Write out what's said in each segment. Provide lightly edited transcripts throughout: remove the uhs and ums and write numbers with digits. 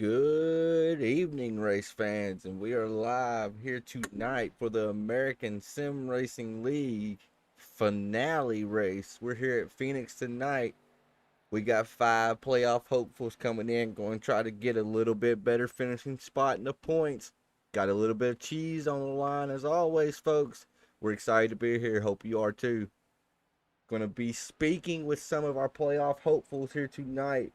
Good evening, race fans, and we are live here tonight for the American Sim Racing League finale race. We're here at Phoenix tonight. We got 5 playoff hopefuls coming in, going to try to get a little bit better finishing spot in the points. Got a little bit of cheese on the line as always, folks. We're excited to be here. Hope you are too. Going to be speaking with some of our playoff hopefuls here tonight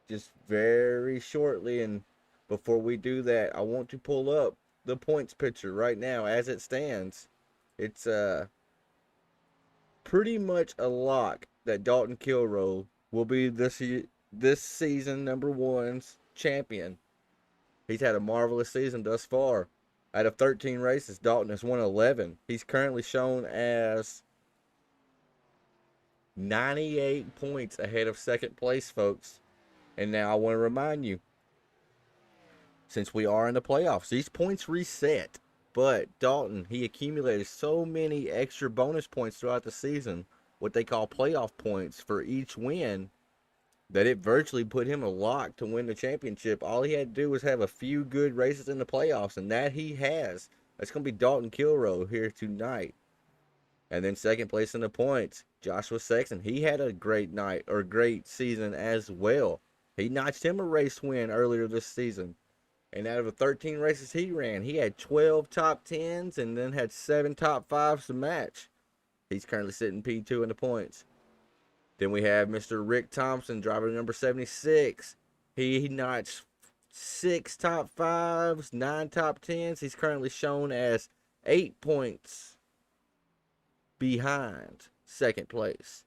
just very shortly. And before we do that, I want to pull up the points picture right now as it stands. It's pretty much a lock that Dalton Kilroe will be this season number one's champion. He's had a marvelous season thus far. Out of 13 races, Dalton has won 11. He's currently shown as 98 points ahead of second place, folks. And now I want to remind you, since we are in the playoffs, these points reset. But Dalton, he accumulated so many extra bonus points throughout the season, what they call playoff points for each win, that it virtually put him a lock to win the championship. All he had to do was have a few good races in the playoffs, and that he has. That's going to be Dalton Kilroe here tonight. And then second place in the points, Joshua Sexton. He had a great night, or great season as well. He notched him a race win earlier this season. And out of the 13 races he ran, he had 12 top 10s and then had 7 top 5s to match. He's currently sitting P2 in the points. Then we have Mr. Rick Thompson, driver number 76. He notched 6 top 5s, 9 top 10s. He's currently shown as 8 points behind second place.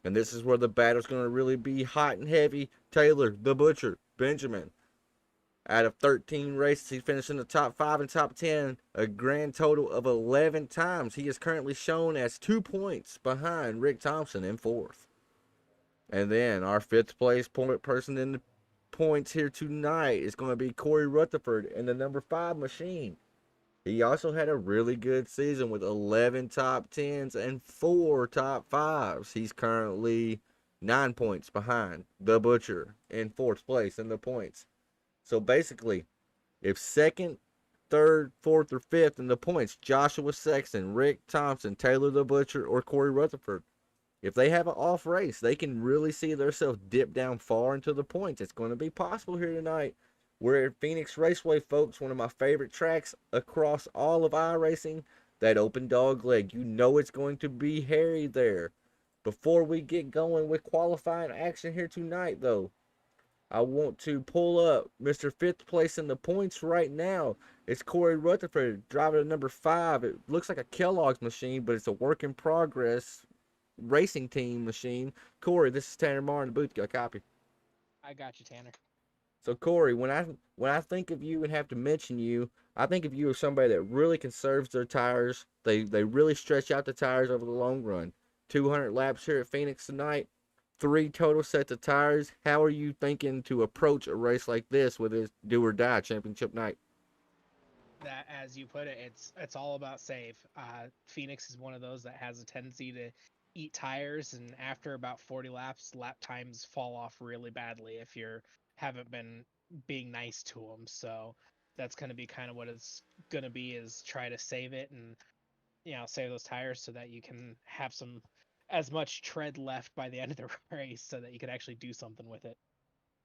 And this is where the battle's going to really be hot and heavy. Taylor, the Butcher, Benjamin. Out of 13 races, he finished in the top 5 and top 10 a grand total of 11 times. He is currently shown as 2 points behind Rick Thompson in fourth. And then our fifth place point person in the points here tonight is going to be Corey Rutherford in the number 5 machine. He also had a really good season with 11 top 10s and 4 top 5s. He's currently 9 points behind the Butcher in fourth place in the points. So basically, if second, third, fourth, or fifth in the points, Joshua Sexton, Rick Thompson, Taylor the Butcher, or Corey Rutherford, if they have an off race, they can really see themselves dip down far into the points. It's going to be possible here tonight. We're at Phoenix Raceway, folks, one of my favorite tracks across all of iRacing. That open dog leg, you know it's going to be hairy there. Before we get going with qualifying action here tonight, though, I want to pull up Mr. Fifth place in the points right now. It's Corey Rutherford, driver number 5. It looks like a Kellogg's machine, but it's a work in progress racing team machine. Corey, this is Tanner Marr in the booth. Got a copy. I got you, Tanner. So Corey, when I think of you and have to mention you, I think of you as somebody that really conserves their tires. They really stretch out the tires over the long run. 200 laps here at Phoenix tonight. 3 total sets of tires. How are you thinking to approach a race like this with this do or die championship night? That, as you put it, it's all about save. Phoenix is one of those that has a tendency to eat tires, and after about 40 laps, lap times fall off really badly if you haven't been being nice to them. So that's going to be kind of what it's going to be, is try to save it and save those tires so that you can have some as much tread left by the end of the race so that you can actually do something with it.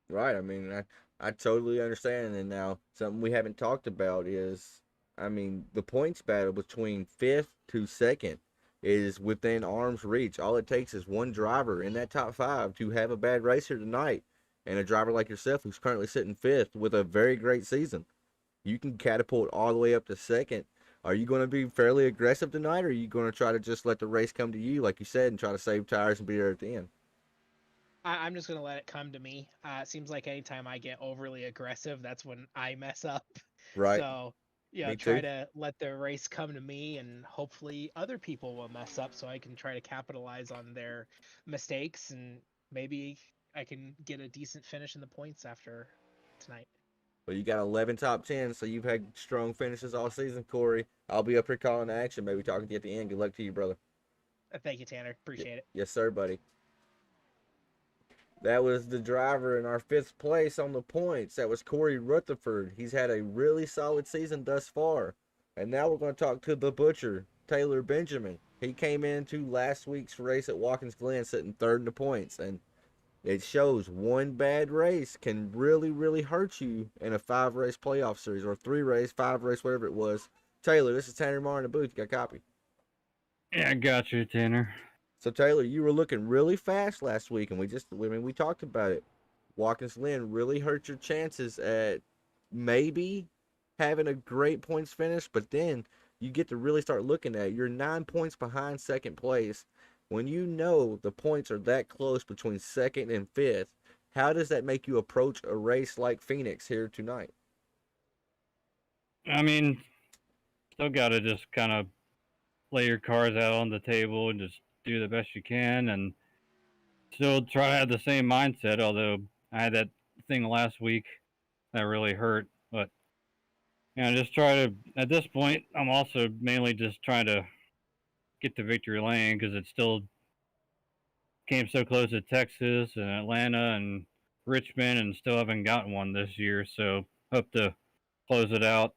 Right. I mean, I totally understand. And now something we haven't talked about is, I mean, the points battle between fifth to second is within arm's reach. All it takes is one driver in that top 5 to have a bad race here tonight, and a driver like yourself who's currently sitting fifth with a very great season. You can catapult all the way up to second. Are you going to be fairly aggressive tonight, or are you going to try to just let the race come to you, like you said, and try to save tires and be there at the end? I'm just gonna let it come to me. It seems like anytime I get overly aggressive, that's when I mess up. Right. So, Me try too. to let the race come to me, and hopefully other people will mess up, so I can try to capitalize on their mistakes, and maybe I can get a decent finish in the points after tonight. Well, you got 11 top 10, so you've had strong finishes all season, Corey. I'll be up here calling action, maybe talking to you at the end. Good luck to you, brother. Thank you, Tanner. Appreciate it. Yes, sir, buddy. That was the driver in our fifth place on the points. That was Corey Rutherford. He's had a really solid season thus far. And now we're going to talk to the butcher, Taylor Benjamin. He came into last week's race at Watkins Glen sitting third in the points. And it shows one bad race can really, really hurt you in a 5-race playoff series or 3-race, 5-race, whatever it was. Taylor, this is Tanner Marr in the booth. You got a copy? Yeah, I got you, Tanner. So Taylor, you were looking really fast last week, and we talked about it. Watkins Glen really hurt your chances at maybe having a great points finish, but then you get to really start looking at it. You're 9 points behind second place. When you know the points are that close between second and fifth, how does that make you approach a race like Phoenix here tonight? I mean, still got to just kind of lay your cards out on the table and just do the best you can, and still try to have the same mindset. Although I had that thing last week that really hurt, but just try to. At this point, I'm also mainly just trying to get to victory lane because it still came so close to Texas and Atlanta and Richmond, and still haven't gotten one this year. So hope to close it out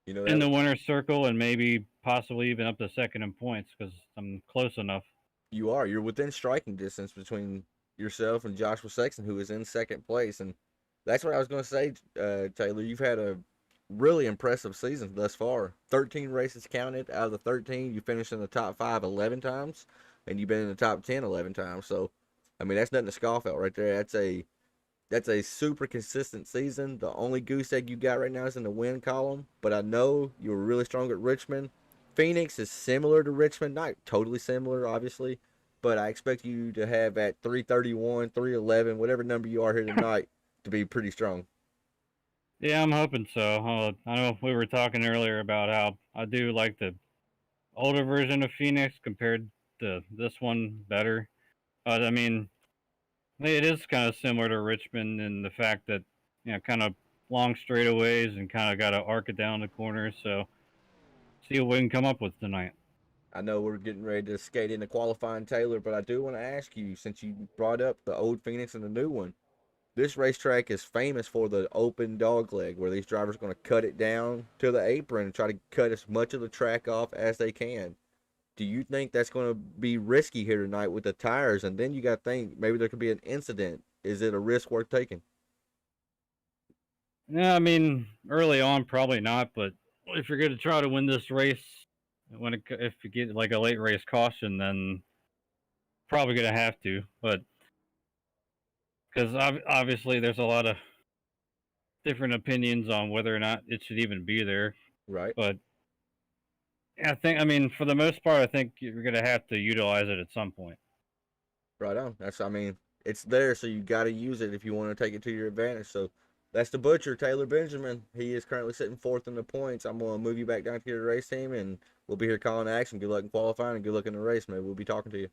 You know in that the winner's circle and maybe possibly even up to second in points because I'm close enough. you are. You're within striking distance between yourself and Joshua Sexton, who is in second place. And that's what I was going to say, Taylor. You've had a really impressive season thus far. 13 races counted. Out of the 13, you finished in the top 5 11 times, and you've been in the top 10 11 times. So, I mean, that's nothing to scoff at right there. That's a super consistent season. The only goose egg you got right now is in the win column, but I know you were really strong at Richmond. Phoenix is similar to Richmond, not totally similar, obviously, but I expect you to have at 331, 311, whatever number you are here tonight, to be pretty strong. Yeah, I'm hoping so. I know we were talking earlier about how I do like the older version of Phoenix compared to this one better. But I mean, it is kind of similar to Richmond in the fact that kind of long straightaways and kind of got to arc it down the corners. So see what we can come up with tonight. I know we're getting ready to skate into qualifying, Taylor, but I do want to ask you, since you brought up the old Phoenix and the new one, this racetrack is famous for the open dog leg, where these drivers are going to cut it down to the apron and try to cut as much of the track off as they can. Do you think that's going to be risky here tonight with the tires? And then you got to think maybe there could be an incident. Is it a risk worth taking? Yeah, I mean, early on probably not, but if you're going to try to win this race, if you get like a late race caution, then probably going to have to. But because obviously there's a lot of different opinions on whether or not it should even be there. Right. But I mean, for the most part, I think you're going to have to utilize it at some point. Right on. I mean, it's there, so you got to use it if you want to take it to your advantage. So that's the butcher, Taylor Benjamin. He is currently sitting fourth in the points. I'm going to move you back down to your race team, and we'll be here calling action. Good luck in qualifying and good luck in the race. Maybe we'll be talking to you.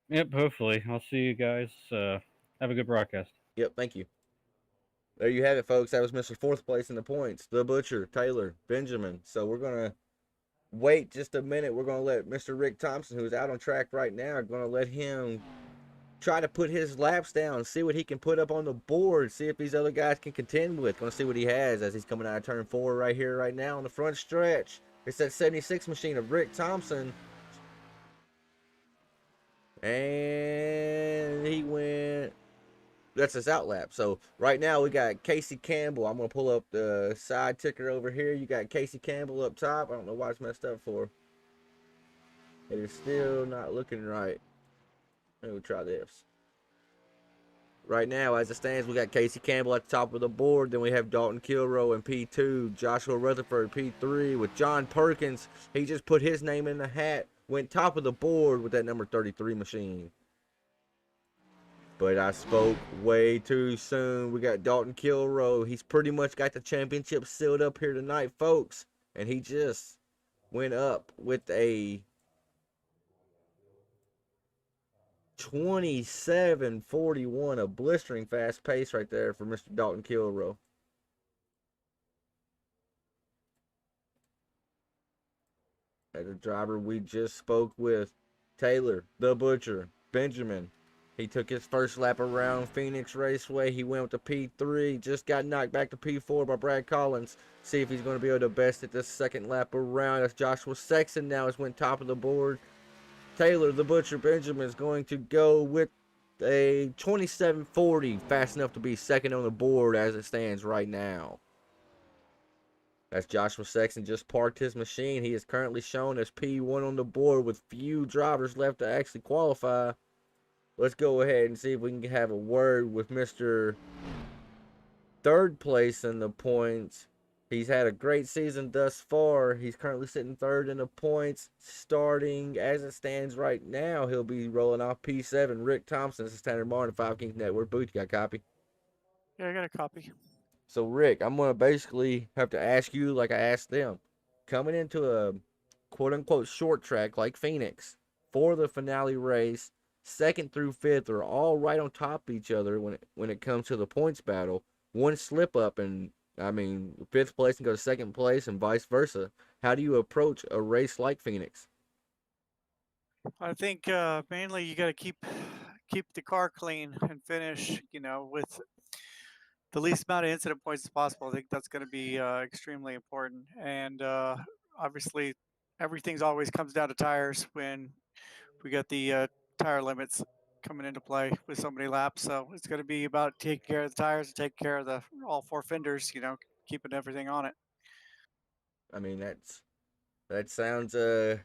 Yep, hopefully. I'll see you guys. Have a good broadcast. Yep, thank you. There you have it, folks. That was Mr. Fourth place in the points. The butcher, Taylor Benjamin. So we're going to wait just a minute. We're going to let Mr. Rick Thompson, who is out on track right now, going to let him try to put his laps down, see what he can put up on the board, see if these other guys can contend with. Going to see what he has as he's coming out of turn 4 right here, right now on the front stretch. It's that 76 machine of Rick Thompson. And he went. That's his out lap. So right now we got Casey Campbell. I'm going to pull up the side ticker over here. You got Casey Campbell up top. I don't know why it's messed up for. It is still not looking right. Let me try this. Right now, as it stands, we got Casey Campbell at the top of the board. Then we have Dalton Kilrow in P2, Joshua Rutherford P3 with John Perkins. He just put his name in the hat, went top of the board with that number 33 machine. But I spoke way too soon. We got Dalton Kilrow. He's pretty much got the championship sealed up here tonight, folks. And he just went up with a 27:41, a blistering fast pace right there for Mr. Dalton Kilrow. And the driver we just spoke with, Taylor, the Butcher, Benjamin. He took his first lap around Phoenix Raceway. He went with the P3. Just got knocked back to P4 by Brad Collins. See if he's going to be able to best it this second lap around. As Joshua Sexton now has went top of the board. Taylor the Butcher Benjamin is going to go with a 27:40, fast enough to be second on the board as it stands right now. As Joshua Sexton just parked his machine, he is currently shown as P1 on the board with few drivers left to actually qualify. Let's go ahead and see if we can have a word with Mr. Third place in the points. He's had a great season thus far. He's currently sitting third in the points. Starting as it stands right now, he'll be rolling off P7. Rick Thompson, this is Tanner Martin, 5 Kings Network. Booth, you got a copy? Yeah, I got a copy. So, Rick, I'm going to basically have to ask you like I asked them. Coming into a quote-unquote short track like Phoenix for the finale race, second through fifth are all right on top of each other when it comes to the points battle. One slip up and, I mean, fifth place can go to second place and vice versa. How do you approach a race like Phoenix? I think mainly you got to keep the car clean and finish, with the least amount of incident points as possible. I think that's going to be extremely important. And obviously, everything's always comes down to tires when we got the tire limits coming into play with so many laps. So it's going to be about taking care of the tires and taking care of the all four fenders. Keeping everything on it. I mean, that sounds to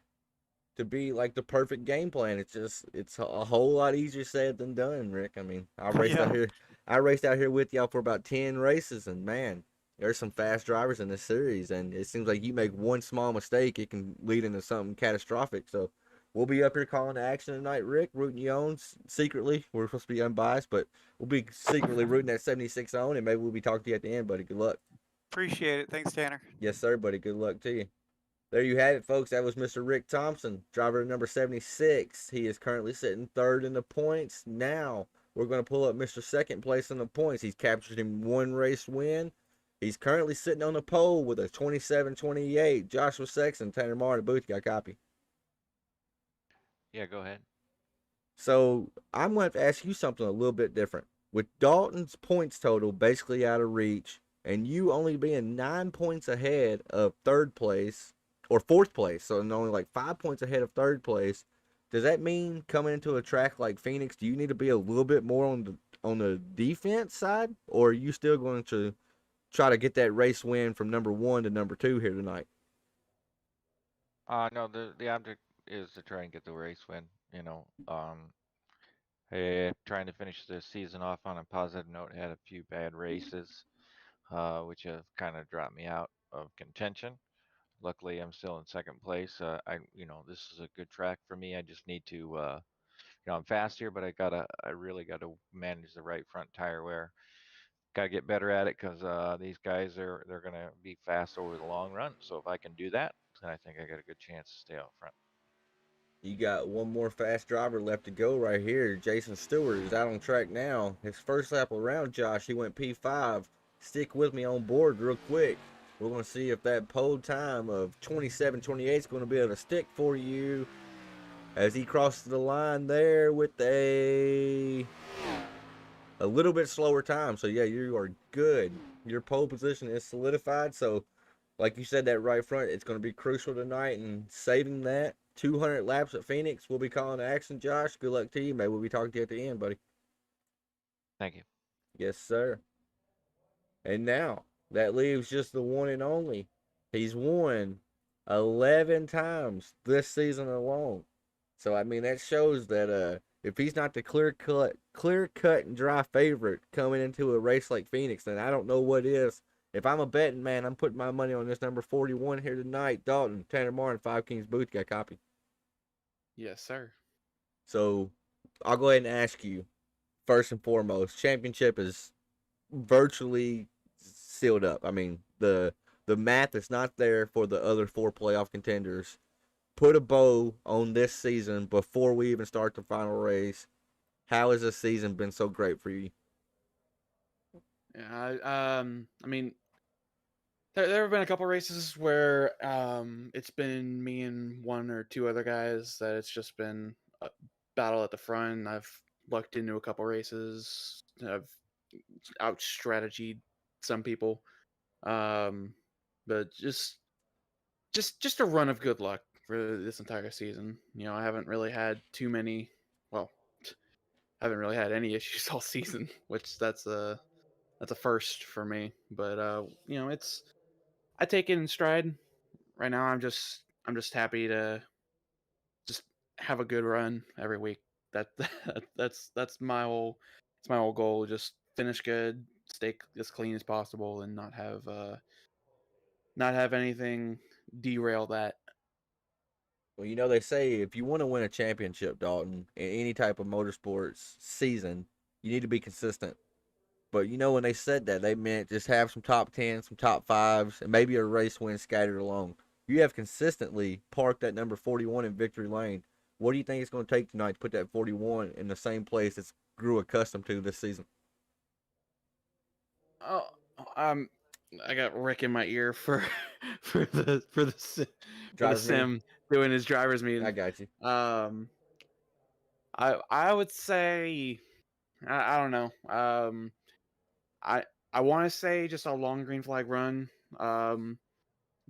be like the perfect game plan. It's a whole lot easier said than done, Rick. I mean, Yeah. I raced out here with y'all for about 10 races, and man, there's some fast drivers in this series, and it seems like you make one small mistake, it can lead into something catastrophic. So we'll be up here calling the action tonight, Rick, rooting you on secretly. We're supposed to be unbiased, but we'll be secretly rooting that 76 on, and maybe we'll be talking to you at the end, buddy. Good luck. Appreciate it. Thanks, Tanner. Yes, sir, buddy. Good luck to you. There you have it, folks. That was Mr. Rick Thompson, driver number 76. He is currently sitting third in the points. Now we're going to pull up Mr. Second place in the points. He's captured him one race win. He's currently sitting on the pole with a 27:28. Joshua Sexton, Tanner Martin, Booth, got a copy. Yeah, go ahead. So I'm going to have to ask you something a little bit different. With Dalton's points total basically out of reach, and you only being 9 points ahead of third place, or fourth place, so only like 5 points ahead of third place, does that mean coming into a track like Phoenix, do you need to be a little bit more on the defense side, or are you still going to try to get that race win from number 1 to number 2 here tonight? No, the object is to try and get the race win. You know, trying to finish the season off on a positive note. Had a few bad races, which have kind of dropped me out of contention. Luckily, I'm still in second place. This is a good track for me. I just need to, I'm fast here, but I really gotta manage the right front tire wear. Gotta get better at it because these guys they're gonna be fast over the long run. So if I can do that, then I think I got a good chance to stay out front. You got one more fast driver left to go right here. Jason Stewart is out on track now. His first lap around, Josh, he went P5. Stick with me on board real quick. We're going to see if that pole time of 27:28 is going to be able to stick for you as he crosses the line there with a little bit slower time. So, yeah, you are good. Your pole position is solidified. So, like you said, that right front, it's going to be crucial tonight, and saving that 200 laps at Phoenix. We'll be calling the action, Josh. Good luck to you. Maybe we'll be talking to you at the end, buddy. Thank you. Yes, sir. And now that leaves just the one and only. He's won 11 times this season alone. So I mean that shows that if he's not the clear cut and dry favorite coming into a race like Phoenix, then I don't know what is. If I'm a betting man, I'm putting my money on this number 41 here tonight. Dalton, Tanner Martin, 5 Kings Booth, got a copy. Yes, sir. So I'll go ahead and ask you, first and foremost, championship is virtually sealed up. I mean, the math is not there for the other 4 playoff contenders. Put a bow on this season before we even start the final race. How has this season been so great for you? Yeah, I mean, there have been a couple races where it's been me and one or two other guys that it's just been a battle at the front. I've lucked into a couple races. I've out strategied some people, but just a run of good luck for this entire season. I haven't really had too many. Well, I haven't really had any issues all season, which that's a first for me. But I take it in stride. Right now, I'm just happy to just have a good run every week. That that's my whole goal. Just finish good, stay as clean as possible, and not have anything derail that. Well, they say if you want to win a championship, Dalton, in any type of motorsports season, you need to be consistent. But when they said that, they meant just have some top 10s, some top 5s, and maybe a race win scattered along. You have consistently parked that number 41 in victory lane. What do you think it's going to take tonight to put that 41 in the same place it's grew accustomed to this season? Oh, um, I got Rick in my ear for for the Driver's meeting? sim doing his driver's I meeting. got you. I would say I don't know. I I want to say just a long green flag run.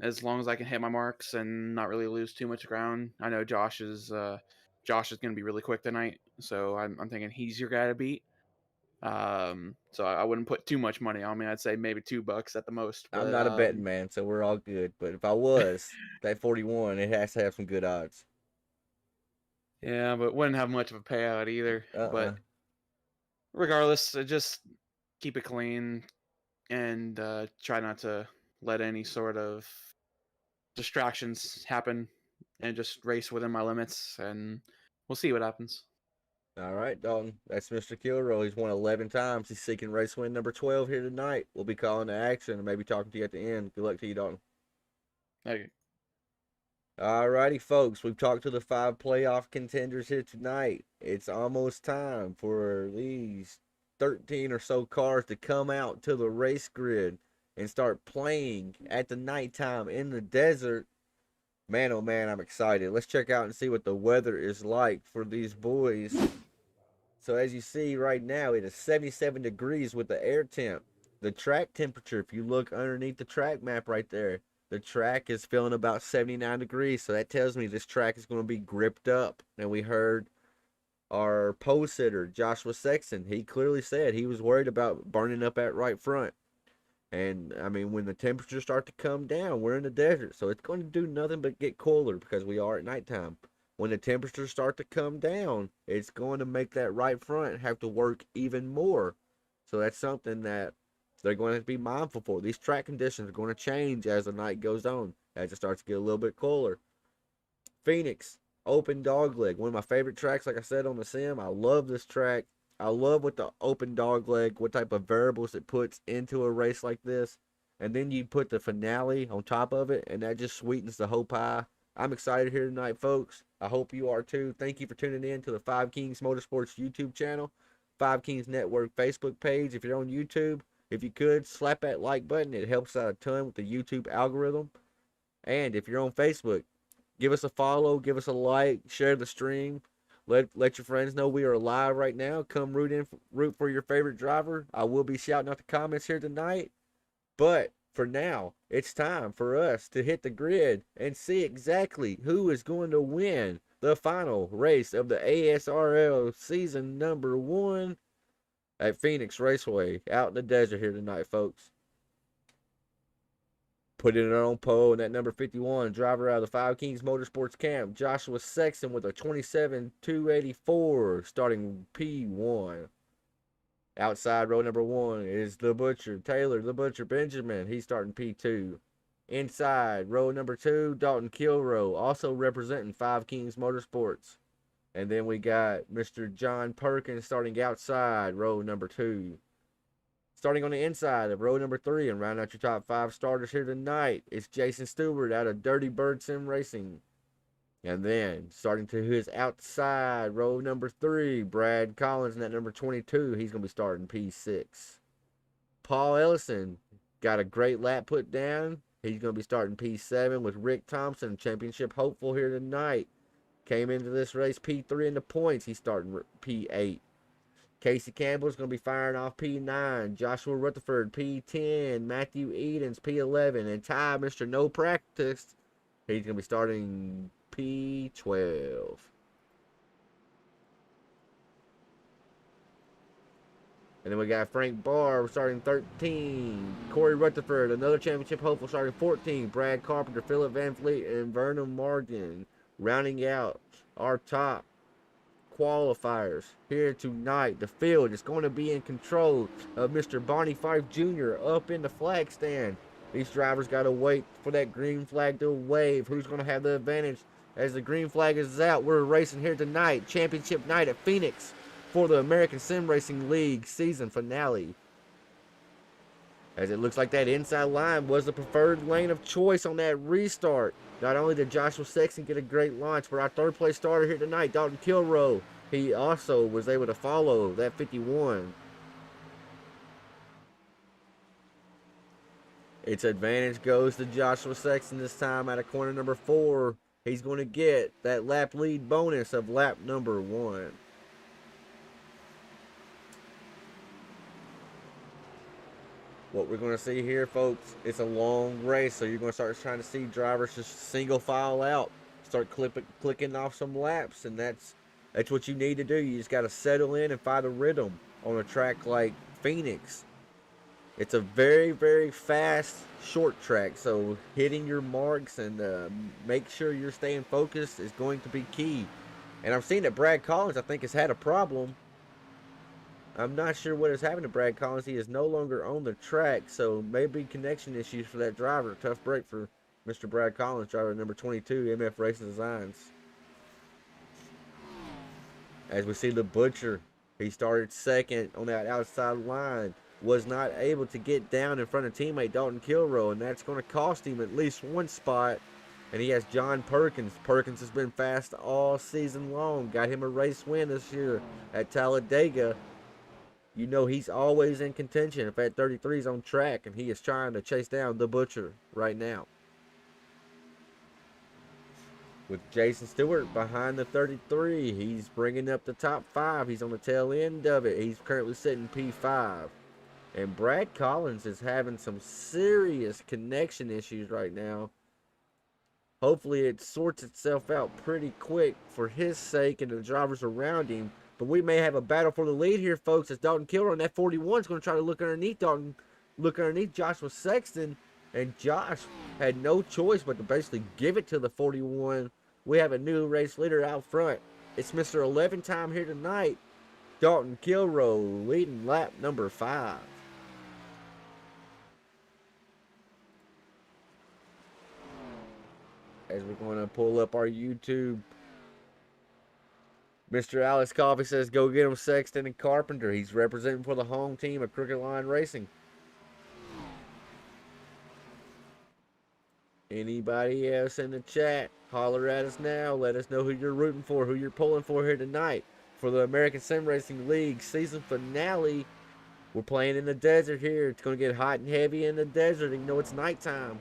As long as I can hit my marks and not really lose too much ground. I know Josh is going to be really quick tonight, so I'm thinking he's your guy to beat. So I wouldn't put too much money on me. I'd say maybe $2 at the most. I'm But not a betting man, so we're all good. But if I was, that 41, it has to have some good odds. yeah, but wouldn't have much of a payout either. Uh-uh. But regardless, just keep it clean and try not to let any sort of distractions happen, and just race within my limits, and we'll see what happens. All right, Dalton. That's Mr. Kilroy. He's won 11 times. He's seeking race win number 12 here tonight. We'll be calling the action and maybe talking to you at the end. Good luck to you, Dalton. Okay. All righty, folks. We've talked to the 5 playoff contenders here tonight. It's almost time for these 13 or so cars to come out to the race grid and start playing at the nighttime in the desert. Man, oh man, I'm excited. Let's check out and see what the weather is like for these boys. So as you see right now, it is 77 degrees with the air temp. The track temperature, if you look underneath the track map right there, the track is feeling about 79 degrees. So that tells me this track is going to be gripped up. And we heard our pole sitter, Joshua Sexton, he clearly said he was worried about burning up at right front. And I mean, when the temperatures start to come down, we're in the desert, so it's going to do nothing but get cooler because we are at nighttime. When the temperatures start to come down, it's going to make that right front have to work even more. So that's something that they're going to have to be mindful for. These track conditions are going to change as the night goes on, as it starts to get a little bit cooler. Phoenix, open dogleg, one of my favorite tracks, like I said on the sim. I love this track. I love what the open dogleg, what type of variables it puts into a race like this. And then you put the finale on top of it, and that just sweetens the whole pie. I'm excited here tonight, folks. I hope you are too. Thank you for tuning in to the 5 Kings Motorsports YouTube channel, 5 Kings Network Facebook page. If you're on YouTube, if you could, slap that like button. It helps out a ton with the YouTube algorithm. And if you're on Facebook, give us a follow, give us a like, share the stream. Let your friends know we are live right now. Come root for your favorite driver. I will be shouting out the comments here tonight. But for now, it's time for us to hit the grid and see exactly who is going to win the final race of the ASRL season number 1 at Phoenix Raceway out in the desert here tonight, folks. Putting it on pole, and that number 51, driver out of the 5 Kings Motorsports camp, Joshua Sexton with a 27.284, starting P1. Outside row number 1 is the Butcher, Taylor, the Butcher Benjamin. He's starting P2. Inside row number 2, Dalton Kilroy, also representing 5 Kings Motorsports. And then we got Mr. John Perkins starting outside row number 2. Starting on the inside of row number 3 and round out your top 5 starters here tonight, it's Jason Stewart out of Dirty Bird Sim Racing. And then starting to his outside, row number 3, Brad Collins in that number 22. He's going to be starting P6. Paul Ellison got a great lap put down. He's going to be starting P7 with Rick Thompson, championship hopeful here tonight. Came into this race P3 in the points. He's starting P8. Casey Campbell's going to be firing off P9. Joshua Rutherford, P10. Matthew Edens, P11. And Ty, Mr. No Practice, he's going to be starting P12. And then we got Frank Barr starting 13. Corey Rutherford, another championship hopeful, starting 14. Brad Carpenter, Philip Van Fleet, and Vernon Morgan rounding out our top qualifiers here tonight. The field is going to be in control of Mr. Bonnie Fife Jr. up in the flag stand. These drivers got to wait for that green flag to wave. Who's going to have the advantage as the green flag is out? We're racing here tonight. Championship night at Phoenix for the American Sim Racing League season finale. As it looks like that inside line was the preferred lane of choice on that restart. Not only did Joshua Sexton get a great launch, but our third place starter here tonight, Dalton Kilroe, he also was able to follow that 51. Its advantage goes to Joshua Sexton this time out of corner number 4. He's going to get that lap lead bonus of lap number 1. What we're going to see here, folks, it's a long race, so you're going to start trying to see drivers just single file out, start clicking off some laps, and that's what you need to do. You just got to settle in and find a rhythm on a track like Phoenix. It's a very, very fast, short track, so hitting your marks and make sure you're staying focused is going to be key. And I've seen that Brad Collins, I think, has had a problem. I'm not sure what is happening to Brad Collins. He is no longer on the track, so maybe connection issues for that driver. Tough break for Mr. Brad Collins, driver number 22, MF Racing Designs. As we see the Butcher, he started second on that outside line. Was not able to get down in front of teammate Dalton Kilroe, and that's going to cost him at least one spot. And he has John Perkins. Perkins has been fast all season long. Got him a race win this year at Talladega. You know he's always in contention if that 33 is on track, and he is trying to chase down the Butcher right now. With Jason Stewart behind the 33, he's bringing up the top 5. He's on the tail end of it. He's currently sitting P5. And Brad Collins is having some serious connection issues right now. Hopefully it sorts itself out pretty quick for his sake and the drivers around him. But we may have a battle for the lead here, folks, as Dalton Kilroe on that 41 is going to try to look underneath Joshua Sexton. And Josh had no choice but to basically give it to the 41. We have a new race leader out front. It's Mr. 11 time here tonight, Dalton Kilroe, leading lap number 5. As we're going to pull up our YouTube, Mr. Alex Coffey says, go get him Sexton and Carpenter. He's representing for the home team of Crooked Line Racing. Anybody else in the chat, holler at us now. Let us know who you're rooting for, who you're pulling for here tonight. For the American Sim Racing League season finale, we're playing in the desert here. It's going to get hot and heavy in the desert. You know it's nighttime.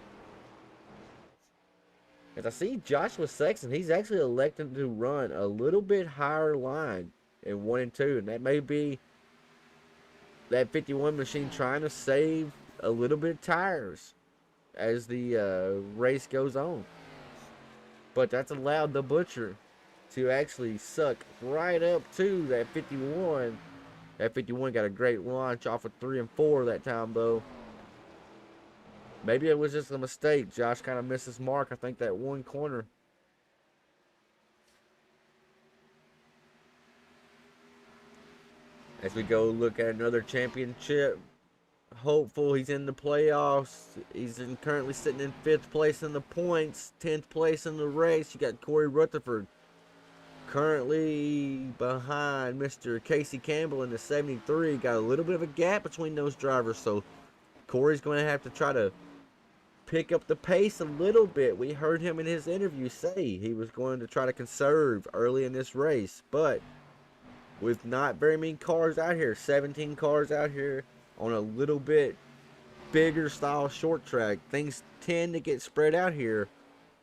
As I see Joshua Sexton, he's actually electing to run a little bit higher line in 1 and 2. And that may be that 51 machine trying to save a little bit of tires as the race goes on. But that's allowed the Butcher to actually suck right up to that 51. That 51 got a great launch off of 3 and 4 that time, though. Maybe it was just a mistake. Josh kind of missed his mark, I think, that one corner. As we go look at another championship hopeful, he's in the playoffs. He's currently sitting in 5th place in the points, 10th place in the race. You got Corey Rutherford currently behind Mr. Casey Campbell in the 73. Got a little bit of a gap between those drivers, so Corey's going to have to try to pick up the pace a little bit. We heard him in his interview say he was going to try to conserve early in this race, but with not very many cars out here, 17 cars out here on a little bit bigger style short track, things tend to get spread out here.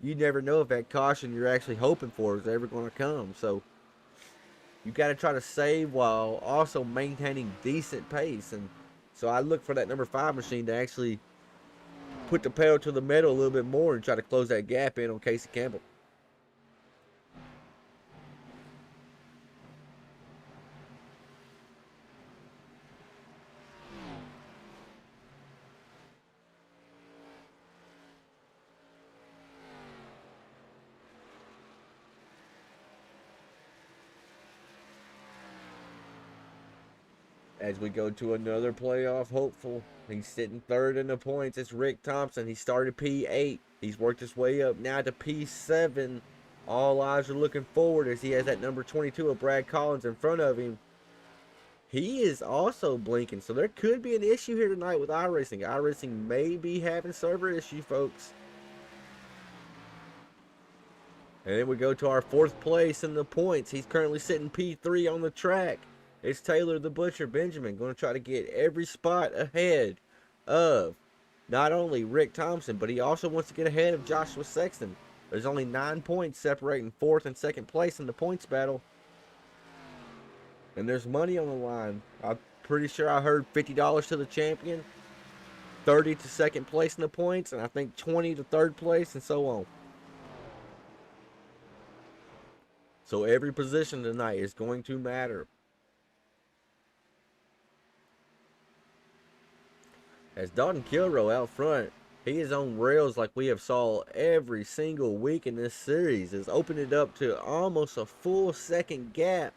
You never know if that caution you're actually hoping for is ever going to come. So You got to try to save while also maintaining decent pace. And so I look for that number 5 machine to actually put the pedal to the metal a little bit more and try to close that gap in on Casey Campbell. As we go to another playoff hopeful, he's sitting third in the points. It's Rick Thompson. He started P8. He's worked his way up now to P7. All eyes are looking forward as he has that number 22 of Brad Collins in front of him. He is also blinking, so there could be an issue here tonight with iRacing. iRacing may be having server issue, folks. And then we go to our 4th place in the points. He's currently sitting P3 on the track. It's Taylor the Butcher Benjamin going to try to get every spot ahead of not only Rick Thompson, but he also wants to get ahead of Joshua Sexton. There's only 9 points separating 4th and 2nd place in the points battle. And there's money on the line. I'm pretty sure I heard $50 to the champion, 30 to 2nd place in the points, and I think 20 to 3rd place, and so on. So every position tonight is going to matter. As Dalton Kilroe out front, he is on rails like we have saw every single week in this series. Has opened it up to almost a full second gap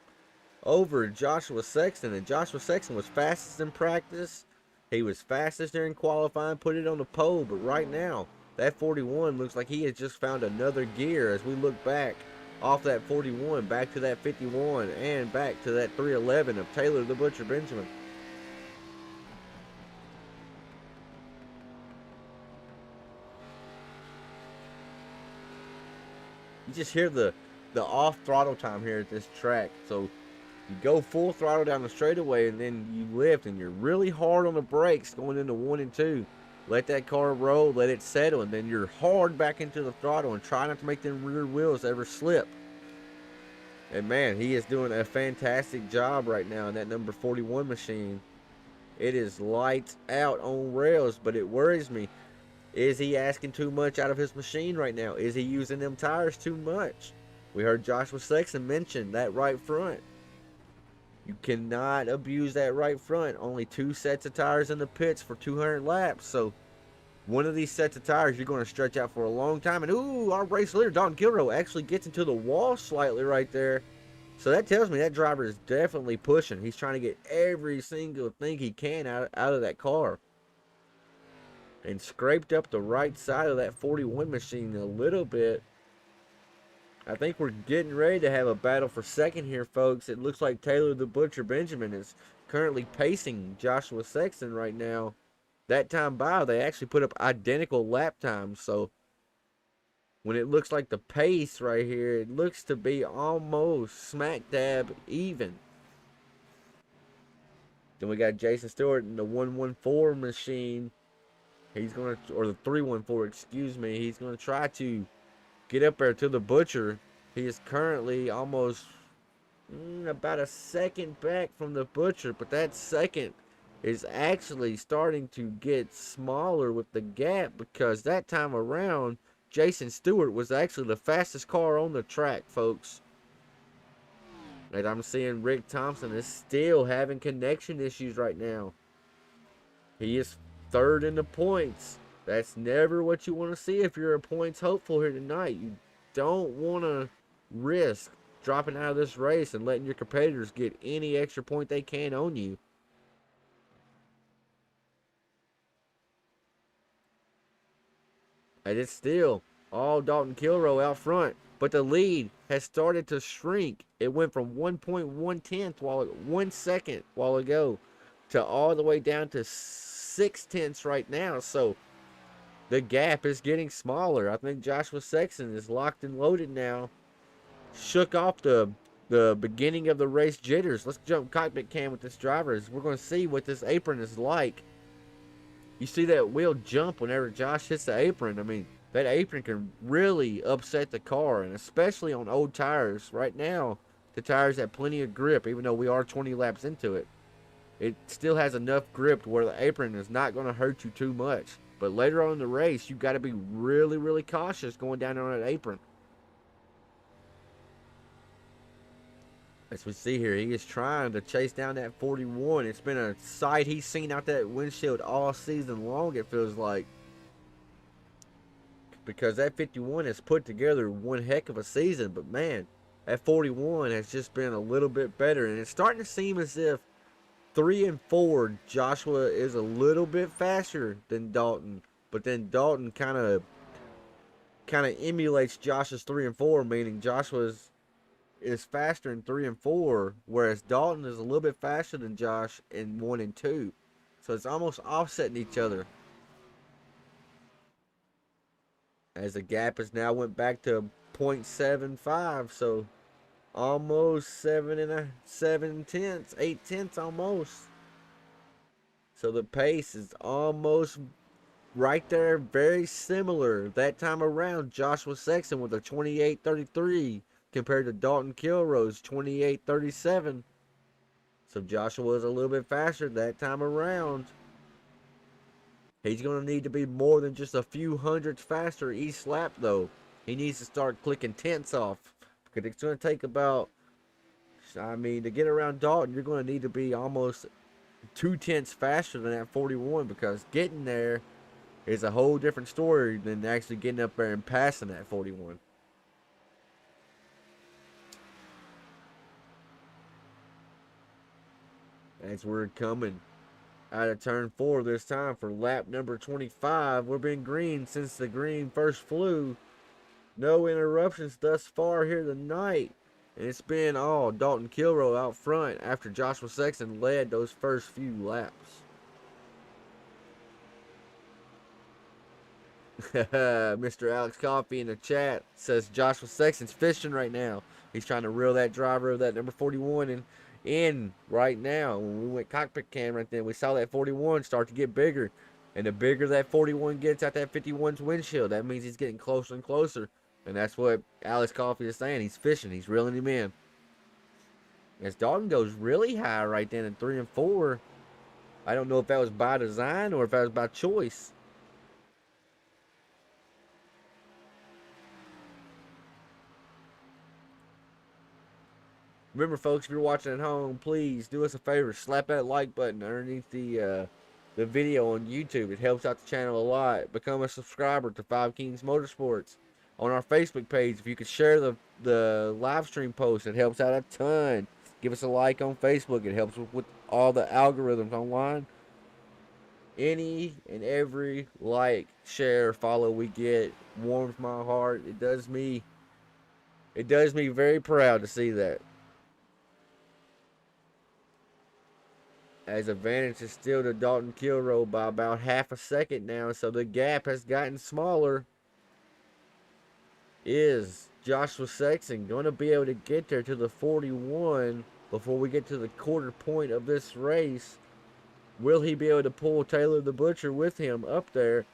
over Joshua Sexton. And Joshua Sexton was fastest in practice. He was fastest during qualifying, put it on the pole. But right now, that 41 looks like he has just found another gear as we look back off that 41, back to that 51, and back to that 311 of Taylor the Butcher Benjamin. You just hear the off throttle time here at this track. So you go full throttle down the straightaway and then you lift and you're really hard on the brakes going into 1 and 2. Let that car roll, let it settle, and then you're hard back into the throttle and try not to make them rear wheels ever slip. And man, he is doing a fantastic job right now in that number 41 machine. It is lights out on rails, but it worries me. Is he asking too much out of his machine right now? Is he using them tires too much? We heard Joshua Sexton mention that right front. You cannot abuse that right front. Only 2 sets of tires in the pits for 200 laps. So one of these sets of tires you're going to stretch out for a long time. And ooh, our race leader, Dalton Kilroe, actually gets into the wall slightly right there. So that tells me that driver is definitely pushing. He's trying to get every single thing he can out of that car. And scraped up the right side of that 41 machine a little bit. I think we're getting ready to have a battle for second here, folks. It looks like Taylor the Butcher Benjamin is currently pacing Joshua Sexton right now. That time by, they actually put up identical lap times. So when it looks like the pace right here, it looks to be almost smack dab even. Then we got Jason Stewart in the 114 machine. He's going to, or the 314, excuse me. He's going to try to get up there to the Butcher. He is currently almost about a second back from the Butcher, but that second is actually starting to get smaller with the gap because that time around, Jason Stewart was actually the fastest car on the track, folks. And I'm seeing Rick Thompson is still having connection issues right now. He is third in the points. That's never what you want to see if you're a points hopeful here tonight. You don't want to risk dropping out of this race and letting your competitors get any extra point they can on you. And it's still all Dalton Kilroe out front. But the lead has started to shrink. It went from 1 second while ago to all the way down to 0.6 right now. So the gap is getting smaller. I think Joshua Sexton is locked and loaded now. Shook off the beginning of the race jitters. Let's jump cockpit cam with this driver. We're going to see what this apron is like. You see that wheel jump whenever Josh hits the apron. I mean, that apron can really upset the car, and especially on old tires. Right now, The tires have plenty of grip, even though we are 20 laps into it. It still has enough grip to where the apron is not going to hurt you too much. But later on in the race, you got to be really, really cautious going down on that apron. As we see here, he is trying to chase down that 41. It's been a sight he's seen out that windshield all season long, it feels like. Because that 51 has put together one heck of a season. But man, that 41 has just been a little bit better. And it's starting to seem as if 3 and 4, Joshua is a little bit faster than Dalton. But then Dalton kind of emulates Josh's 3 and 4, meaning Joshua is faster in 3 and 4, whereas Dalton is a little bit faster than Josh in 1 and 2. So it's almost offsetting each other. As the gap has now went back to 0.75, so almost 7 tenths, 8 tenths almost. So the pace is almost right there, very similar. That time around, Joshua Sexton with a 28.33 compared to Dalton Kilroe's 28.37. So Joshua was a little bit faster that time around. He's going to need to be more than just a few hundredths faster each lap, though. He needs to start clicking tenths off. Because it's going to take about, to get around Dalton, you're going to need to be almost 2 tenths faster than that 41. Because getting there is a whole different story than actually getting up there and passing that 41. As we're coming out of turn 4 this time for lap number 25. We've been green since the green first flew. No interruptions thus far here tonight. And it's been all Dalton Kilroe out front after Joshua Sexton led those first few laps. Mr. Alex Coffey in the chat says Joshua Sexton's fishing right now. He's trying to reel that driver of that number 41 in right now. When we went cockpit cam right then, we saw that 41 start to get bigger. And the bigger that 41 gets at that 51's windshield, that means he's getting closer and closer. And that's what Alex Coffey is saying. He's fishing. He's reeling him in. As Dalton goes really high right then in 3 and 4. I don't know if that was by design or if that was by choice. Remember, folks, if you're watching at home, please do us a favor. Slap that like button underneath the video on YouTube. It helps out the channel a lot. Become a subscriber to Five Kings Motorsports. On our Facebook page, if you could share the live stream post, it helps out a ton. Give us a like on Facebook. It helps with all the algorithms online. Any and every like, share, follow we get warms my heart. It does me very proud to see that. As advantage is still to Dalton Kilroe by about half a second now, so the gap has gotten smaller. Is Joshua Sexton going to be able to get there to the 41 before we get to the quarter point of this race? Will he be able to pull Taylor the Butcher with him up there?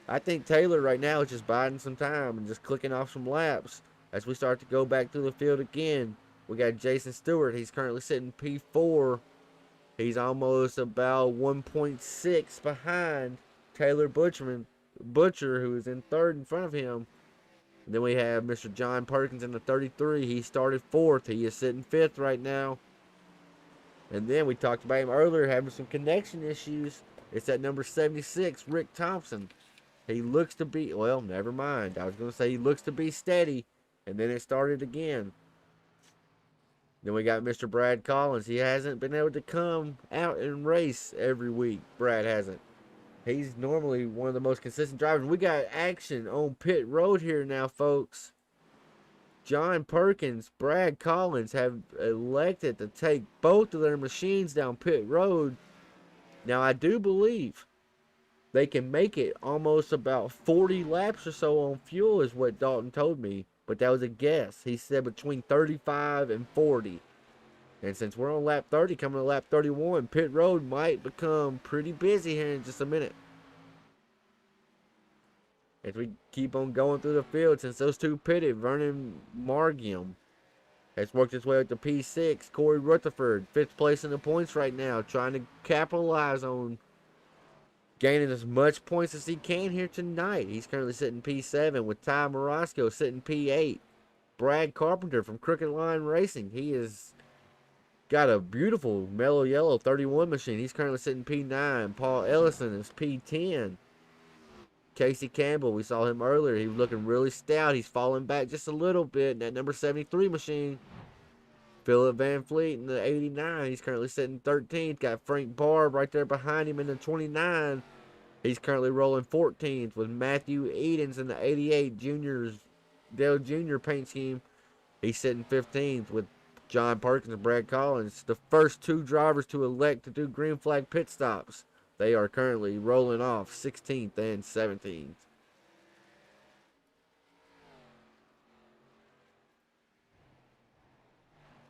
I think Taylor right now is just biding some time and just clicking off some laps as we start to go back through the field again. We got Jason Stewart. He's currently sitting P4. He's almost about 1.6 behind Taylor Butcher, who is in 3rd in front of him. And then we have Mr. John Perkins in the 33. He started 4th. He is sitting 5th right now. And then we talked about him earlier having some connection issues. It's at number 76, Rick Thompson. He looks to be, well, never mind. I was going to say he looks to be steady. And then it started again. Then we got Mr. Brad Collins. He hasn't been able to come out and race every week. Brad hasn't. He's normally one of the most consistent drivers. We got action on pit road here now, folks. John Perkins, Brad Collins have elected to take both of their machines down pit road. Now, I do believe they can make it almost about 40 laps or so on fuel is what Dalton told me. But that was a guess. He said between 35 and 40. And since we're on lap 30, coming to lap 31, pit road might become pretty busy here in just a minute. As we keep on going through the field, since those two pitted, Vernon Margium has worked his way up to P6. Corey Rutherford, 5th place in the points right now, trying to capitalize on gaining as much points as he can here tonight. He's currently sitting P7 with Ty Morosco sitting P8. Brad Carpenter from Crooked Line Racing. He has got a beautiful mellow yellow 31 machine. He's currently sitting P9. Paul Ellison is P10. Casey Campbell, we saw him earlier. He was looking really stout. He's falling back just a little bit in that number 73 machine. Philip Van Fleet in the 89. He's currently sitting 13th. Got Frank Barb right there behind him in the 29. He's currently rolling 14th with Matthew Edens in the 88 Juniors Dale Jr. paint scheme. He's sitting 15th with John Perkins and Brad Collins, the first two drivers to elect to do green flag pit stops. They are currently rolling off 16th and 17th.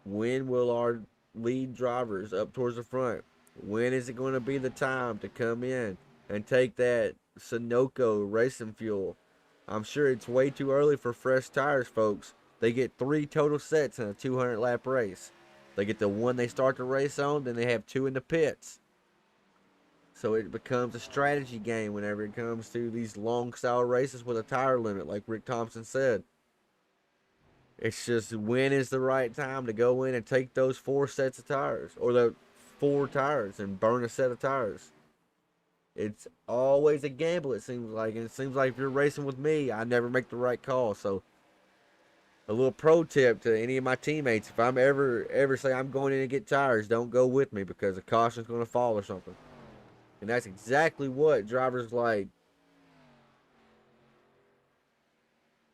When will our lead drivers up towards the front, when is it going to be the time to come in and take that Sunoco racing fuel? I'm sure it's way too early for fresh tires, folks. They get 3 total sets in a 200 lap race. They get the one they start the race on, then they have 2 in the pits. So it becomes a strategy game whenever it comes to these long style races with a tire limit, like Rick Thompson said. It's just when is the right time to go in and take those 4 sets of tires, or the 4 tires, and burn a set of tires. It's always a gamble, it seems like. And it seems like if you're racing with me, I never make the right call. So a little pro tip to any of my teammates: if I'm ever say I'm going in to get tires, don't go with me, because a caution's going to fall or something. And that's exactly what drivers like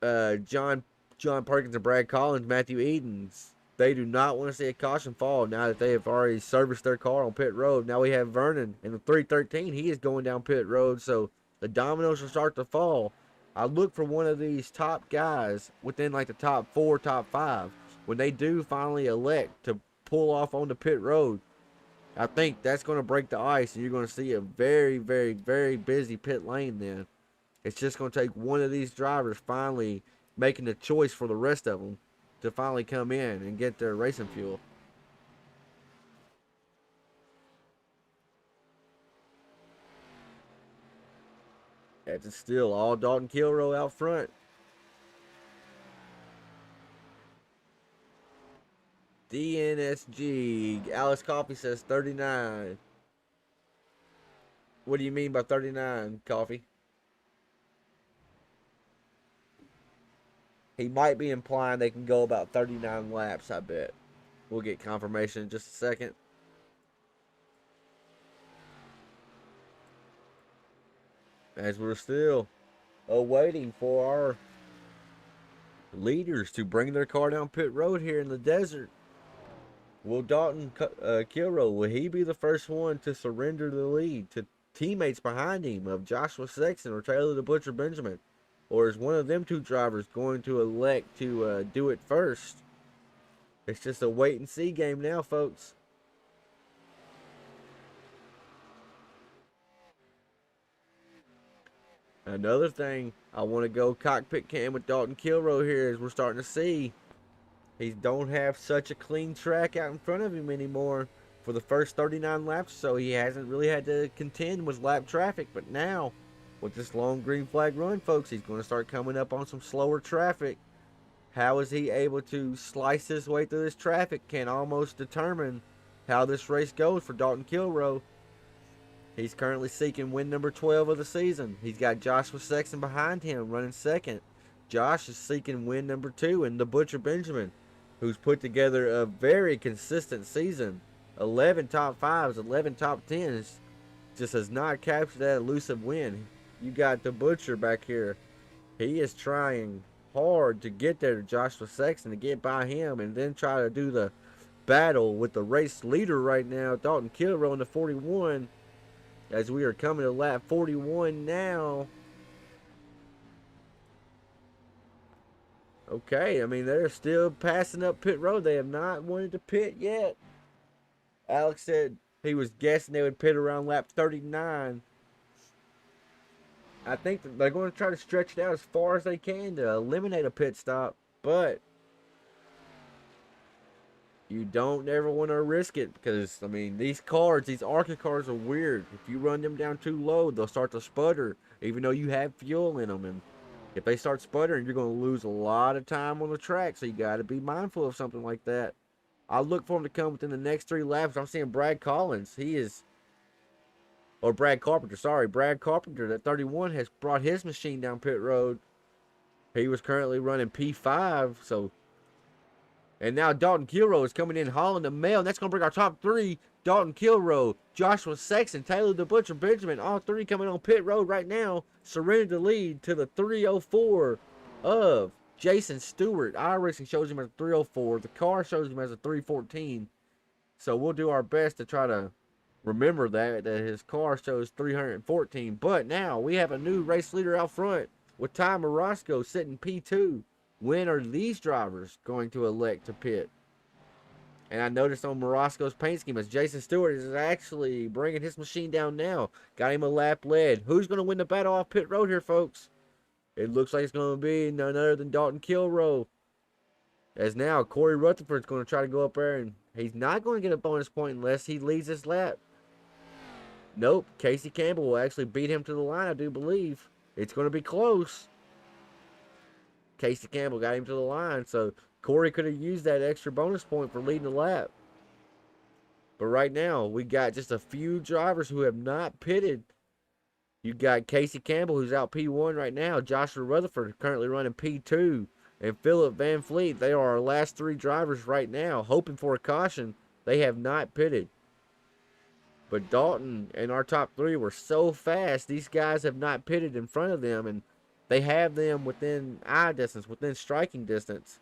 John Perkins and Brad Collins, Matthew Edens, they do not want to see a caution fall now that they have already serviced their car on pit road. Now we have Vernon in the 313. He is going down pit road, so the dominoes will start to fall. I look for one of these top guys within like the top 4, top 5. When they do finally elect to pull off on the pit road, I think that's going to break the ice, and you're going to see a very, very, very busy pit lane then. It's just going to take one of these drivers finally making the choice for the rest of them to finally come in and get their racing fuel. It's still all Dalton Kilrow out front. DNSG. Alice Coffee says 39. What do you mean by 39, Coffee? He might be implying they can go about 39 laps, I bet. We'll get confirmation in just a second. As we're still awaiting for our leaders to bring their car down pit road here in the desert. Will Dalton Kilrow, will he be the first one to surrender the lead to teammates behind him of Joshua Sexton or Taylor the Butcher Benjamin? Or is one of them 2 drivers going to elect to do it first? It's just a wait and see game now, folks. Another thing, I want to go cockpit cam with Dalton Kilrow here, as we're starting to see he don't have such a clean track out in front of him anymore. For the first 39 laps or so, he hasn't really had to contend with lap traffic. But now, with this long green flag run, folks, he's going to start coming up on some slower traffic. How is he able to slice his way through this traffic can almost determine how this race goes for Dalton Kilrow. He's currently seeking win number 12 of the season. He's got Joshua Sexton behind him running second. Josh is seeking win number 2 in the Butcher Benjamin, who's put together a very consistent season. 11 top 5s, 11 top 10s. Just has not captured that elusive win. You got the Butcher back here. He is trying hard to get there to Joshua Sexton, to get by him, and then try to do the battle with the race leader right now, Dalton Kilrow in the 41. As we are coming to lap 41 now. Okay, I mean, they're still passing up pit road. They have not wanted to pit yet. Alex said he was guessing they would pit around lap 39. I think that they're going to try to stretch it out as far as they can to eliminate a pit stop. But You don't ever want to risk it because, I mean, these cars, these ARCA cars are weird. If you run them down too low, they'll start to sputter, even though you have fuel in them. And if they start sputtering, you're going to lose a lot of time on the track. So you got to be mindful of something like that. I'll look for him to come within the next 3 laps. I'm seeing Brad Collins. Or Brad Carpenter, sorry. Brad Carpenter, that 31, has brought his machine down pit road. He was currently running P5, so. And now Dalton Kilrow is coming in hauling the mail, and that's going to bring our top 3. Dalton Kilrow, Joshua Sexton, Taylor the Butcher Benjamin, all 3 coming on pit road right now. Surrendered the lead to the 304 of Jason Stewart. iRacing shows him as a 304. The car shows him as a 314. So we'll do our best to try to remember that his car shows 314. But now we have a new race leader out front with Ty Morosco sitting P2. When are these drivers going to elect to pit? And I noticed on Morosco's paint scheme as Jason Stewart is actually bringing his machine down now. Got him a lap lead. Who's going to win the battle off pit road here, folks? It looks like it's going to be none other than Dalton Kilrow. As now Corey Rutherford's going to try to go up there, and he's not going to get a bonus point unless he leads this lap. Nope, Casey Campbell will actually beat him to the line, I do believe. It's going to be close. Casey Campbell got him to the line, so Corey could have used that extra bonus point for leading the lap. But right now, we got just a few drivers who have not pitted. You got Casey Campbell, who's out P1 right now. Joshua Rutherford currently running P2. And Philip Van Fleet, they are our last 3 drivers right now, hoping for a caution. They have not pitted. But Dalton and our top 3 were so fast, these guys have not pitted in front of them, and they have them within eye distance, within striking distance.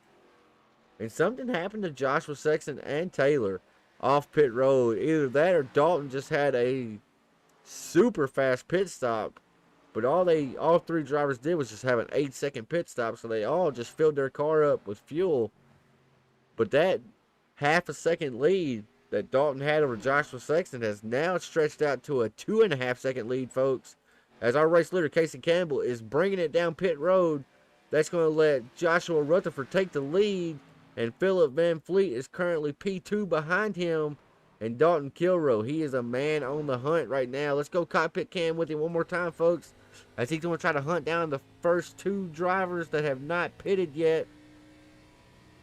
And something happened to Joshua Sexton and Taylor off pit road. Either that or Dalton just had a super fast pit stop. But all 3 drivers did was just have an 8-second pit stop, so they all just filled their car up with fuel. But that half a second lead that Dalton had over Joshua Sexton has now stretched out to a 2.5-second lead, folks. As our race leader, Casey Campbell, is bringing it down pit road. That's going to let Joshua Rutherford take the lead. And Philip Van Fleet is currently P2 behind him. And Dalton Kilrow, he is a man on the hunt right now. Let's go cockpit cam with him one more time, folks. As he's going to try to hunt down the first 2 drivers that have not pitted yet.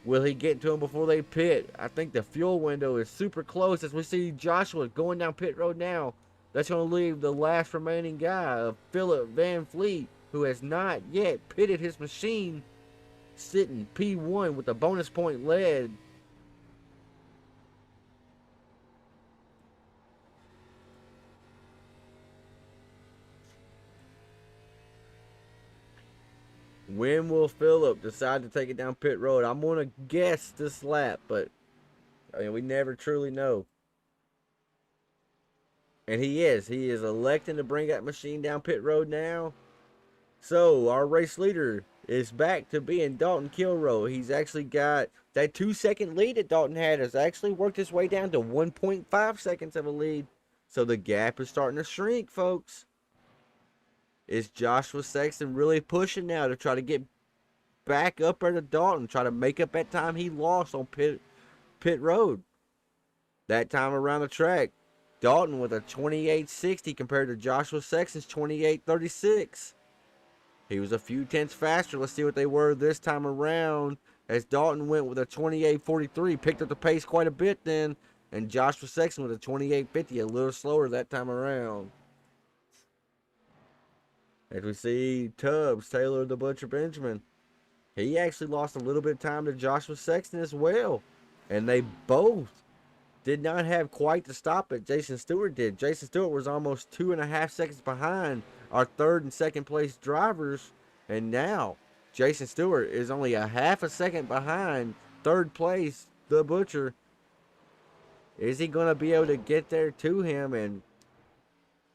Will he get to them before they pit? I think the fuel window is super close as we see Joshua going down pit road now. That's going to leave the last remaining guy of Philip Van Fleet, who has not yet pitted his machine, sitting P1 with a bonus point lead. When will Philip decide to take it down pit road? I'm going to guess this lap, but I mean, we never truly know. And he is electing to bring that machine down pit road now. So our race leader is back to being Dalton Kilrow. He's actually got that 2-second lead that Dalton had has actually worked his way down to 1.5 seconds of a lead. So the gap is starting to shrink, folks. Is Joshua Sexton really pushing now to try to get back up there to Dalton, try to make up that time he lost on pit road? That time around the track, Dalton with a 28.60 compared to Joshua Sexton's 28.36. He was a few tenths faster. Let's see what they were this time around. As Dalton went with a 28.43, picked up the pace quite a bit then, and Joshua Sexton with a 28.50, a little slower that time around. As we see Tubbs, Taylor the Butcher Benjamin, he actually lost a little bit of time to Joshua Sexton as well. And they both did not have quite the stop that Jason Stewart did. Jason Stewart was almost 2.5 seconds behind our 3rd and 2nd place drivers. And now Jason Stewart is only a half a second behind 3rd place, the Butcher. Is he going to be able to get there to him and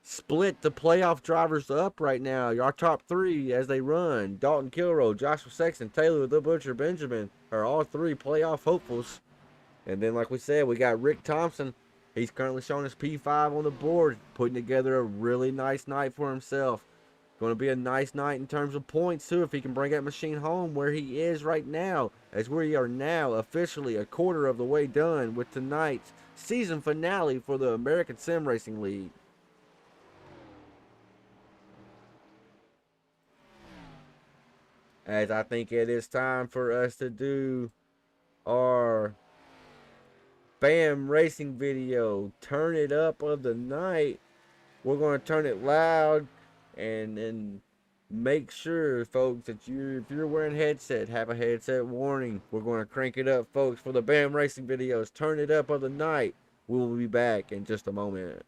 split the playoff drivers up right now? Our top 3 as they run, Dalton Kilrow, Joshua Sexton, Taylor the Butcher Benjamin, are all 3 playoff hopefuls. And then, like we said, we got Rick Thompson. He's currently showing his P5 on the board, putting together a really nice night for himself. Going to be a nice night in terms of points, too, if he can bring that machine home where he is right now, as we are now officially a quarter of the way done with tonight's season finale for the American Sim Racing League. As I think it is time for us to do our BAM Racing video, turn it up of the night. We're going to turn it loud and make sure, folks, that if you're wearing a headset, have a headset warning. We're going to crank it up, folks, for the BAM Racing videos. Turn it up of the night. We will be back in just a moment.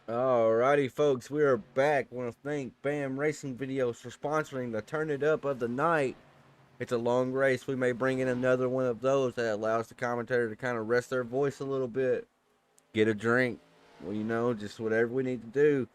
Alrighty, folks, we are back. I want to thank BAM Racing Videos for sponsoring the Turn It Up of the night. It's a long race. We may bring in another one of those that allows the commentator to kind of rest their voice a little bit, get a drink, well, just whatever we need to do.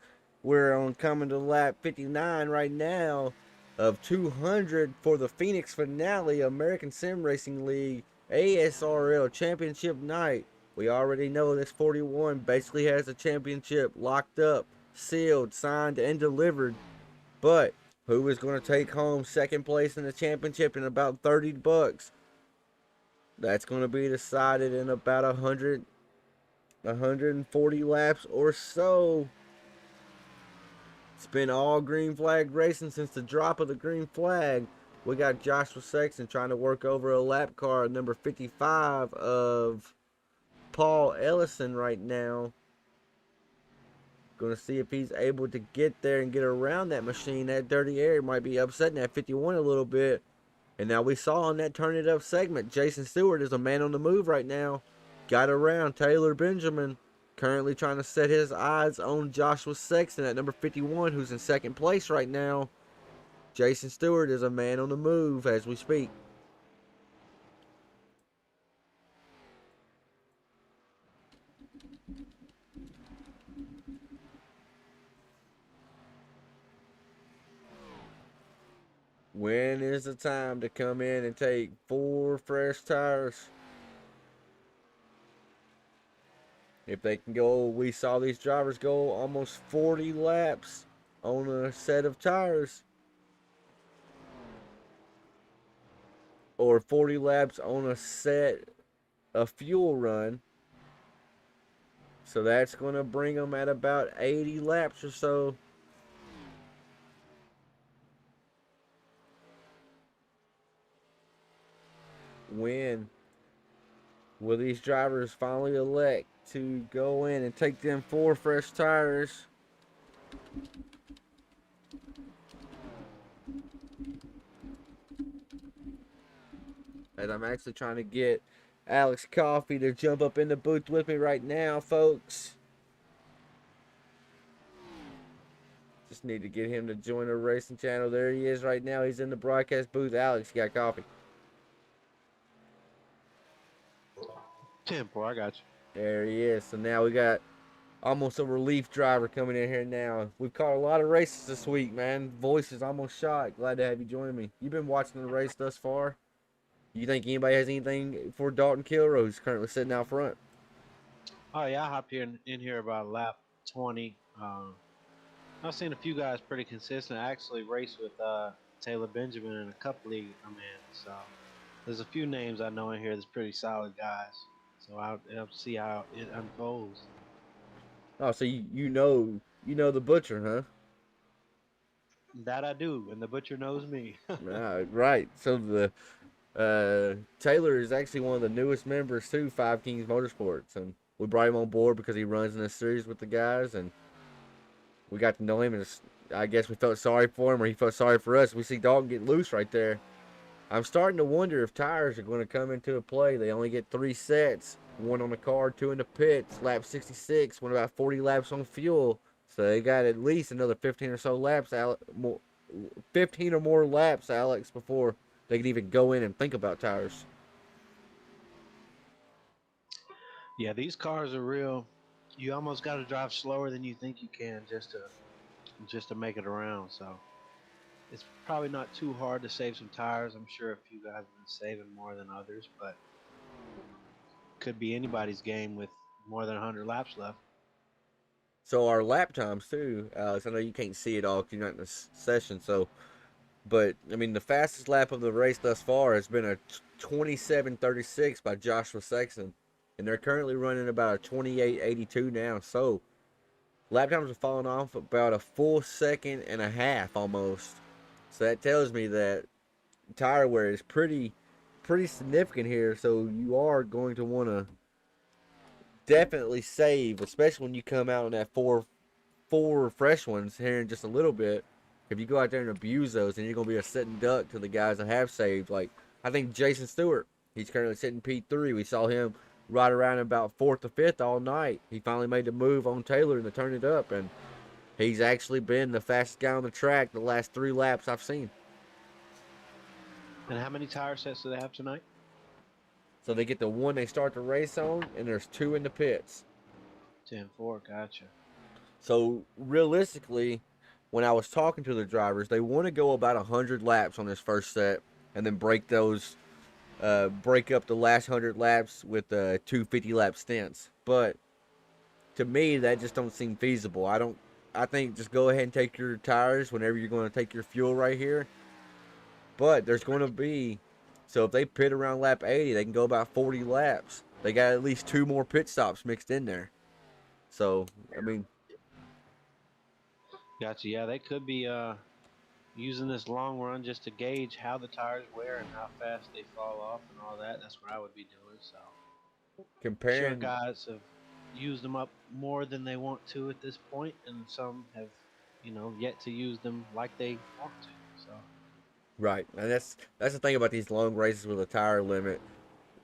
We're on coming to lap 59 right now of 200 for the Phoenix finale American Sim Racing League ASRL Championship night. We already know this 41 basically has the championship locked up, sealed, signed, and delivered. But who is going to take home second place in the championship in about $30? That's going to be decided in about 140 laps or so. It's been all green flag racing since the drop of the green flag. We got Joshua Sexton trying to work over a lap car number 55 of Paul Ellison right now. Going to see if he's able to get there and get around that machine. That dirty air might be upsetting that 51 a little bit. And now we saw on that Turn It Up segment, Jason Stewart is a man on the move right now. Got around Taylor Benjamin. Currently trying to set his eyes on Joshua Sexton at number 51, who's in second place right now. Jason Stewart is a man on the move as we speak. When is the time to come in and take 4 fresh tires? If they can go, we saw these drivers go almost 40 laps on a set of tires. Or 40 laps on a set of fuel run. So that's going to bring them at about 80 laps or so. When will these drivers finally elect to go in and take them 4 fresh tires? As I'm actually trying to get Alex Coffey to jump up in the booth with me right now, folks. Just need to get him to join the racing channel. There he is right now. He's in the broadcast booth. Alex, you got coffee? 10-4, I got you. There he is. So now we got almost a relief driver coming in here now. We've caught a lot of races this week, man. Voice is almost shot. Glad to have you join me. You've been watching the race thus far. You think anybody has anything for Dalton Kilroe, who's currently sitting out front? Oh yeah, I hopped here in here about lap 20. I've seen a few guys pretty consistent. I actually raced with Taylor Benjamin in a couple league I'm in, so there's a few names I know in here that's pretty solid guys. So I'll see how it unfolds. Oh, so you know the butcher, huh? That I do, and the butcher knows me. Right. So the Taylor is actually one of the newest members to Five Kings Motorsports, and we brought him on board because he runs in this series with the guys, and we got to know him, and I guess we felt sorry for him, or he felt sorry for us. We see Dalton get loose right there. I'm starting to wonder if tires are going to come into a play. They only get 3 sets, 1 on the car, 2 in the pits, lap 66, went about 40 laps on fuel. So they got at least another 15 or so laps, 15 or more laps, Alex, before they can even go in and think about tires. Yeah, these cars are real. You almost got to drive slower than you think you can just to make it around. So it's probably not too hard to save some tires. I'm sure a few guys have been saving more than others, but could be anybody's game with more than 100 laps left. So our lap times too, Alex. I know you can't see it all because you're not in this session. So, but I mean, the fastest lap of the race thus far has been a 27:36 by Joshua Sexton, and they're currently running about a 28:82 now. So, lap times are falling off about a full second and a half almost. So that tells me that tire wear is pretty significant here. So you are going to want to definitely save, especially when you come out on that four fresh ones here in just a little bit. If you go out there and abuse those, then you're gonna be a sitting duck to the guys that have saved. Like I think Jason Stewart, he's currently sitting P3. We saw him right around about 4th or 5th all night. He finally made the move on Taylor and to turn it up, and he's actually been the fastest guy on the track the last 3 laps I've seen. And how many tire sets do they have tonight? So they get the one they start the race on, and there's 2 in the pits. 10-4, gotcha. So realistically, when I was talking to the drivers, they want to go about 100 laps on this first set, and then break up the last 100 laps with 2 50-lap stints. But to me, that just don't seem feasible. I think just go ahead and take your tires whenever you're going to take your fuel right here. But there's going to be, so if they pit around lap 80, they can go about 40 laps. They got at least 2 more pit stops mixed in there. So, I mean, Gotcha. Yeah, they could be using this long run just to gauge how the tires wear and how fast they fall off and all that. That's what I would be doing. So, sure, comparing, guys have used them up more than they want to at this point, and some have, yet to use them like they want to. So, right, and that's the thing about these long races with a tire limit.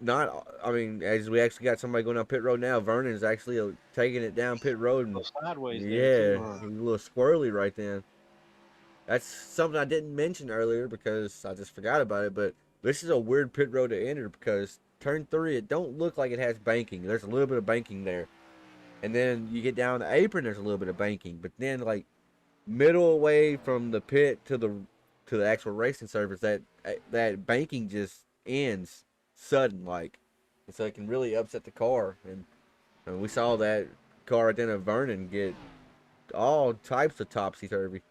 I mean, as we actually got somebody going down pit road now, Vernon's actually taking it down pit road, go and sideways there yeah, too, huh? he's a little squirrely right then. That's something I didn't mention earlier because I just forgot about it. But this is a weird pit road to enter because turn 3, it don't look like it has banking. There's a little bit of banking there, and then you get down the apron, there's a little bit of banking, but then like middle away from the pit to the actual racing surface, that banking just ends sudden, like, and so it can really upset the car. And we saw that car right then of Vernon get all types of topsy turvy.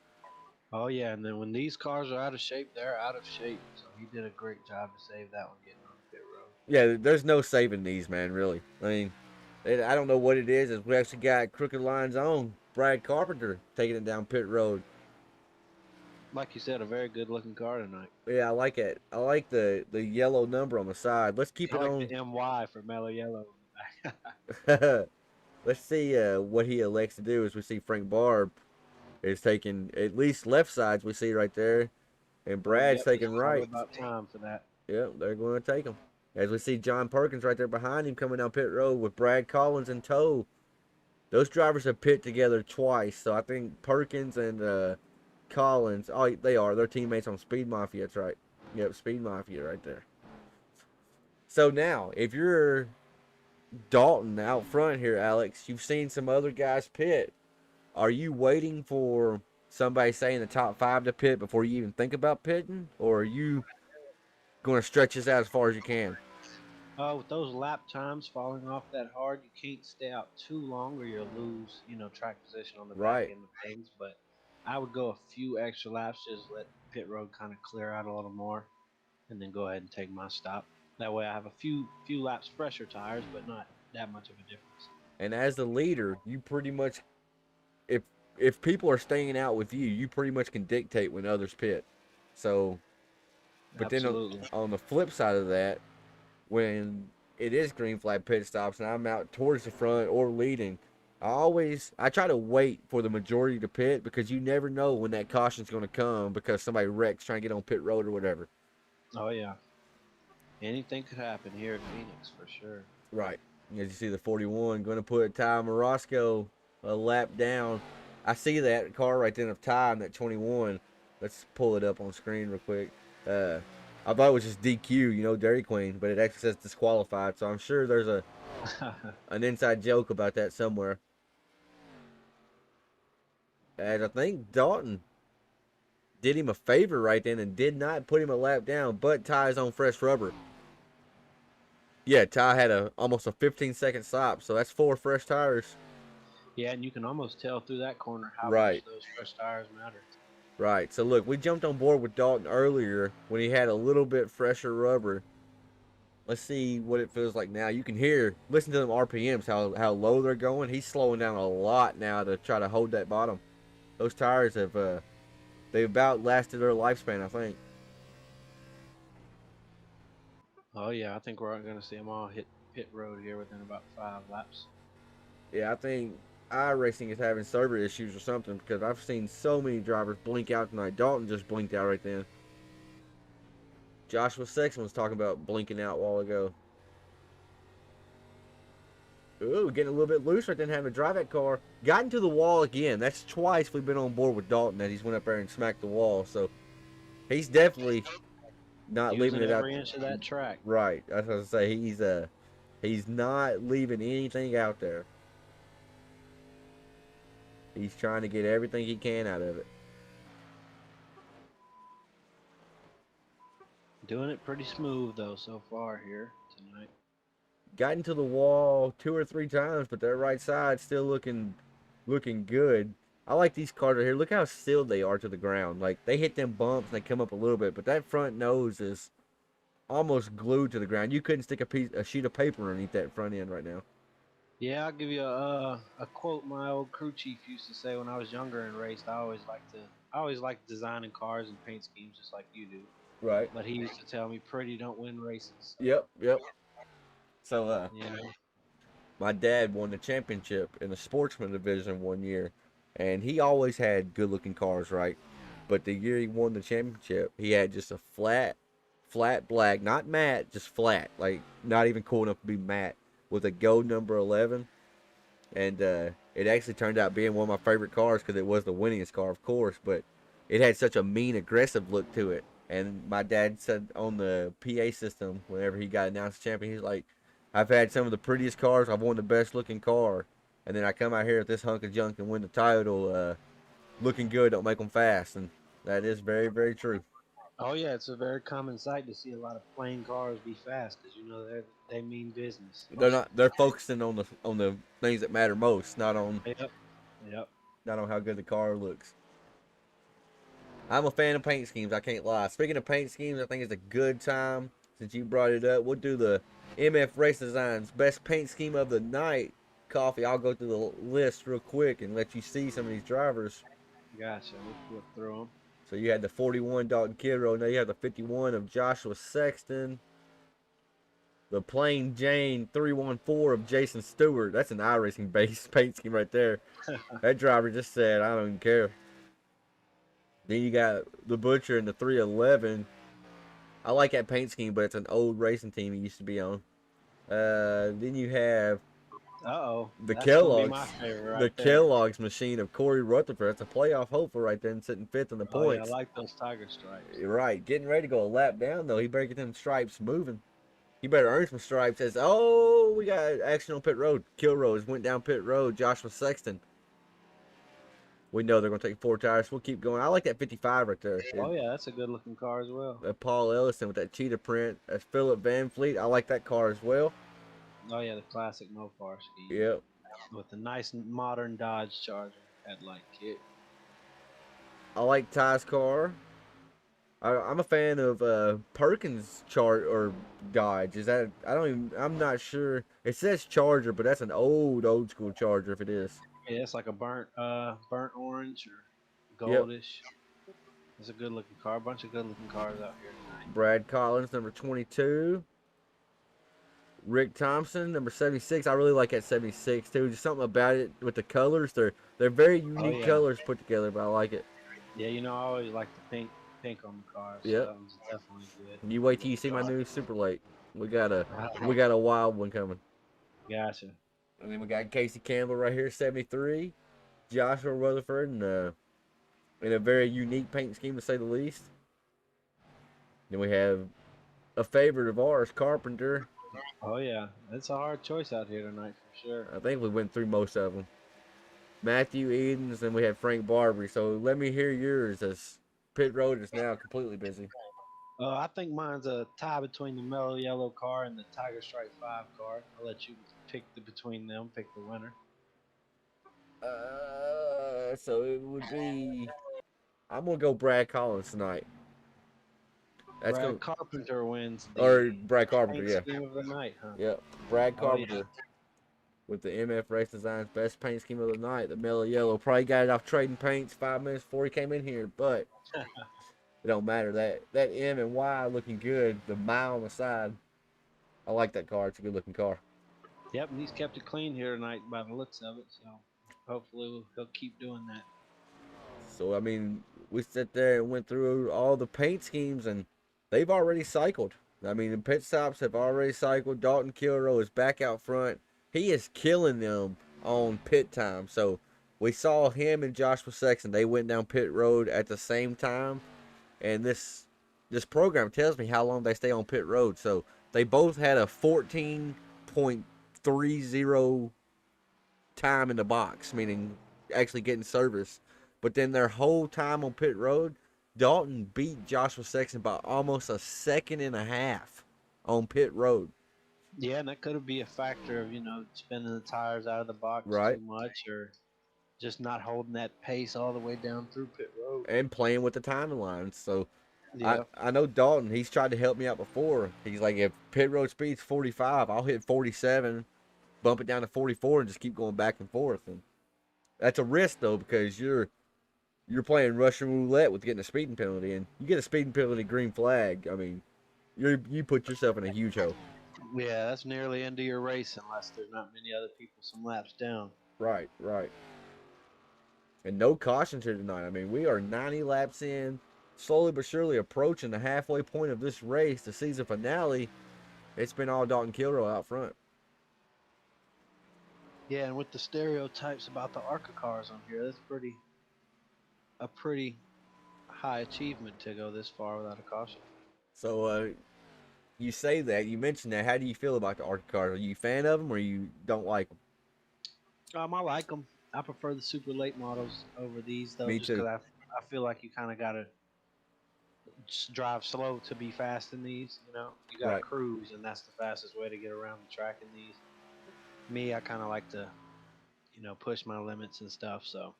Oh yeah, and then when these cars are out of shape, they're out of shape. So he did a great job to save that one getting on the pit road. Yeah, there's no saving these, man. Really, I mean, I don't know what it is. We actually got Crooked Lines on Brad Carpenter taking it down pit road. Like you said, a very good looking car tonight. Yeah, I like it. I like the yellow number on the side. Let's keep I it like on. the MY for mellow yellow. Let's see what he elects to do. As we see Frank Barb is taking at least left sides. We see right there, and Brad's Yep, it's taking probably right. about time for that. Yep, they're going to take him. As we see John Perkins right there behind him coming down pit road with Brad Collins in tow. Those drivers have pit together twice, so I think Perkins and Collins, oh, they are. They're teammates on Speed Mafia. That's right. Yep, Speed Mafia right there. So now, if you're Dalton out front here, Alex, you've seen some other guys pit. Are you waiting for somebody saying the top 5 to pit before you even think about pitting, or are you going to stretch this out as far as you can? With those lap times falling off that hard, you can't stay out too long or you'll lose, track position on the back Right. end of things. But I would go a few extra laps, just let pit road kind of clear out a little more, and then go ahead and take my stop. That way, I have a few laps fresher tires, but not that much of a difference. And as the leader, you pretty much, if if people are staying out with you, you pretty much can dictate when others pit. So, but then Absolutely. on the flip side of that, when it is green flag pit stops and I'm out towards the front or leading, I try to wait for the majority to pit, because you never know when that caution's going to come because somebody wrecks trying to get on pit road or whatever. Oh yeah. Anything could happen here at Phoenix for sure. Right. As you see, the 41 going to put Ty Morosco a lap down. I see that car right then of Ty in that 21. Let's pull it up on screen real quick. I thought it was just DQ, Dairy Queen, but it actually says disqualified. So I'm sure there's an inside joke about that somewhere. And I think Dalton did him a favor right then and did not put him a lap down, but Ty's on fresh rubber. Yeah, Ty had almost a 15-second stop, so that's 4 fresh tires. Yeah, and you can almost tell through that corner how Right. much those fresh tires matter. Right. So look, we jumped on board with Dalton earlier when he had a little bit fresher rubber. Let's see what it feels like now. You can listen to them RPMs, how low they're going. He's slowing down a lot now to try to hold that bottom. Those tires they've about lasted their lifespan, I think. Oh yeah, I think we're going to see them all hit pit road here within about 5 laps. Yeah, I think iRacing is having server issues or something, because I've seen so many drivers blink out tonight. Dalton just blinked out right then. Joshua Sexton was talking about blinking out a while ago. Ooh, getting a little bit loose right then, having to drive that car. Got into the wall again. That's twice we've been on board with Dalton that he's went up there and smacked the wall. So he's definitely not leaving it out. Every inch of that track. Right. I was gonna say he's not leaving anything out there. He's trying to get everything he can out of it. Doing it pretty smooth though so far here tonight. Got into the wall 2 or 3 times, but that right side still looking good. I like these cars right here. Look how sealed they are to the ground. Like, they hit them bumps and they come up a little bit, but that front nose is almost glued to the ground. You couldn't stick a sheet of paper underneath that front end right now. Yeah, I'll give you a quote my old crew chief used to say when I was younger and raced. I always liked designing cars and paint schemes just like you do. Right. But he used to tell me, "Pretty don't win races." Yep. So, Yeah. my dad won the championship in the sportsman division one year, and he always had good looking cars, right? But the year he won the championship, he had just a flat black, not matte, just flat, like not even cool enough to be matte, with a gold number 11. And it actually turned out being one of my favorite cars because it was the winningest car, of course, but it had such a mean, aggressive look to it. And my dad said on the PA system, whenever he got announced champion, he's like, I've had some of the prettiest cars. I've won the best looking car. and then I come out here with this hunk of junk and win the title. Looking good don't make them fast, and that is very, very true. Oh yeah, it's a very common sight to see a lot of plain cars be fast because they mean business. They're focusing on the things that matter most, Yep. Yep. not on how good the car looks. I'm a fan of paint schemes, I can't lie. Speaking of paint schemes, I think it's a good time, since you brought it up, we'll do the MF Race Designs Best Paint Scheme of the Night. Coffee, I'll go through the list real quick and let you see some of these drivers. Gotcha. We'll flip through them. So you had the 41 Dalton Kidrow, now you have the 51 of Joshua Sexton. The Plain Jane 314 of Jason Stewart. That's an iRacing base paint scheme right there. That driver just said, I don't even care. Then you got the Butcher and the 311. I like that paint scheme, but it's an old racing team he used to be on. Then you have Uh-oh. the That's gonna be Kellogg's, my favorite right the there. Kellogg's machine of Corey Rutherford. That's a playoff hopeful right there and sitting fifth in the Oh yeah, I points. like those tiger stripes. You're right. Getting ready to go a lap down, though. He better get them stripes moving. He better earn some stripes. Says, oh, we got action on pit road. Kilrose went down pit road. Joshua Sexton. We know they're going to take 4 tires. We'll keep going. I like that 55 right there. Oh yeah, that's a good looking car as well. Paul Ellison with that cheetah print. That's Philip Van Fleet. I like that car as well. Oh yeah, the classic Mopar scheme. Yep. With the nice modern Dodge Charger headlight kit. I like Ty's car. I'm a fan of Perkins or Dodge. Is that I'm not sure. It says Charger, but that's an old school Charger if it is. Yeah, it's like a burnt orange or goldish. It's a good looking car. A bunch of good looking cars out here tonight. Brad Collins, number 22. Rick Thompson, number 76. I really like that 76 too. Just something about it with the colors. They're very unique colors put together, but I like it. Yeah, I always like the pink on the cars. Yep. So that one's definitely good. You wait till you see my new Super Late. We got a wild one coming. Gotcha. And then we got Casey Campbell right here, 73. Joshua Rutherford, and in a very unique paint scheme to say the least. Then we have a favorite of ours, Carpenter. Oh yeah, it's a hard choice out here tonight for sure. I think we went through most of them. Matthew Edens, and we had Frank Barbary. So let me hear yours, as pit road is now completely busy. I think mine's a tie between the Mellow Yellow car and the Tiger Stripe 5 car. I'll let you pick between them, pick the winner. So it would be. I'm gonna go Brad Collins tonight. Brad Carpenter wins. Or Brad Carpenter, paint yeah. scheme of the night, huh? Yep, Brad Oh, Carpenter. yeah. With the MF Race Designs Best Paint Scheme of the Night, the Mellow Yellow. Probably got it off Trading Paints 5 minutes before he came in here, but it don't matter. That M and Y looking good. The mile on the side. I like that car. It's a good looking car. Yep, and he's kept it clean here tonight by the looks of it. So hopefully he'll keep doing that. So, I mean, we sat there and went through all the paint schemes, and they've already cycled. I mean, the pit stops have already cycled. Dalton Kilrow is back out front. He is killing them on pit time. So, we saw him and Joshua Sexton. They went down pit road at the same time. And this program tells me how long they stay on pit road. So, they both had a 14.30 time in the box, meaning actually getting service. But then their whole time on pit road, Dalton beat Joshua Sexton by almost a second and a half on pit road. Yeah, and that could be a factor of, spinning the tires out of the box Right. too much or just not holding that pace all the way down through pit road. And playing with the timing lines. So Yeah. I know Dalton, he's tried to help me out before. He's like, if pit road speed's 45, I'll hit 47, bump it down to 44, and just keep going back and forth. And that's a risk, though, because you're playing Russian roulette with getting a speeding penalty, and you get a speeding penalty, green flag. I mean, you put yourself in a huge hole. Yeah, that's nearly into your race unless there's not many other people some laps down. Right. And no cautions here tonight. I mean, we are 90 laps in, slowly but surely approaching the halfway point of this race, the season finale. It's been all Dalton Kilrow out front. Yeah, and with the stereotypes about the ARCA cars on here, that's a pretty high achievement to go this far without a caution. So, you say that, you mentioned that. How do you feel about the ARCA cars? Are you a fan of them or you don't like them? I like them. I prefer the super late models over these though, Me just because too. I feel like you kind of gotta drive slow to be fast in these. You know, you gotta Right. cruise, and that's the fastest way to get around the track in these. Me, I kind of like to, push my limits and stuff. So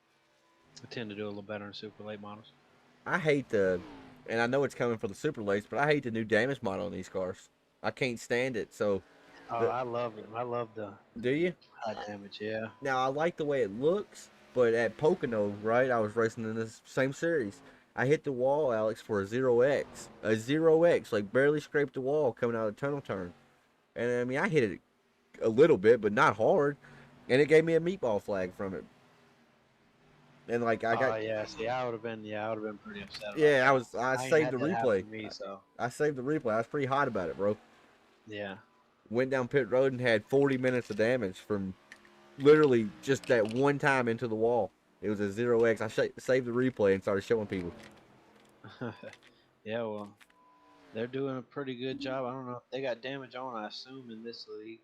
I tend to do a little better in super late models. I hate the, and I know it's coming for the super lates, but I hate the new damage model on these cars. I can't stand it. So, Oh, the, I love it. I love the do you? high damage. Yeah. Now I like the way it looks, but at Pocono, right? I was racing in this same series. I hit the wall, Alex, for a 0x, like barely scraped the wall coming out of the tunnel turn. And I mean, I hit it a little bit, but not hard, and it gave me a meatball flag from it. And like I got, Oh yeah. See, I would have been pretty upset about yeah, that. I I ain't saved had the that happen replay. to me, so I saved the replay. I was pretty hot about it, bro. yeah. Went down pit road and had 40 minutes of damage from literally just that one time into the wall. It was a 0x. I saved the replay and started showing people. Yeah, well, they're doing a pretty good job. I don't know if they got damage on. I assume in this league,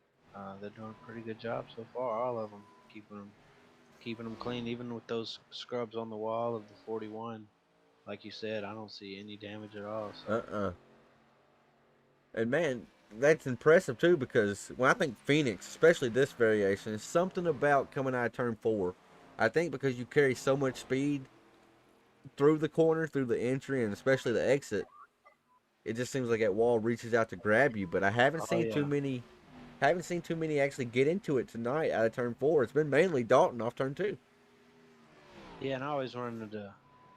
they're doing a pretty good job so far. All of them keeping them clean, even with those scrubs on the wall of the 41. Like you said, I don't see any damage at all. So Uh-uh. And man, that's impressive too because when I think Phoenix, especially this variation, is something about coming out of turn 4. I think because you carry so much speed through the corner, through the entry, and especially the exit, it just seems like that wall reaches out to grab you. But I haven't oh seen too yeah, many, actually get into it tonight out of turn 4. It's been mainly Dalton off turn 2. yeah, and I always run into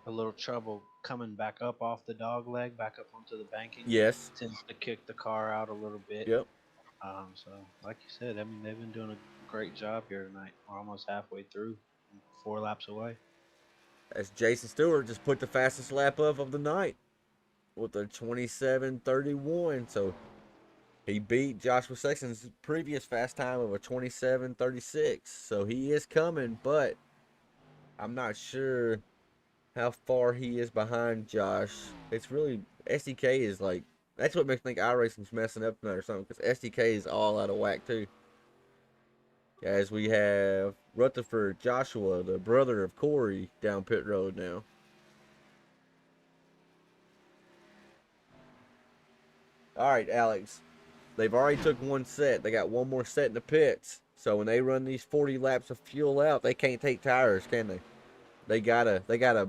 a little trouble coming back up off the dog leg, back up onto the banking. Yes. Tends to kick the car out a little bit. Yep. So like you said, I mean they've been doing a great job here tonight. We're almost halfway through, 4 laps away. As Jason Stewart just put the fastest lap of the night with a 27:31. So he beat Joshua Sexton's previous fast time of a 27:36. So he is coming, but I'm not sure how far he is behind Josh. It's really SDK is like that's what makes me think iRacing's messing up tonight or something because SDK is all out of whack too. As we have Rutherford Joshua, the brother of Corey, down pit road now. All right, Alex. They've already took one set. They got one more set in the pits. So when they run these 40 laps of fuel out, they can't take tires, can they? They gotta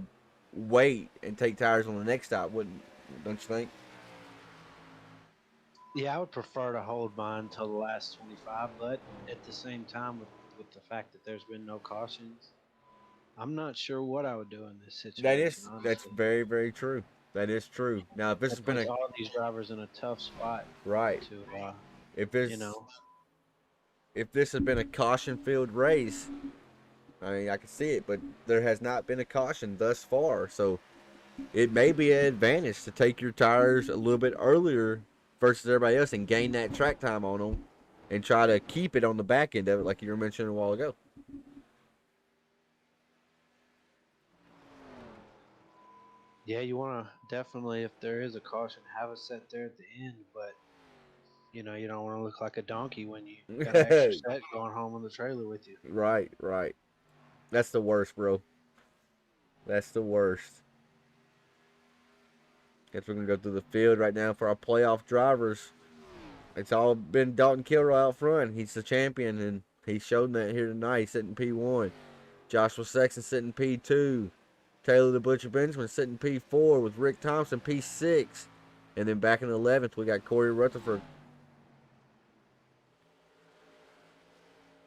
wait and take tires on the next stop, wouldn't don't you think? Yeah, I would prefer to hold mine until the last 25, but at the same time, with the fact that there's been no cautions, I'm not sure what I would do in this situation, That's honestly. very, very true. That is true. Now if this has That been puts a all these drivers in a tough spot right. to, If you this know, if this had been a caution filled race, I mean I can see it, but there has not been a caution thus far. So it may be an advantage to take your tires a little bit earlier versus everybody else and gain that track time on them and try to keep it on the back end of it like you were mentioning a while ago. yeah, you want to definitely, if there is a caution, have it set there at the end, but, you don't want to look like a donkey when you got an extra set going home in the trailer with you. Right, right. That's the worst, bro. That's the worst. Guess we're gonna go through the field right now for our playoff drivers. It's all been Dalton Kilroy out front. He's the champion, and he showed that here tonight. He's sitting P1. Joshua Sexton sitting P2. Taylor the Butcher Benjamin sitting P4 with Rick Thompson P6. And then back in the 11th, we got Corey Rutherford.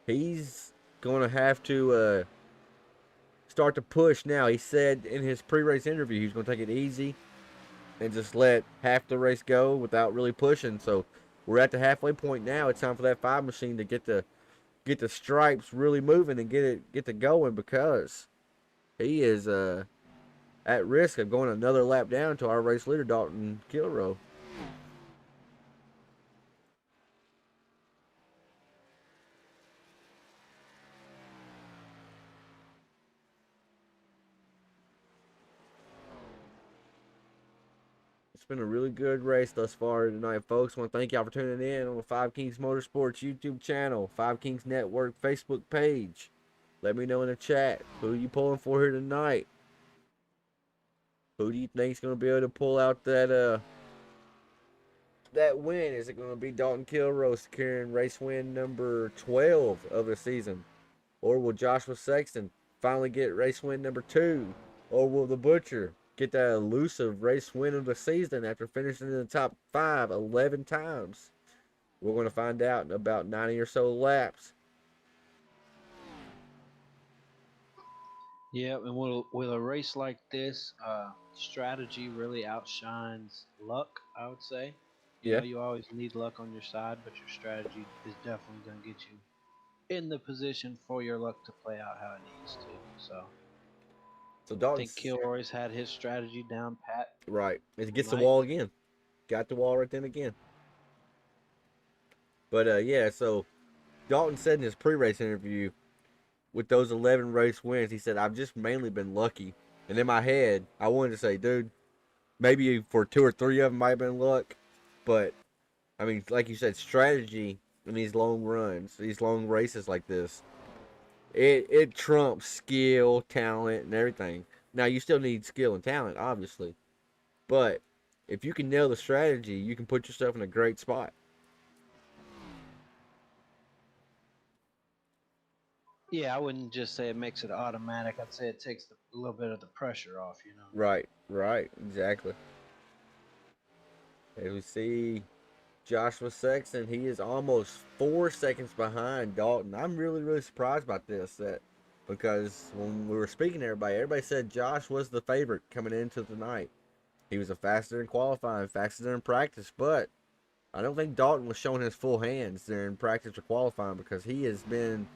He's going to have to start to push now. He said in his pre-race interview he's going to take it easy and just let half the race go without really pushing. So we're at the halfway point now. It's time for that 5 machine to get the stripes really moving and get to going because he is at risk of going another lap down to our race leader Dalton Kilroy. It's been a really good race thus far tonight, folks. I want to thank y'all for tuning in on the Five Kings Motorsports YouTube channel, Five Kings Network Facebook page. Let me know in the chat. Who you pulling for here tonight? Who do you think's gonna be able to pull out that win? Is it gonna be Dalton Kilroe securing race win number 12 of the season? Or will Joshua Sexton finally get race win number 2? Or will the Butcher get that elusive race win of the season after finishing in the top 5 11 times? We're going to find out in about 90 or so laps. Yeah, and with a race like this, strategy really outshines luck, I would say. You Yeah. know, you always need luck on your side, but your strategy is definitely going to get you in the position for your luck to play out how it needs to. So So I think Dalton's Kilroy's had his strategy down pat right. It gets the tonight. wall again. Got the wall right then again. But yeah, so Dalton said in his pre-race interview, with those 11 race wins, he said, I've just mainly been lucky. And in my head, I wanted to say, dude, maybe for 2 or 3 of them might have been luck. But, I mean, like you said, strategy in these long runs, these long races like this, it trumps skill, talent, and everything. Now, you still need skill and talent, obviously. But if you can nail the strategy, you can put yourself in a great spot. Yeah, I wouldn't just say it makes it automatic. I'd say it takes a little bit of the pressure off, you know. Right, exactly. As we see Joshua Sexton, he is almost 4 seconds behind Dalton. I'm really, really surprised about this. Because when we were speaking to everybody said Josh was the favorite coming into the night. He was a faster in qualifying, faster in practice, but I don't think Dalton was showing his full hands during practice or qualifying because he has been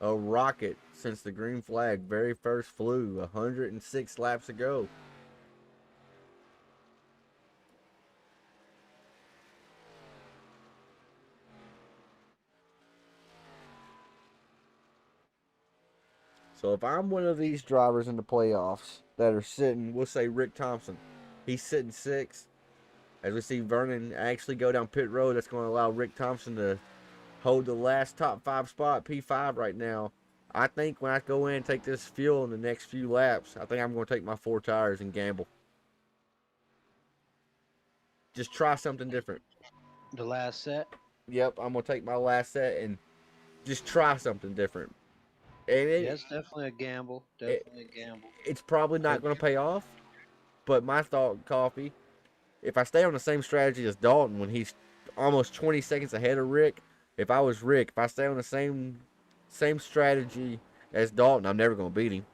a rocket since the green flag very first flew 106 laps ago. So if I'm one of these drivers in the playoffs that are sitting, we'll say Rick Thompson, he's sitting 6th. As we see Vernon actually go down pit road, that's going to allow Rick Thompson to hold the last top 5 spot, P5 right now. I think when I go in and take this fuel in the next few laps, I think I'm going to take my 4 tires and gamble. Just try something different. The last set. Yep, I'm going to take my last set and just try something different. And Yeah, it's definitely a gamble. Definitely a gamble. it's probably not going to pay off. But my thought, Coffee, if I stay on the same strategy as Dalton when he's almost 20 seconds ahead of Rick, if I was Rick, if I stay on the same strategy as Dalton, I'm never going to beat him.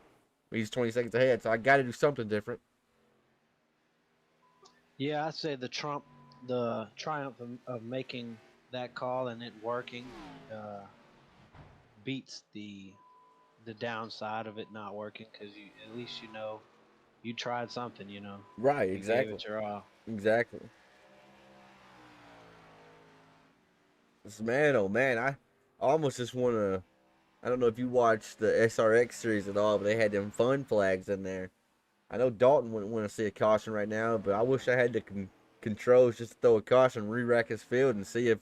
He's 20 seconds ahead, so I got to do something different. Yeah, I'd say the triumph of making that call and it working beats the downside of it not working because you at least you know you tried something, you know. Right, You gave exactly. it your all. Exactly. Man, oh man, I almost just want to. I don't know if you watched the SRX series at all, but they had them fun flags in there. I know Dalton wouldn't want to see a caution right now, but I wish I had the controls just to throw a caution, re-rack his field, and see if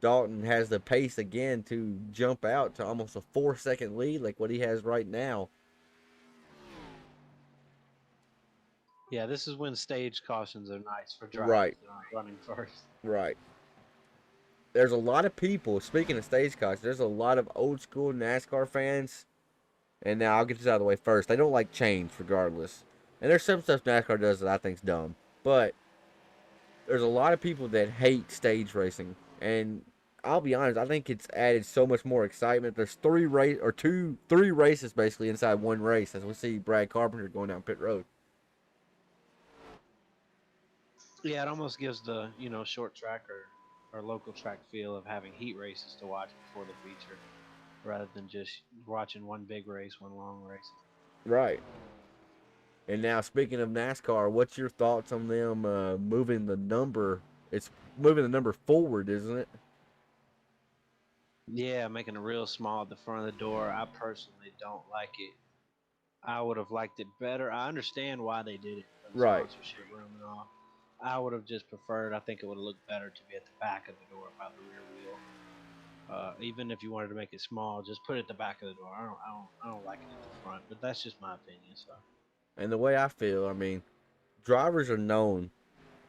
Dalton has the pace again to jump out to almost a 4-second lead like what he has right now. Yeah, this is when stage cautions are nice for drivers Right, that aren't running first. right. There's a lot of people, speaking of stage caution, there's a lot of old school NASCAR fans. And now I'll get this out of the way first. They don't like change regardless. And there's some stuff NASCAR does that I think's dumb. But there's a lot of people that hate stage racing. And I'll be honest, I think it's added so much more excitement. There's three races basically inside one race, as we see Brad Carpenter going down pit road. Yeah, it almost gives the short track or local track feel of having heat races to watch before the feature, rather than just watching one big race, one long race. Right. And now speaking of NASCAR, what's your thoughts on them moving the number? It's moving the number forward, isn't it? Yeah, making it real small at the front of the door. I personally don't like it. I would have liked it better. I understand why they did it for the Right. sponsorship room and all. I would have just preferred. I think it would have looked better to be at the back of the door by the rear wheel. Even if you wanted to make it small, just put it at the back of the door. I don't like it at the front, but that's just my opinion. So And the way I feel, I mean, drivers are known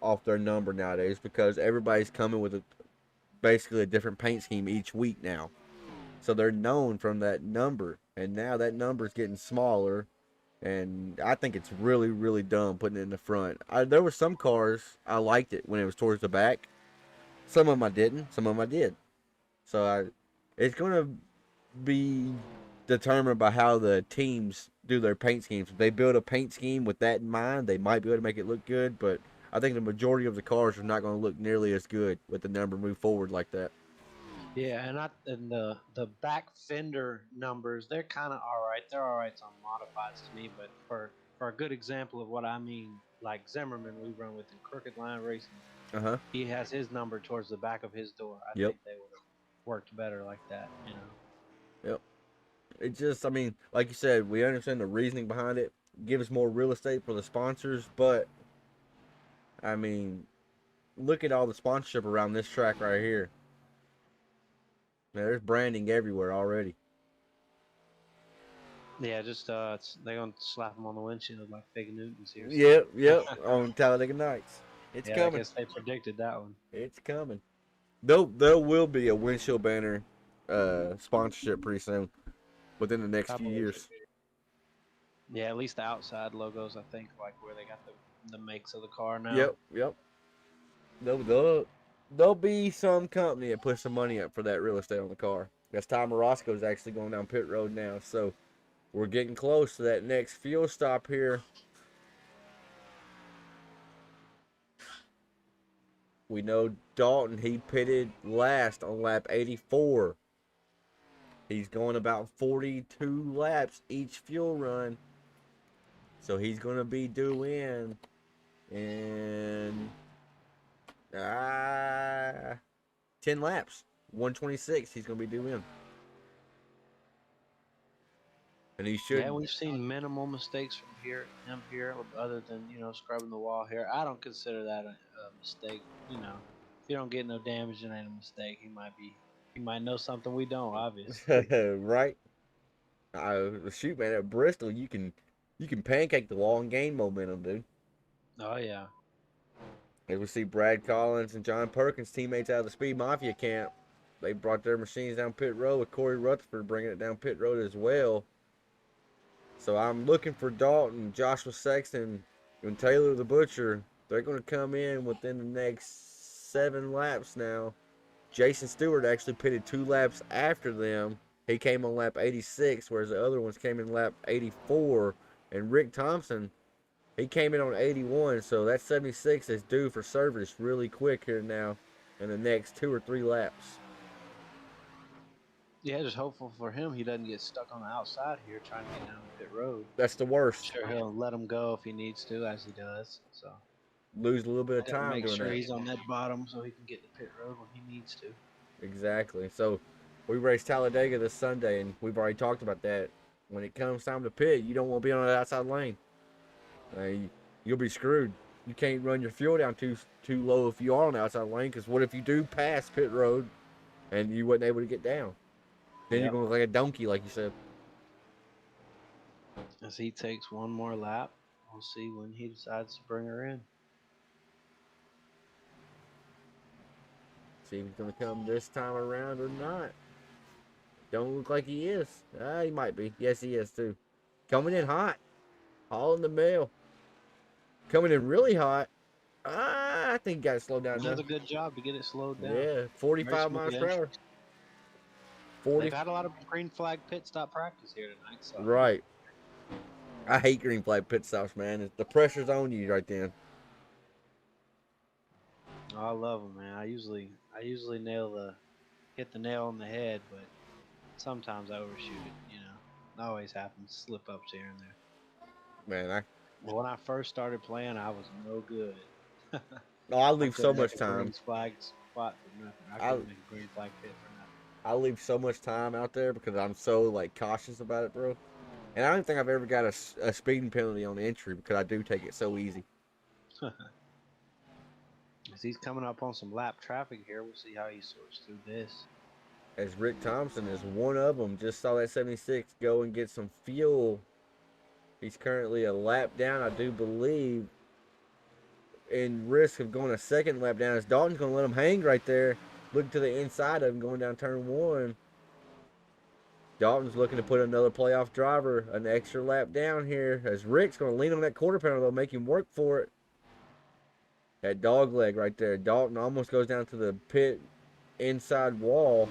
off their number nowadays because everybody's coming with basically a different paint scheme each week now. So they're known from that number, and now that number is getting smaller. And I think it's really, really dumb putting it in the front. There were some cars I liked it when it was towards the back. Some of them I didn't. Some of them I did. So it's going to be determined by how the teams do their paint schemes. If they build a paint scheme with that in mind, they might be able to make it look good. But I think the majority of the cars are not going to look nearly as good with the number move forward like that. yeah, and the back fender numbers, they're kind of all right. They're all right on modifieds to me, but for a good example of what I mean, like Zimmerman, we run with in Crooked Line Racing. Uh-huh. He has his number towards the back of his door. I Yep. think they would have worked better like that, you know. Yep. It just, I mean, like you said, we understand the reasoning behind it. Give us more real estate for the sponsors, but I mean, look at all the sponsorship around this track right here. Man, there's branding everywhere already. Yeah, just they're gonna slap them on the windshield like Big Newtons here. Yep, on Talladega Nights. It's I coming. guess they predicted that one. It's coming. There will be a windshield banner sponsorship pretty soon, within the next few years. Yeah, at least the outside logos, I think, like where they got the makes of the car now. Yep. There'll be some company that puts some money up for that real estate on the car. Because Tom Morosco's actually going down pit road now, so we're getting close to that next fuel stop here. We know Dalton, he pitted last on lap 84. He's going about 42 laps each fuel run. So he's going to be due in 10 laps. 126 he's going to be due in. And he should. Yeah, we've seen minimal mistakes from him here, other than scrubbing the wall here. I don't consider that a mistake. If you don't get no damage, it ain't a mistake. He might know something we don't, obviously. Right. Shoot, man, at Bristol you can pancake the wall and gain momentum, dude. Oh yeah. As we see Brad Collins and John Perkins, teammates out of the Speed Mafia camp, they brought their machines down pit road with Corey Rutherford bringing it down pit road as well. So I'm looking for Dalton, Joshua Sexton, and Taylor the Butcher. They're going to come in within the next 7 laps now. Jason Stewart actually pitted 2 laps after them. He came on lap 86, whereas the other ones came in lap 84. And Rick Thompson, he came in on 81, so that 76 is due for service really quick here now in the next 2 or 3 laps. Yeah, just hopeful for him he doesn't get stuck on the outside here trying to get down the pit road. That's the worst. Sure, he'll let him go if he needs to, as he does. So lose a little bit of time make doing sure that. he's on that bottom so he can get to pit road when he needs to. Exactly. So we race Talladega this Sunday, and we've already talked about that. When it comes time to pit, you don't want to be on that outside lane. You'll be screwed. You can't run your fuel down too low if you are on the outside lane, because what if you do pass pit road and you wasn't able to get down? Then you're going to look like a donkey, like you said. As he takes one more lap, we'll see when he decides to bring her in. See if he's going to come this time around or not. Don't look like he is. He might be. Yes, he is, too. Coming in hot. All in the mail. Coming in really hot. I think he got it slowed down. He does a good job to get it slowed down. Yeah, 45 miles per hour. 40. They've had a lot of green flag pit stop practice here tonight. So. Right. I hate green flag pit stops, man. The pressure's on you right then. Oh, I love them, man. I usually hit the nail on the head, but sometimes I overshoot it. It always happens, slip ups here and there. Man, Well, when I first started playing, I was no good. I leave so much time. Green flag spot for nothing. I couldn't make a green flag pit for nothing. I leave so much time out there because I'm so cautious about it, bro. And I don't think I've ever got a speeding penalty on entry because I do take it so easy. As he's coming up on some lap traffic here, we'll see how he sorts through this. as Rick Thompson is one of them. Just saw that 76 go and get some fuel. He's currently a lap down, I do believe, in risk of going a second lap down, as Dalton's going to let him hang right there. Looking to the inside of him going down turn 1. Dalton's looking to put another playoff driver an extra lap down here, as Rick's going to lean on that quarter pounder, though, make him work for it. That dog leg right there. Dalton almost goes down to the pit inside wall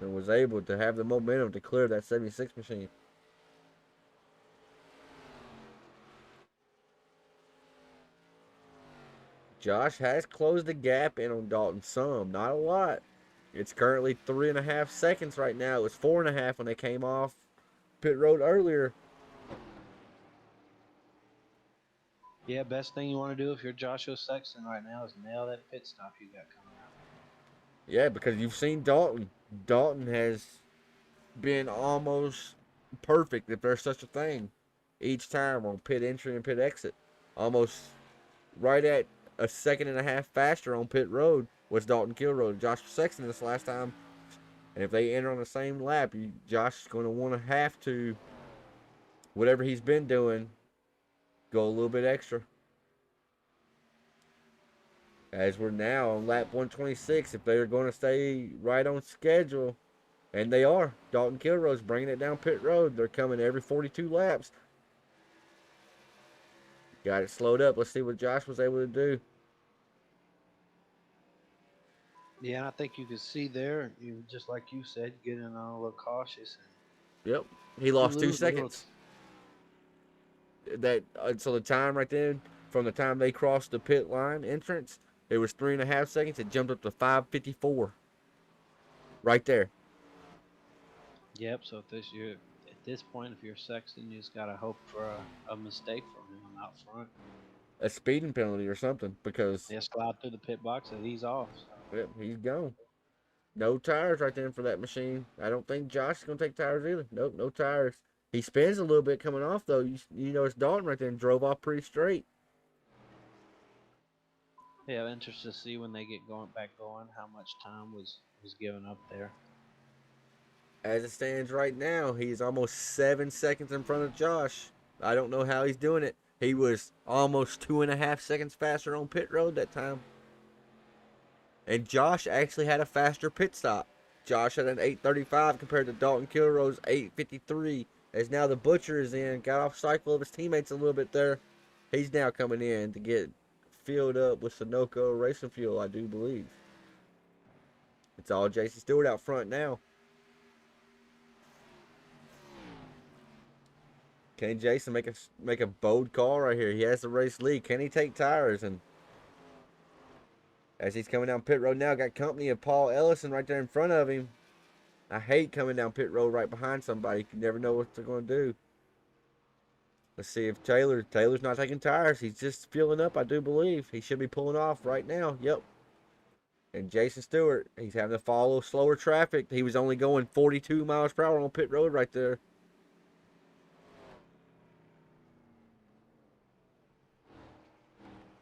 and was able to have the momentum to clear that 76 machine. Josh has closed the gap in on Dalton some, not a lot. It's currently 3.5 seconds right now. It was 4.5 when they came off pit road earlier. Yeah, best thing you want to do if you're Joshua Sexton right now is nail that pit stop you got coming up. Yeah, because you've seen Dalton. Dalton has been almost perfect, if there's such a thing, each time on pit entry and pit exit. Almost right at a second and a half faster on pit road was Dalton Kilroy. Josh Sexton this last time. And if they enter on the same lap, Josh is going to want to have to, whatever he's been doing, go a little bit extra. As we're now on lap 126, if they're going to stay right on schedule, and they are, Dalton Kilroy's bringing it down pit road. They're coming every 42 laps. Got it slowed up. Let's see what Josh was able to do. Yeah, and I think you could see there, you just like you said, getting on a little cautious. Yep. He lost 2 lose a little- seconds. So the time right then, from the time they crossed the pit line entrance, it was 3.5 seconds. It jumped up to 5:54. Right there. Yep. So at this point, if you're Sexton, you just gotta hope for a mistake from him out front. A speeding penalty or something, because They slide through the pit box and he's off. So. yep, he's gone. No tires right then for that machine. I don't think Josh is going to take tires either. Nope, no tires. He spins a little bit coming off, though. You notice Dalton right there and drove off pretty straight. Yeah, I'm interested to see when they get back going, how much time was given up there. As it stands right now, he's almost 7 seconds in front of Josh. I don't know how he's doing it. He was almost 2.5 seconds faster on pit road that time. And Josh actually had a faster pit stop. Josh had an 8:35 compared to Dalton Kilroy's 8:53. As now the Butcher is in, got off cycle of his teammates a little bit there. He's now coming in to get filled up with Sunoco racing fuel, I do believe. It's all Jason Stewart out front now. Can Jason make a bold call right here? He has the race lead. Can he take tires? And as he's coming down pit road now, got company of Paul Ellison right there in front of him. I hate coming down pit road right behind somebody. You never know what they're going to do. Let's see if Taylor's not taking tires. He's just fueling up, I do believe. He should be pulling off right now. Yep. And Jason Stewart, he's having to follow slower traffic. He was only going 42 miles per hour on pit road right there.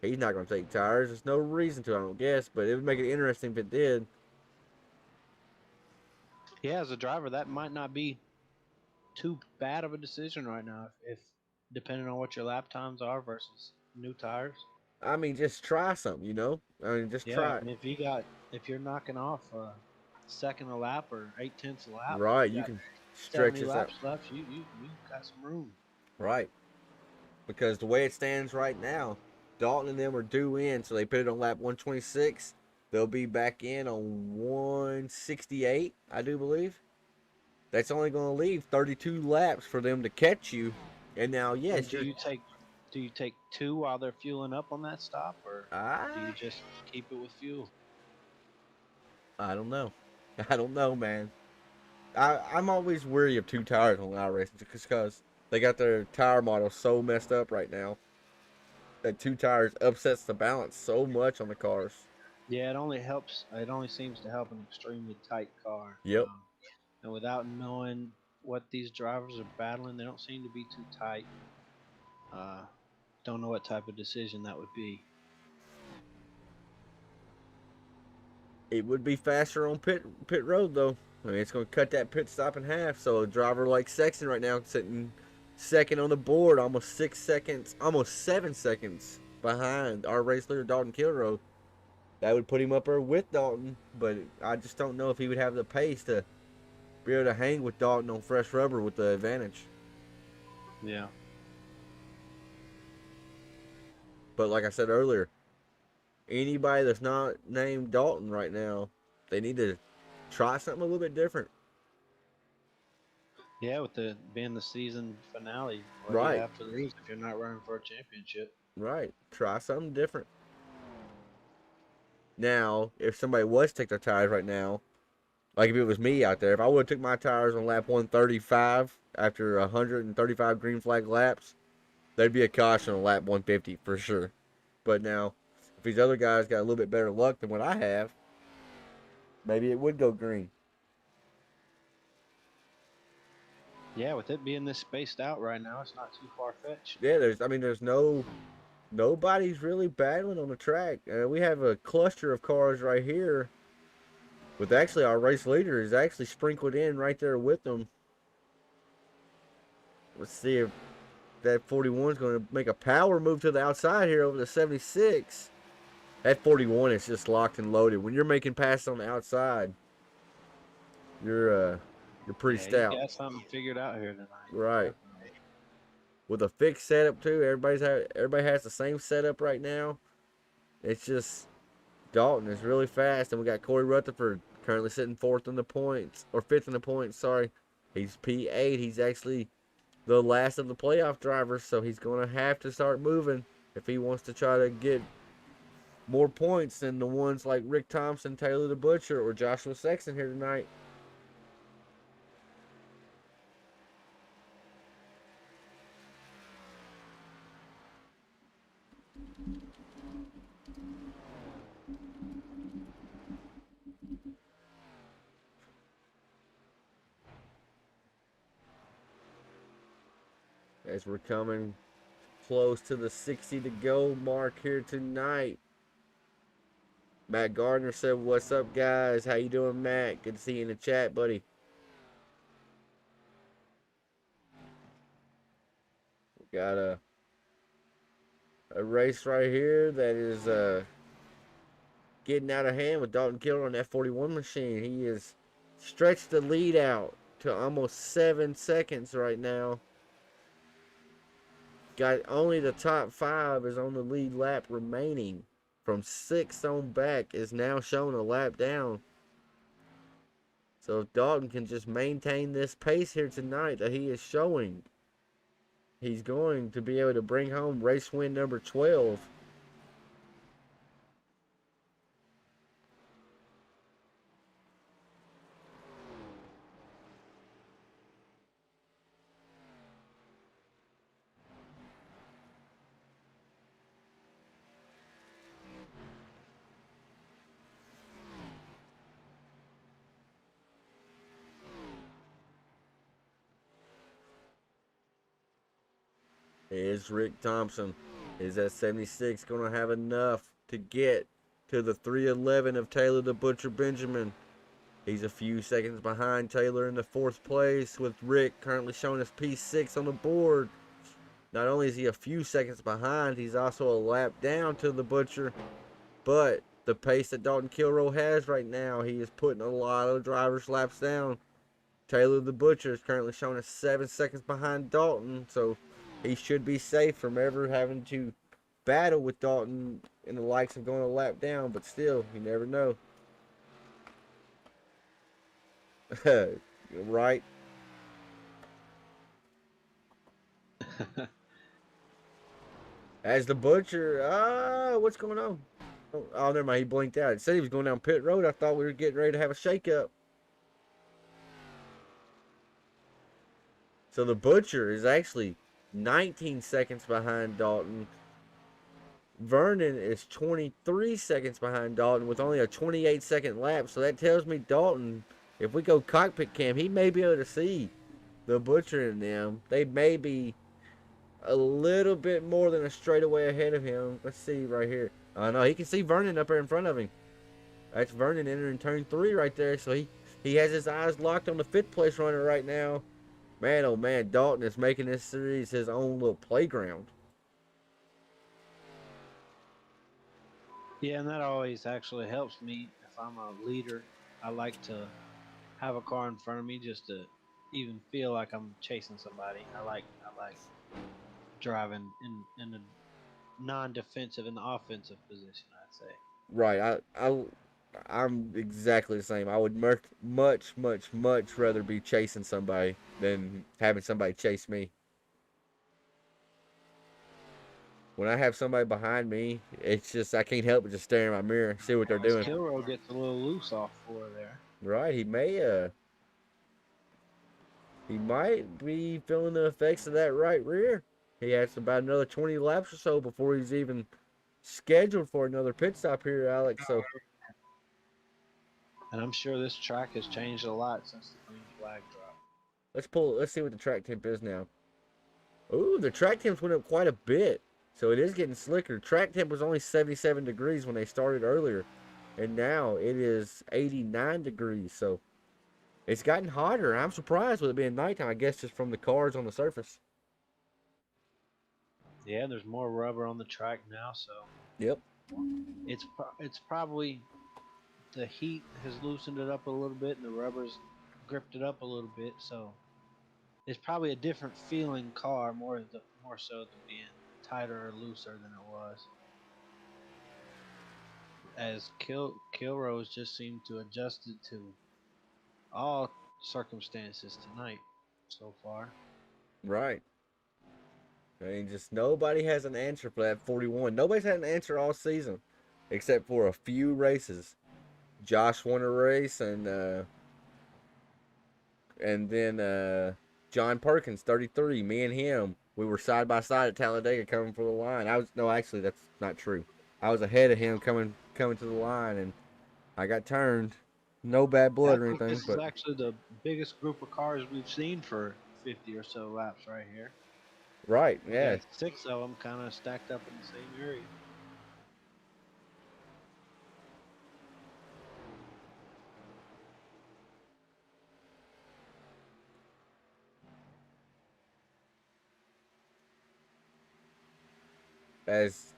He's not going to take tires. There's no reason to, I don't guess, but it would make it interesting if it did. Yeah, as a driver, that might not be too bad of a decision right now, if depending on what your lap times are versus new tires. I mean, just try something, you know? I mean, just Yeah, try I it. mean, if you're knocking off a second a lap or 8/10 a lap, Right, you got can stretch 70 this out. laps left. You got some room. Right. Because the way it stands right now, Dalton and them are due in, so they put it on lap 126. They'll be back in on 168, I do believe. That's only going to leave 32 laps for them to catch you. And now, yes, And do you take two while they're fueling up on that stop, or do you just keep it with fuel? I don't know. I don't know, man. I'm always weary of 2 tires on iRacing because they got their tire model so messed up right now that 2 tires upsets the balance so much on the cars. Yeah, it only helps. It only seems to help an extremely tight car. Yep. And without knowing what these drivers are battling, they don't seem to be too tight. Don't know what type of decision that would be. It would be faster on pit road though. I mean, it's going to cut that pit stop in half. So a driver like Sexton right now sitting second on the board, almost 6 seconds, almost 7 seconds behind our race leader Dalton Kilrow. That would put him up there with Dalton, but I just don't know if he would have the pace to be able to hang with Dalton on fresh rubber with the advantage. Yeah. But like I said earlier, anybody that's not named Dalton right now, they need to try something a little bit different. Yeah, with the being the season finale, what do Right. you have to lose if you're not running for a championship? Right. Try something different. Now, if somebody was to take their tires right now, like if it was me out there, if I would have took my tires on lap 135 after 135 green flag laps, there'd be a caution on lap 150 for sure. But now, if these other guys got a little bit better luck than what I have, maybe it would go green. Yeah, with it being this spaced out right now, it's not too far fetched. Yeah, there's nobody's really battling on the track. We have a cluster of cars right here with actually our race leader is actually sprinkled in right there with them. Let's see if that 41 is going to make a power move to the outside here over the 76. That 41 is just locked and loaded. When you're making passes on the outside, you're pretty stout. You got something figured out here tonight. Right. With a fixed setup too. Everybody has the same setup right now. It's just Dalton is really fast, and we got Corey Rutherford currently sitting fifth in the points. Sorry, he's P8. He's actually the last of the playoff drivers, so he's going to have to start moving if he wants to try to get more points than the ones like Rick Thompson, Taylor the Butcher, or Joshua Sexton here tonight. As we're coming close to the 60 to go mark here tonight. Matt Gardner said, "What's up, guys? How you doing, Matt? Good to see you in the chat, buddy." We got a race right here that is getting out of hand with Dalton Kilrow on that 41 machine. He has stretched the lead out to almost 7 seconds right now. Got only the top 5 is on the lead lap remaining. From 6th on back is now showing a lap down. So if Dalton can just maintain this pace here tonight that he is showing, he's going to be able to bring home race win number 12. Is Rick Thompson. Is that 76 going to have enough to get to the 311 of Taylor the Butcher Benjamin? He's a few seconds behind Taylor in the 4th place, with Rick currently showing us P6 on the board. Not only is he a few seconds behind, he's also a lap down to the Butcher. But the pace that Dalton Kilrow has right now, he is putting a lot of drivers' laps down. Taylor the Butcher is currently showing us 7 seconds behind Dalton, so he should be safe from ever having to battle with Dalton in the likes of going a lap down, but still, you never know. Right? As the Butcher, what's going on? Oh, never mind, he blinked out. It said he was going down pit road. I thought we were getting ready to have a shakeup. So the Butcher is actually 19 seconds behind Dalton. Vernon is 23 seconds behind Dalton with only a 28-second lap. So that tells me Dalton, if we go cockpit cam, he may be able to see the Butcher and them. They may be a little bit more than a straightaway ahead of him. Let's see right here. Oh no, he can see Vernon up there in front of him. That's Vernon entering turn 3 right there. So He has his eyes locked on the 5th place runner right now. Man, oh man, Dalton is making this series his own little playground. Yeah, and that always actually helps me if I'm a leader. I like to have a car in front of me just to even feel like I'm chasing somebody. I like driving in a non-defensive and offensive position, I'd say. Right, I'm exactly the same. I would much rather be chasing somebody than having somebody chase me. When I have somebody behind me, it's just I can't help but just stare in my mirror, see what they're As doing. Kilrow gets a little loose off four there. Right, he might be feeling the effects of that right rear. He has about another 20 laps or so before he's even scheduled for another pit stop here, Alex. So And I'm sure this track has changed a lot since the green flag drop. let's see what the track temp is now. Ooh, the track temps went up quite a bit. So it is getting slicker. Track temp was only 77 degrees when they started earlier. And now it is 89 degrees. So it's gotten hotter. I'm surprised with it being nighttime, I guess, just from the cars on the surface. Yeah, there's more rubber on the track now, so Yep. it's probably the heat has loosened it up a little bit and the rubber's gripped it up a little bit. So it's probably a different feeling car, more so than being tighter or looser than it was. As Kilrose just seemed to adjusted to all circumstances tonight so far. Right. I mean, just nobody has an answer for that 41. Nobody's had an answer all season, except for a few races. Josh won a race, and then John Perkins, 33. Me and him, we were side by side at Talladega coming for the line. Actually, that's not true. I was ahead of him coming to the line, and I got turned. No bad I blood or think anything, this is but actually the biggest group of cars we've seen for 50 or so laps right here. right, We yeah. got 6 of them kind of stacked up in the same area. As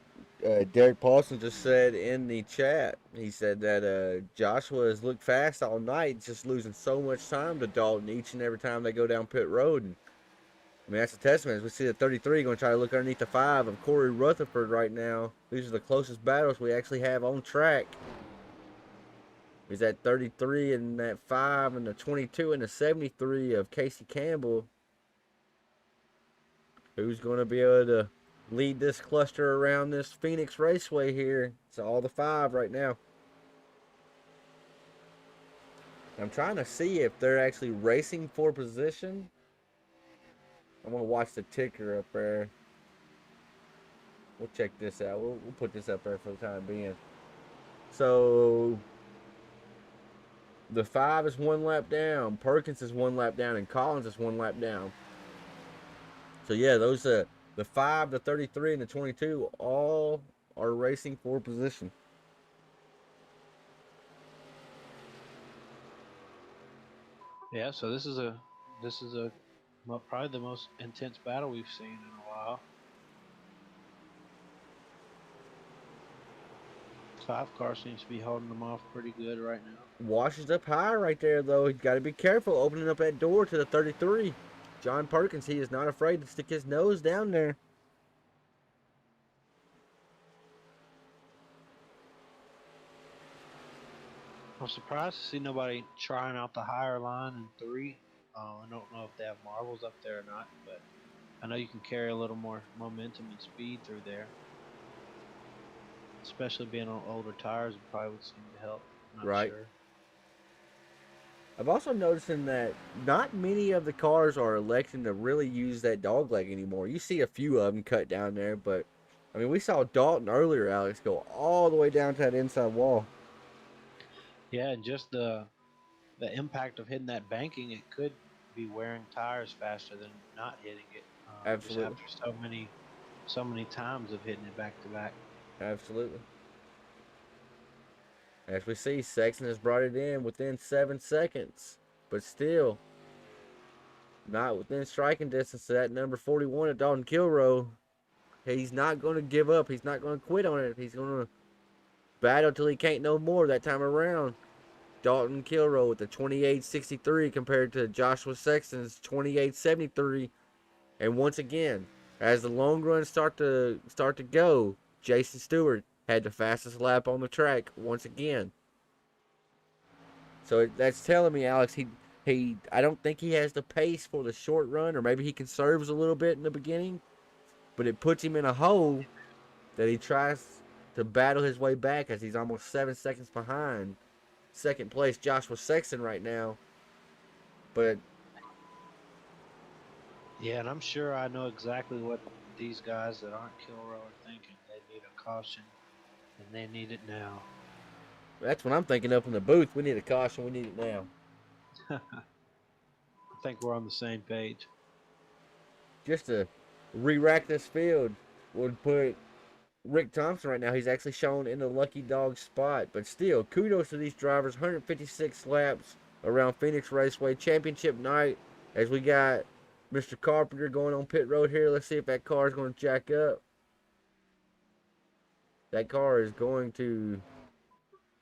Derek Paulson just said in the chat, he said that Joshua has looked fast all night, just losing so much time to Dalton each and every time they go down pit road. And I mean, that's a testament. As we see the 33 going to try to look underneath the 5 of Corey Rutherford right now. These are the closest battles we actually have on track. Is that 33 and that 5 and the 22 and the 73 of Casey Campbell. Who's going to be able to lead this cluster around this Phoenix Raceway here? It's all the 5 right now. I'm trying to see if they're actually racing for position. I want to watch the ticker up there. We'll check this out. We'll put this up there for the time being. So the 5 is 1 lap down. Perkins is 1 lap down, and Collins is 1 lap down. So yeah, those the 5, the 33, and the 22 all are racing for position. Yeah, so this is probably the most intense battle we've seen in a while. 5 car seems to be holding them off pretty good right now. Washes up high right there, though. He's got to be careful opening up that door to the 33. John Perkins, he is not afraid to stick his nose down there. I'm surprised to see nobody trying out the higher line in 3. I don't know if they have marbles up there or not, but I know you can carry a little more momentum and speed through there. Especially being on older tires, it probably would seem to help. I'm not Right. sure. I've also noticing that not many of the cars are electing to really use that dog leg anymore. You see a few of them cut down there, but I mean, we saw Dalton earlier, Alex, go all the way down to that inside wall. Yeah, and just the impact of hitting that banking, it could be wearing tires faster than not hitting it. Absolutely. Just after so many times of hitting it back to back. Absolutely. As we see, Sexton has brought it in within 7 seconds, but still not within striking distance of that number 41 at Dalton Kilrow. He's not going to give up. He's not going to quit on it. He's going to battle till he can't no more that time around. Dalton Kilrow with the 28.63 compared to Joshua Sexton's 28.73. And once again, as the long runs start to go, Jason Stewart had the fastest lap on the track once again. So that's telling me, Alex, I don't think he has the pace for the short run, or maybe he conserves a little bit in the beginning, but it puts him in a hole that he tries to battle his way back as he's almost 7 seconds behind second place Joshua Sexton right now. But Yeah, and I'm sure I know exactly what these guys that aren't Kilrow are thinking. They need a caution, and they need it now. that's what I'm thinking up in the booth. We need a caution. We need it now. I think we're on the same page. Just to re-rack this field would put Rick Thompson right now. He's actually shown in the lucky dog spot. But still, kudos to these drivers. 156 laps around Phoenix Raceway. Championship night as we got Mr. Carpenter going on pit road here. Let's see if that car is going to jack up. That car is going to...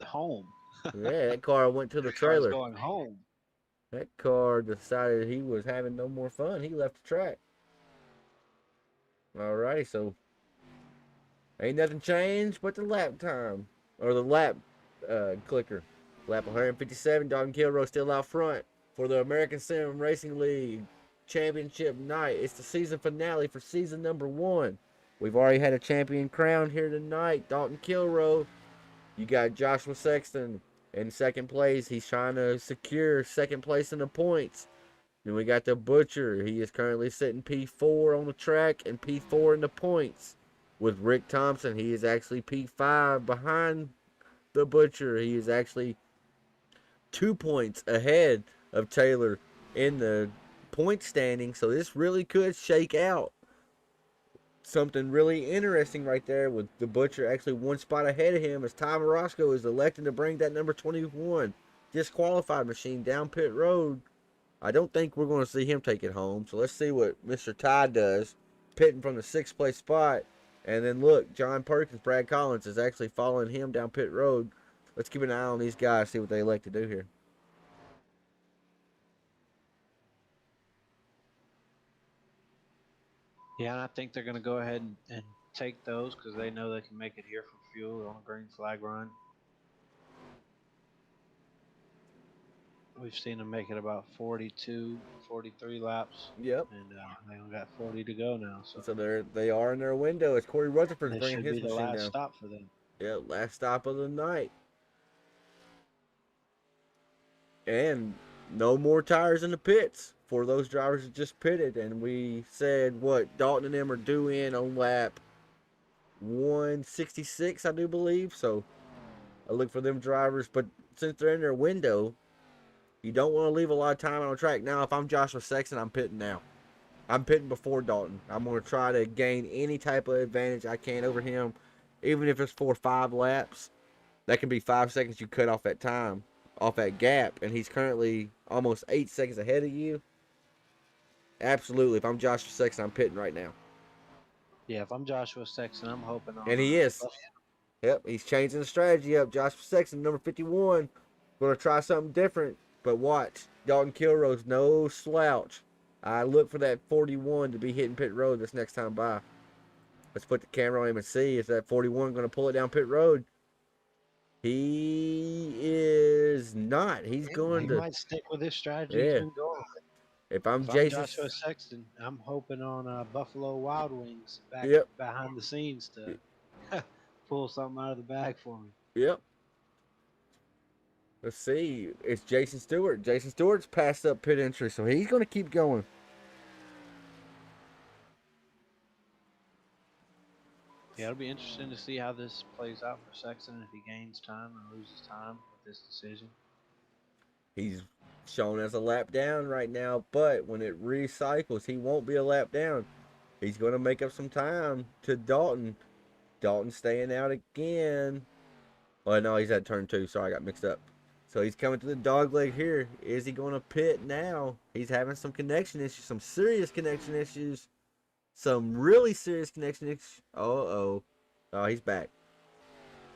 Home. Yeah, that car went to the Car's trailer. going home. That car decided he was having no more fun. He left the track. Alrighty, so ain't nothing changed but the lap time. Or the lap clicker. Lap 157, Dalton Kilrow still out front for the American Sim Racing League Championship night. It's the season finale for season number 1. We've already had a champion crowned here tonight. Dalton Kilrow. You got Joshua Sexton in second place. He's trying to secure second place in the points. Then we got the Butcher. He is currently sitting P4 on the track and P4 in the points. With Rick Thompson, he is actually P5 behind the Butcher. He is actually 2 points ahead of Taylor in the point standing. So this really could shake out something really interesting right there, with the Butcher actually 1 spot ahead of him as Ty Morosco is electing to bring that number 21 disqualified machine down pit road. I don't think we're going to see him take it home. So let's see what Mr. Ty does, pitting from the 6th place spot. And then look, John Perkins, Brad Collins is actually following him down pit road. Let's keep an eye on these guys, see what they elect to do here. Yeah, and I think they're going to go ahead and take those because they know they can make it here for fuel on a green flag run. We've seen them make it about 42, 43 laps. Yep. And they only got 40 to go now. So they are in their window as Corey Rutherford's this bringing should his be the machine last down. stop for them. Yeah, last stop of the night. And no more tires in the pits for those drivers that just pitted. And we said, what, Dalton and them are due in on lap 166, I do believe. So I look for them drivers. But since they're in their window, you don't want to leave a lot of time on the track. Now, if I'm Joshua Sexton, I'm pitting now. I'm pitting before Dalton. I'm going to try to gain any type of advantage I can over him, even if it's for 5 laps. That can be 5 seconds you cut off that time, off that gap, and he's currently almost 8 seconds ahead of you. Absolutely. If I'm Joshua Sexton, I'm pitting right now. Yeah, if I'm Joshua Sexton, I'm hoping on. And he is. Yep, he's changing the strategy up. Joshua Sexton, number 51, going to try something different. But watch, Dalton Kilroy's no slouch. I look for that 41 to be hitting pit road this next time by. Let's put the camera on him and see, is that 41 going to pull it down pit road? He is not. He's going he to. might stick with this strategy Yeah. he's been going. If I'm If Jason. I'm Joshua Sexton, I'm hoping on Buffalo Wild Wings back Yep. behind the scenes to pull something out of the bag for me. Yep. Let's see. It's Jason Stewart. Jason Stewart's passed up pit entry, so he's going to keep going. Yeah, it'll be interesting to see how this plays out for Sexton, if he gains time or loses time with this decision. He's shown as a lap down right now, but when it recycles, he won't be a lap down. He's going to make up some time to Dalton. Dalton staying out again. Oh, no, he's at turn 2. Sorry, I got mixed up. So he's coming to the dog leg here. Is he going to pit now? He's having some connection issues, some serious connection issues. Some really serious connection issues. Oh, he's back.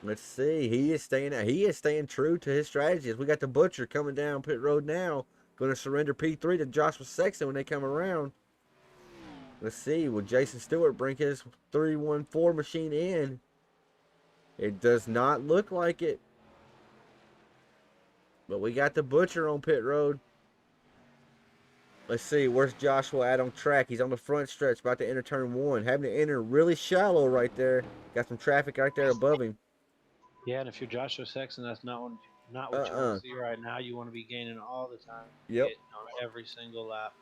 Let's see. He is staying true to his strategies. We got the Butcher coming down pit road now. Going to surrender P3 to Joshua Sexton when they come around. Let's see. Will Jason Stewart bring his 314 machine in? It does not look like it. But we got the Butcher on pit road. Let's see. Where's Joshua at on track? He's on the front stretch, about to enter turn 1. Having to enter really shallow right there. Got some traffic right there above him. Yeah, and if you're Joshua Sexton, that's not what you want to see right now. You want to be gaining all the time. Yep. On every single lap.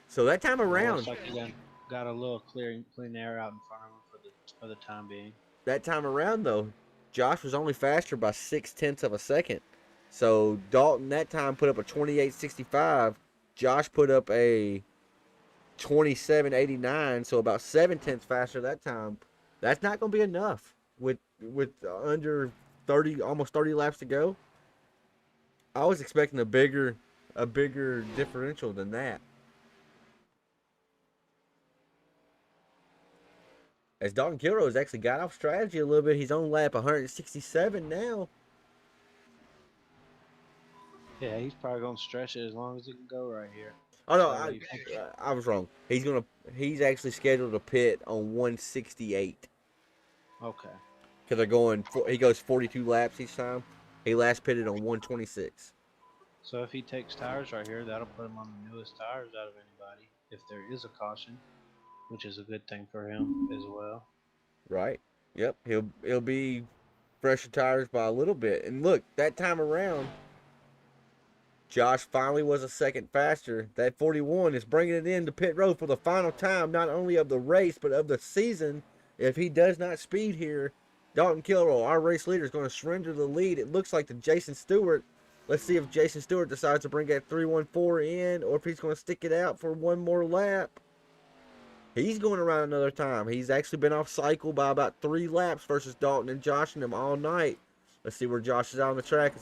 So that time around, looks like you got a little clean air out in front of him for the time being. that time around though, Josh was only faster by 0.6 of a second. So Dalton that time put up a 28.65. Josh put up a 27.89. So about 0.7 faster that time. That's not going to be enough with under 30, almost 30 laps to go. I was expecting a bigger differential than that. As Dalton Kilroe has actually got off strategy a little bit. He's on lap 167 now. Yeah, he's probably gonna stretch it as long as he can go right here. Oh no, So I was wrong. He's actually scheduled to pit on 168 okay. because he goes 42 laps each time. He last pitted on 126. So if he takes tires right here, that'll put him on the newest tires out of anybody. If there is a caution, which is a good thing for him as well. Right. Yep. He'll be fresher tires by a little bit. And look, that time around, Josh finally was a second faster. That 41 is bringing it into pit road for the final time, not only of the race, but of the season. If he does not speed here, Dalton Kilroe, our race leader, is going to surrender the lead. It looks like to Jason Stewart. Let's see if Jason Stewart decides to bring that 314 in or if he's going to stick it out for one more lap. He's going around another time. He's actually been off cycle by about 3 laps versus Dalton and Josh and them all night. Let's see where Josh is out on the track.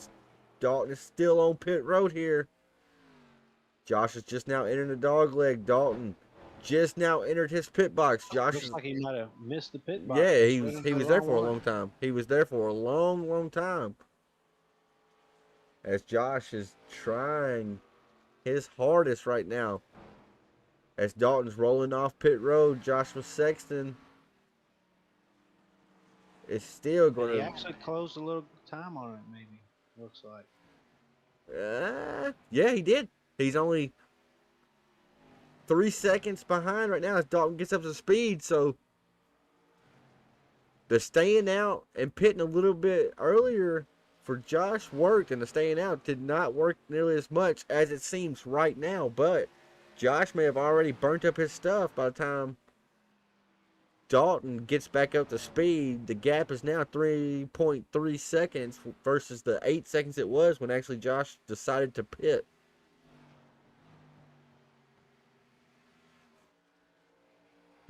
Dalton is still on pit road here. Josh is just now entering the dog leg. Dalton just now entered his pit box. Josh Looks like he might have missed the pit box. Yeah, he was there for a long time. He was there for a long time. As Josh is trying his hardest right now. As Dalton's rolling off pit road, Joshua Sexton is still going to... He actually closed a little time on it, maybe. Looks like. Yeah, he did. He's only 3 seconds behind right now as Dalton gets up to speed. So the staying out and pitting a little bit earlier for Josh worked, and the staying out did not work nearly as much as it seems right now. But Josh may have already burnt up his stuff by the time Dalton gets back up to speed. The gap is now 3.3 seconds versus the 8 seconds it was when actually Josh decided to pit.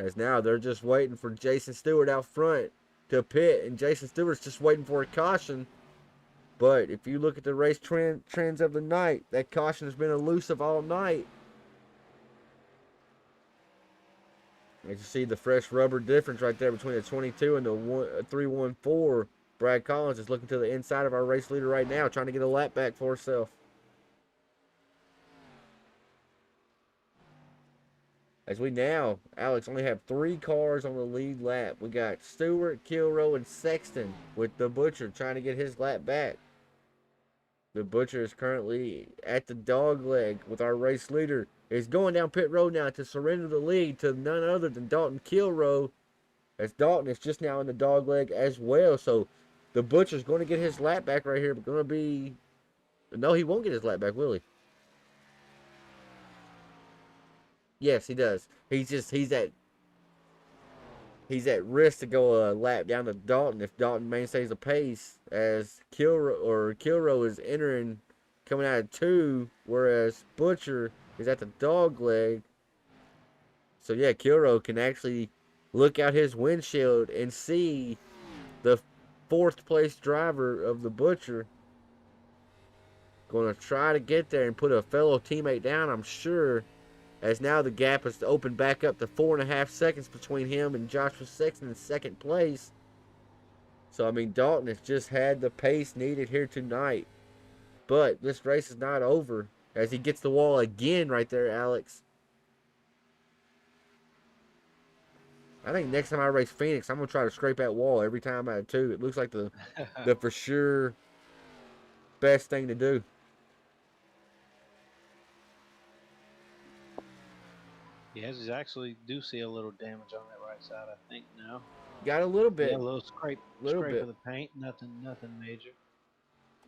As now they're just waiting for Jason Stewart out front to pit, and Jason Stewart's just waiting for a caution. But if you look at the race trends of the night, that caution has been elusive all night. As you see the fresh rubber difference right there between the 22 and the 314. Brad Collins is looking to the inside of our race leader right now, trying to get a lap back for herself. As we now, Alex, only have 3 cars on the lead lap. We got Stewart, Kilroe, and Sexton with the Butcher trying to get his lap back. The Butcher is currently at the dog leg with our race leader. Is going down pit road now to surrender the lead to none other than Dalton Kilroe. As Dalton is just now in the dog leg as well. So the Butcher's going to get his lap back right here. But going to be... No, he won't get his lap back, will he? Yes, he does. He's at risk to go a lap down to Dalton if Dalton maintains the pace, as Kilroe is coming out of 2, whereas Butcher is at the dog leg. So yeah, Kilroe can actually look out his windshield and see the fourth place driver of the Butcher. Going to try to get there and put a fellow teammate down, I'm sure, as now the gap has opened back up to 4.5 seconds between him and Joshua Sexton in second place. So, I mean, Dalton has just had the pace needed here tonight. But this race is not over as he gets the wall again right there, Alex. I think next time I race Phoenix, I'm going to try to scrape that wall every time out of two. It looks like the for sure best thing to do. Yes, you actually do see a little damage on that right side, I think, now. Got a little bit. Yeah, a little scrape of the paint, nothing major.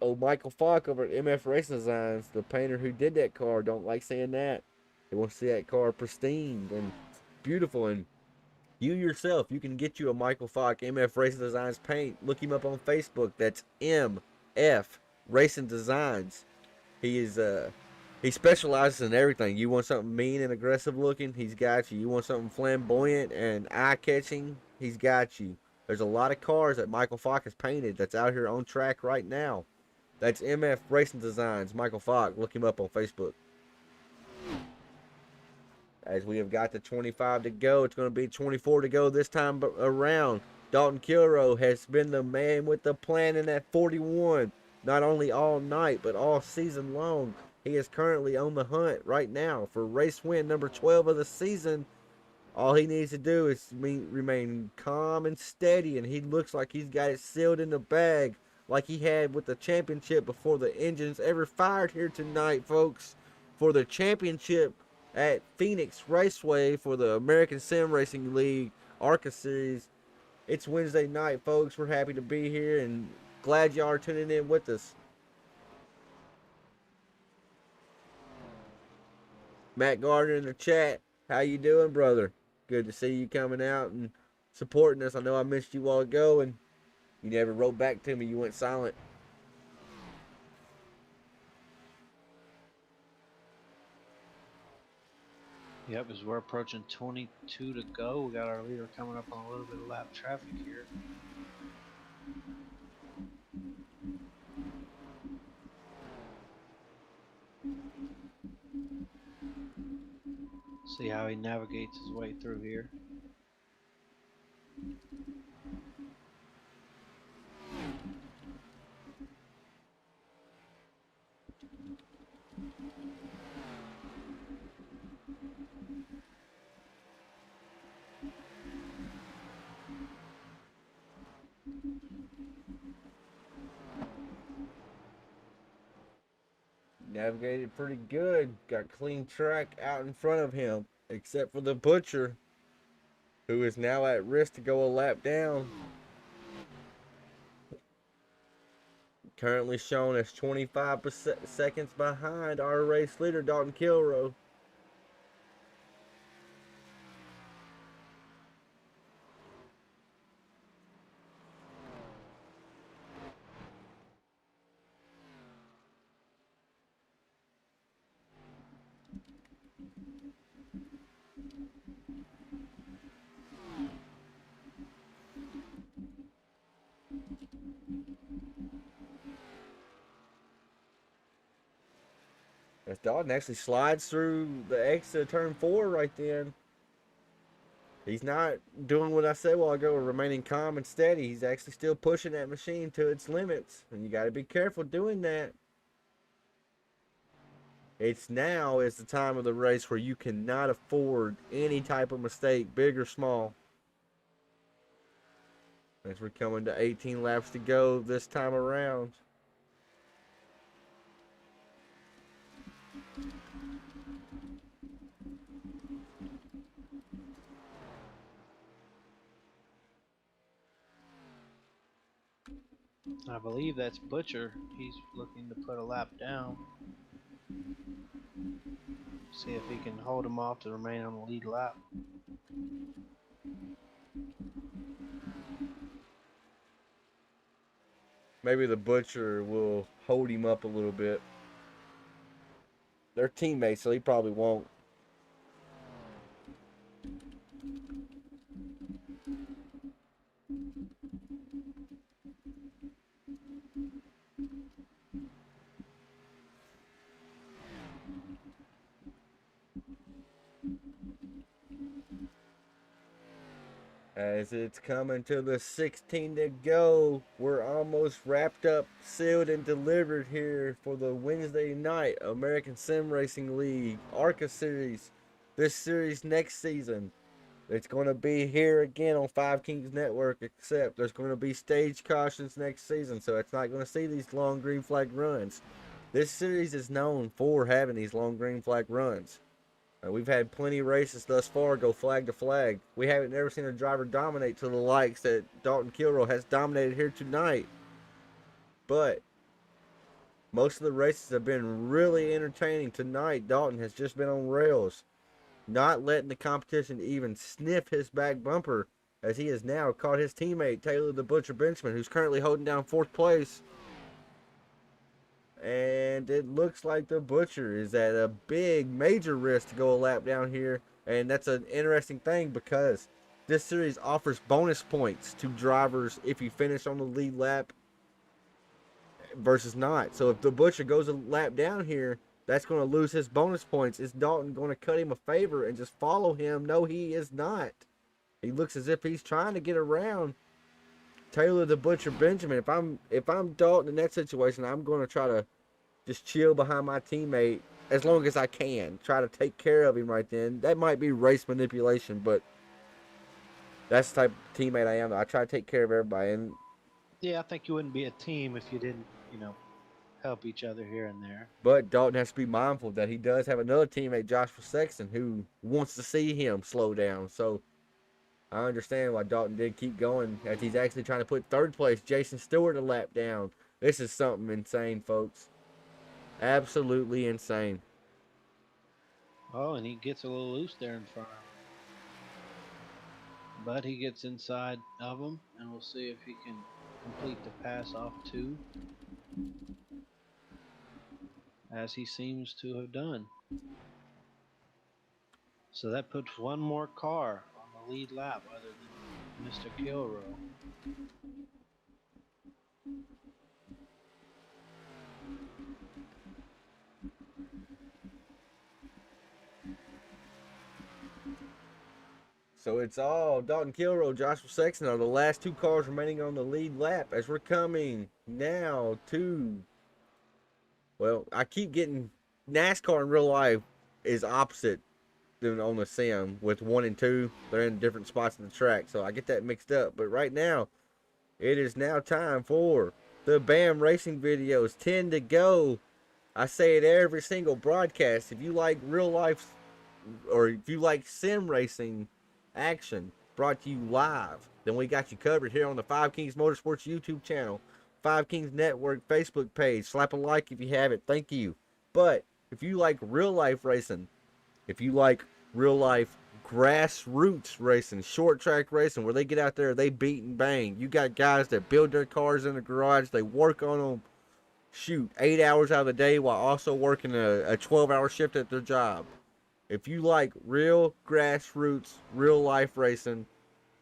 Oh, Michael Falk over at MF Racing Designs, the painter who did that car, don't like saying that. They want to see that car pristine and beautiful. And you yourself, you can get you a Michael Falk MF Racing Designs paint. Look him up on Facebook. That's MF Racing Designs. He specializes in everything. You want something mean and aggressive looking, he's got you. You want something flamboyant and eye catching, he's got you. There's a lot of cars that Michael Falk has painted that's out here on track right now. That's MF Racing Designs, Michael Falk. Look him up on Facebook. As we have got the 25 to go, it's going to be 24 to go this time around. Dalton Kilrow has been the man with the plan in that 41, not only all night, but all season long. He is currently on the hunt right now for race win number 12 of the season. All he needs to do is remain calm and steady, and he looks like he's got it sealed in the bag like he had with the championship before the engines ever fired here tonight, folks. For the championship at Phoenix Raceway for the American Sim Racing League ARCA Series. It's Wednesday night, folks. We're happy to be here and glad y'all are tuning in with us. Matt Gardner in the chat. How you doing, brother? Good to see you coming out and supporting us. I know I missed you a while ago, and you never wrote back to me. You went silent. Yep, as we're approaching 22 to go, we got our leader coming up on a little bit of lap traffic here. See how he navigates his way through here. Navigated pretty good. Got clean track out in front of him, except for the Butcher, who is now at risk to go a lap down. Currently shown as 25 seconds behind our race leader, Dalton Kilrow. As Dalton actually slides through the exit of turn 4 right then. He's not doing what I said a while ago, remaining calm and steady. He's actually still pushing that machine to its limits. And you got to be careful doing that. It's now is the time of the race where you cannot afford any type of mistake, big or small. As we're coming to 18 laps to go this time around. I believe that's Butcher. He's looking to put a lap down. See if he can hold him off to remain on the lead lap. Maybe the Butcher will hold him up a little bit. They're teammates, so he probably won't. As it's coming to the 16 to go, we're almost wrapped up, sealed, and delivered here for the Wednesday night American Sim Racing League ARCA Series. This series next season, it's going to be here again on Five Kings Network, except there's going to be stage cautions next season, so it's not going to see these long green flag runs. This series is known for having these long green flag runs. We've had plenty of races thus far go flag to flag. We haven't never seen a driver dominate to the likes that Dalton Kilroy has dominated here tonight. But most of the races have been really entertaining. Tonight, Dalton has just been on rails, not letting the competition even sniff his back bumper, as he has now caught his teammate Taylor the Butcher Benjamin, who's currently holding down 4th place. And it looks like the Butcher is at a big, major risk to go a lap down here. And that's an interesting thing because this series offers bonus points to drivers if you finish on the lead lap versus not. So if the Butcher goes a lap down here, that's going to lose his bonus points. Is Dalton going to cut him a favor and just follow him? No, he is not. He looks as if he's trying to get around Taylor the Butcher Benjamin. If I'm Dalton in that situation, I'm going to try to just chill behind my teammate as long as I can. Try to take care of him right then. That might be race manipulation, but that's the type of teammate I am. I try to take care of everybody. And Yeah, I think you wouldn't be a team if you didn't, help each other here and there. but Dalton has to be mindful that he does have another teammate, Joshua Sexton, who wants to see him slow down. So I understand why Dalton did keep going, as he's actually trying to put 3rd place Jason Stewart a lap down. This is something insane, folks. Absolutely insane. Oh, and he gets a little loose there in front of him. But he gets inside of him, and we'll see if he can complete the pass off 2. As he seems to have done. So that puts one more car on the lead lap other than Mr. Kilroy. So it's all Dalton Kilroy, Joshua Sexton are the last 2 cars remaining on the lead lap as we're coming now to, well, I keep getting NASCAR in real life is opposite than on the sim with 1 and 2. They're in different spots of the track, so I get that mixed up. But right now, it is now time for the BAM Racing videos. 10 to go. I say it every single broadcast. If you like real life, or if you like sim racing action brought to you live, then we got you covered here on the Five Kings Motorsports YouTube channel, Five Kings Network Facebook page. Slap a like if you have it. Thank you. But if you like real life racing, if you like real life grassroots racing, short track racing, where they get out there, they beat and bang. You got guys that build their cars in the garage, they work on them, shoot, 8 hours out of the day while also working a 12-hour shift at their job. If you like real grassroots, real life racing,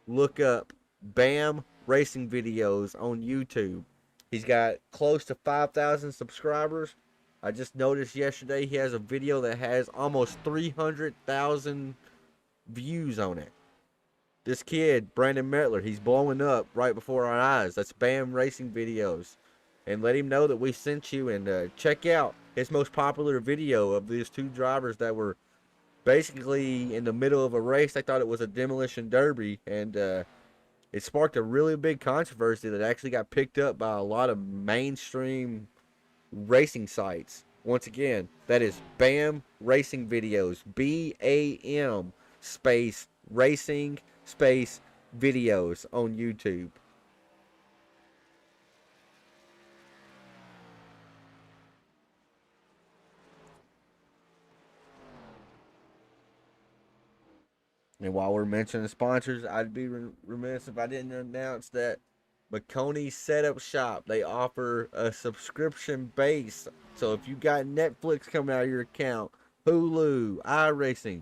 look up BAM Racing videos on YouTube. He's got close to 5,000 subscribers. I just noticed yesterday he has a video that has almost 300,000 views on it. This kid, Brandon Mettler, he's blowing up right before our eyes. That's BAM Racing videos. And let him know that we sent you, and check out his most popular video of these 2 drivers that were basically in the middle of a race. They thought it was a demolition derby, and it sparked a really big controversy that actually got picked up by a lot of mainstream racing sites. Once again, that is BAM Racing videos. BAM space racing space videos on YouTube. And while we're mentioning sponsors, I'd be remiss if I didn't announce that McConey Setup Shop, they offer a subscription base. So if you got Netflix coming out of your account, Hulu, iRacing,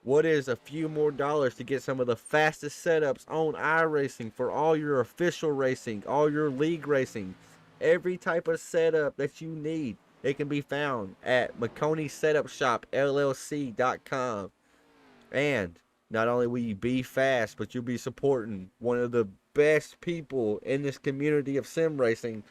what is a few more dollars to get some of the fastest setups on iRacing for all your official racing, all your league racing, every type of setup that you need? It can be found at McConey Setup Shop LLC.com. And Not only will you be fast, but you'll be supporting one of the best people in this community of sim racing,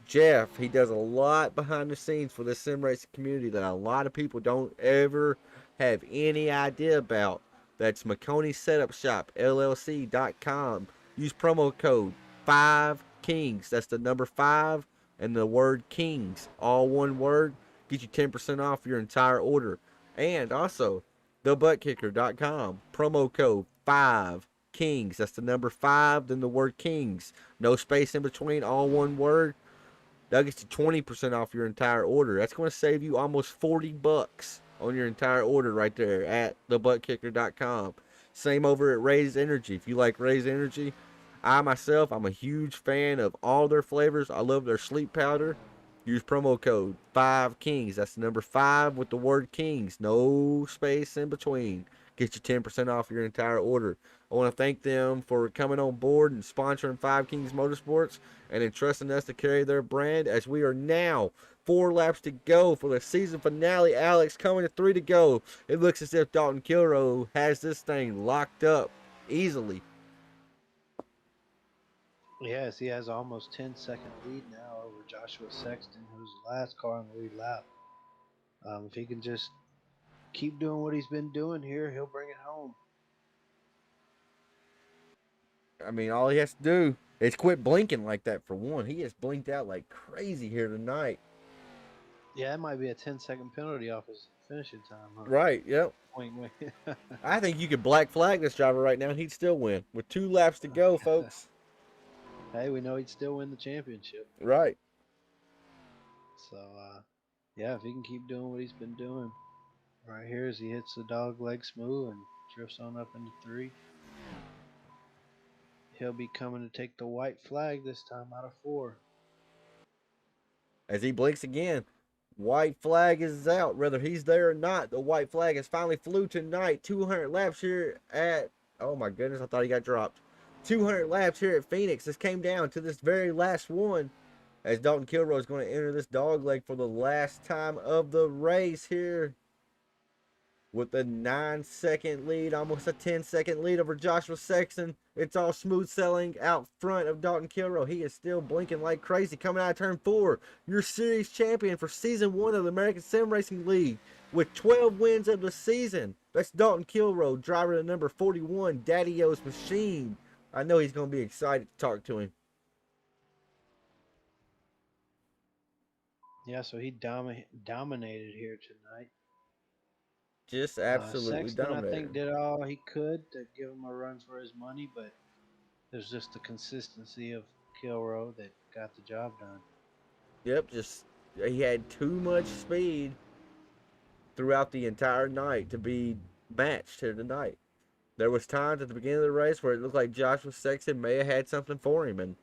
Jeff. He does a lot behind the scenes for the sim racing community that a lot of people don't ever have any idea about. That's McConey Setup Shop, LLC.com. Use promo code 5KINGS. That's the number 5 and the word KINGS. All one word. Get you 10% off your entire order. And also, thebuttkicker.com. Promo code 5KINGS. That's the number 5, then the word KINGS. No space in between, all one word. That gets you 20% off your entire order. That's going to save you almost $40 on your entire order right there at thebuttkicker.com. Same over at Raised Energy. If you like Raised Energy, I myself, I'm a huge fan of all their flavors. I love their sleep powder. Use promo code 5KINGS. That's the number 5 with the word KINGS. No space in between. Get you 10% off your entire order. I want to thank them for coming on board and sponsoring 5 Kings Motorsports and entrusting us to carry their brand as we are now 4 laps to go for the season finale. Alex, coming to 3 to go. It looks as if Dalton Kilroe has this thing locked up easily. Yes, he has almost 10-second lead now over Joshua Sexton, who's the last car on the lead lap. If he can just keep doing what he's been doing here, he'll bring it home. I mean, all he has to do is quit blinking like that for one. He has blinked out like crazy here tonight. Yeah, that might be a 10-second penalty off his finishing time, huh? Right, yep. Wink, wink. I think you could black flag this driver right now and he'd still win. With 2 laps to go, folks. Hey, we know he'd still win the championship. Right. So, yeah, if he can keep doing what he's been doing. Right here as he hits the dog leg smooth and drifts on up into 3. He'll be coming to take the white flag this time out of 4. As he blinks again, white flag is out. Whether he's there or not, the white flag has finally flew tonight. 200 laps here at, oh my goodness, I thought he got dropped. 200 laps here at Phoenix. This came down to this very last one as Dalton Kilroe is going to enter this dog leg for the last time of the race here with a 9-second lead, almost a 10-second lead over Joshua Sexton. It's all smooth sailing out front of Dalton Kilroe. He is still blinking like crazy. Coming out of turn 4, your series champion for season 1 of the American Sim Racing League with 12 wins of the season. That's Dalton Kilroe, driver to number 41, Daddy-O's Machine. I know he's going to be excited to talk to him. Yeah, so he dominated here tonight. Just absolutely Sexton, dominated. I think, did all he could to give him a run for his money, but there's just the consistency of Kilroe that got the job done. Yep, just he had too much speed throughout the entire night to be matched here tonight. There was times at the beginning of the race where it looked like Joshua Sexton may have had something for him, and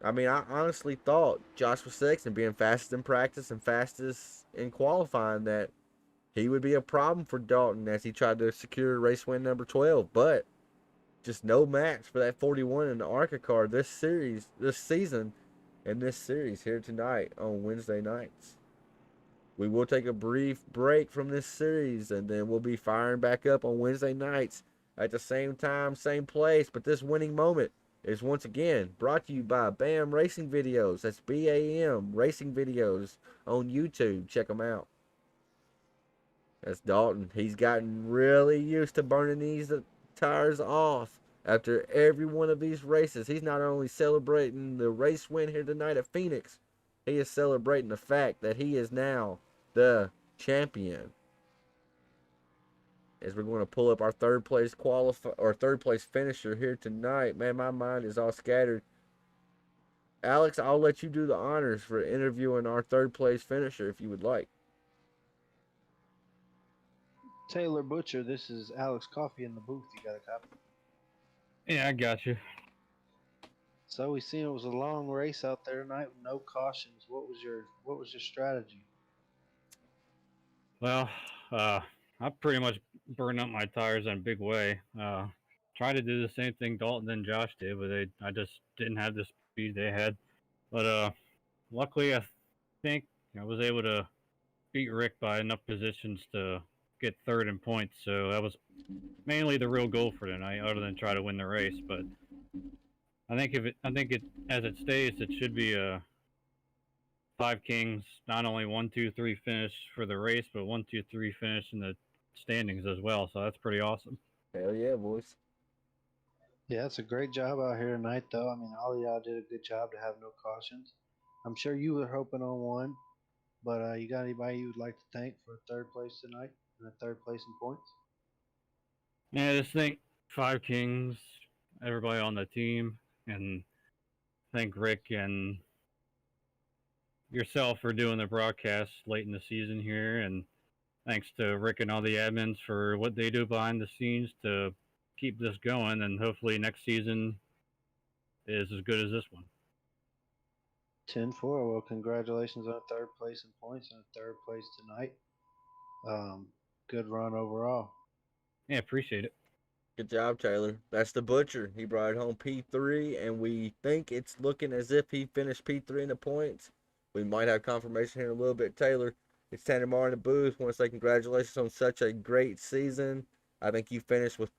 I mean, I honestly thought Joshua Sexton, being fastest in practice and fastest in qualifying, that he would be a problem for Dalton as he tried to secure race win number 12, but just no match for that 41 in the ARCA car this season, and this series here tonight on Wednesday nights. We will take a brief break from this series, and then we'll be firing back up on Wednesday nights at the same time, same place. But this winning moment is once again brought to you by BAM Racing Videos. That's BAM Racing Videos on YouTube. Check them out. That's Dalton. He's gotten really used to burning these tires off after every one of these races. He's not only celebrating the race win here tonight at Phoenix, he is celebrating the fact that he is now the champion. As we're going to pull up our third place finisher here tonight. Man, my mind is all scattered. Alex, I'll let you do the honors for interviewing our third place finisher if you would like. Taylor Butcher, this is Alex Coffey in the booth. You got a copy? Yeah, I got you. So we seen it was a long race out there tonight with no cautions. What was your strategy? Well, I pretty much burned up my tires in a big way. Tried to do the same thing Dalton and Josh did, but I just didn't have the speed they had. But luckily, I think I was able to beat Rick by enough positions to get third in points. So that was mainly the real goal for tonight, other than try to win the race. But I think it as it stays, it should be a Five Kings, not only 1, 2, 3 finish for the race, but 1, 2, 3 finish in the standings as well. So that's pretty awesome. Hell yeah, boys. Yeah, it's a great job out here tonight, though. I mean, all of y'all did a good job to have no cautions. I'm sure you were hoping on one, but you got anybody you would like to thank for third place tonight and a third place in points? Yeah, I just think Five Kings, everybody on the team, and thank Rick and yourself for doing the broadcast late in the season here, and thanks to Rick and all the admins for what they do behind the scenes to keep this going, and hopefully next season is as good as this one. 10-4. Well, congratulations on third place in points and third place tonight. Good run overall. Yeah, appreciate it. Good job, Taylor. That's the Butcher. He brought it home P3, and we think it's looking as if he finished P3 in the points. We might have confirmation here in a little bit. Taylor, it's Tanner Marr in the booth. Want to say congratulations on such a great season. I think you finished with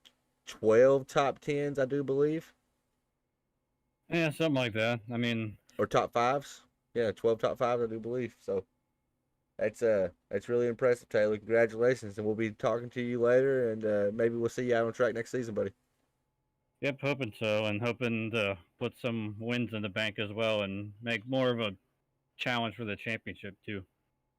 12 top 10s, I do believe. Yeah, something like that. I mean, Or top 5s. Yeah, 12 top 5s, I do believe. So that's really impressive, Taylor. Congratulations, and we'll be talking to you later, and maybe we'll see you out on track next season, buddy. yep, hoping so, and hoping to put some wins in the bank as well, and make more of a challenge for the championship too.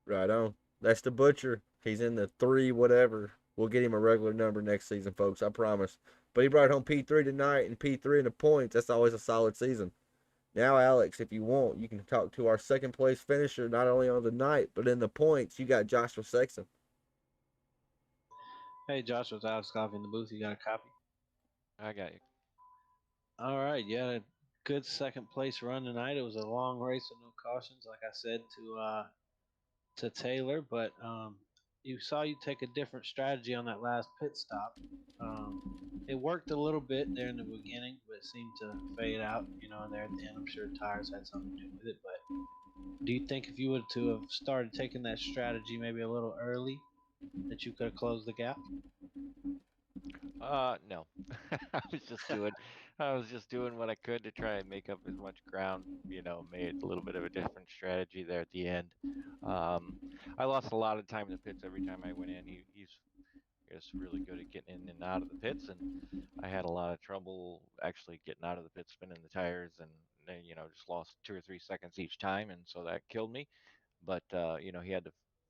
Right on. That's the Butcher. He's in the 3 whatever. We'll get him a regular number next season, folks. I promise. But he brought home P3 tonight, and P3 in the points. That's always a solid season. Now, Alex, if you want, you can talk to our second place finisher, not only on the night, but in the points. You got Joshua Sexton. Hey, Joshua, it's Alex Coffee in the booth. You got a copy? I got you. All right, you had a good second place run tonight. It was a long race with no cautions, like I said to Taylor, but you saw you take a different strategy on that last pit stop. It worked a little bit there in the beginning, but it seemed to fade out, there at the end. I'm sure tires had something to do with it, but do you think if you would to have started taking that strategy maybe a little early, that you could have closed the gap? No. I was just doing what I could to try and make up as much ground, made a little bit of a different strategy there at the end. I lost a lot of time in the pits every time I went in. He's just really good at getting in and out of the pits, and I had a lot of trouble actually getting out of the pits, spinning the tires, and then, just lost 2 or 3 seconds each time, and so that killed me. But he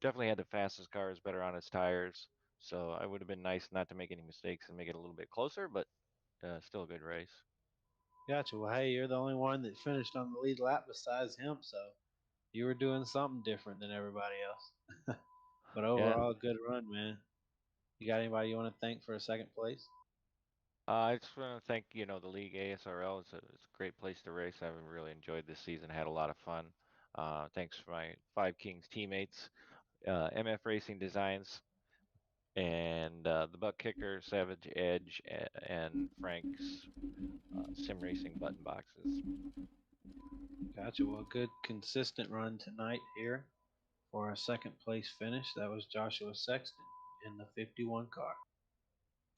definitely had the fastest cars, better on his tires. So I would have been nice not to make any mistakes and make it a little bit closer, but still a good race. Gotcha. Well, hey, you're the only one that finished on the lead lap besides him, so you were doing something different than everybody else. But Yeah. overall, good run, man. You got anybody you want to thank for a second place? I just want to thank, the league ASRL. It's a great place to race. I've really enjoyed this season. I had a lot of fun. Thanks for my Five Kings teammates, MF Racing Designs, and the Buck Kicker, Savage Edge, and Frank's Sim Racing button boxes. Gotcha. Well, good consistent run tonight here for a second place finish. That was Joshua Sexton in the 51 car.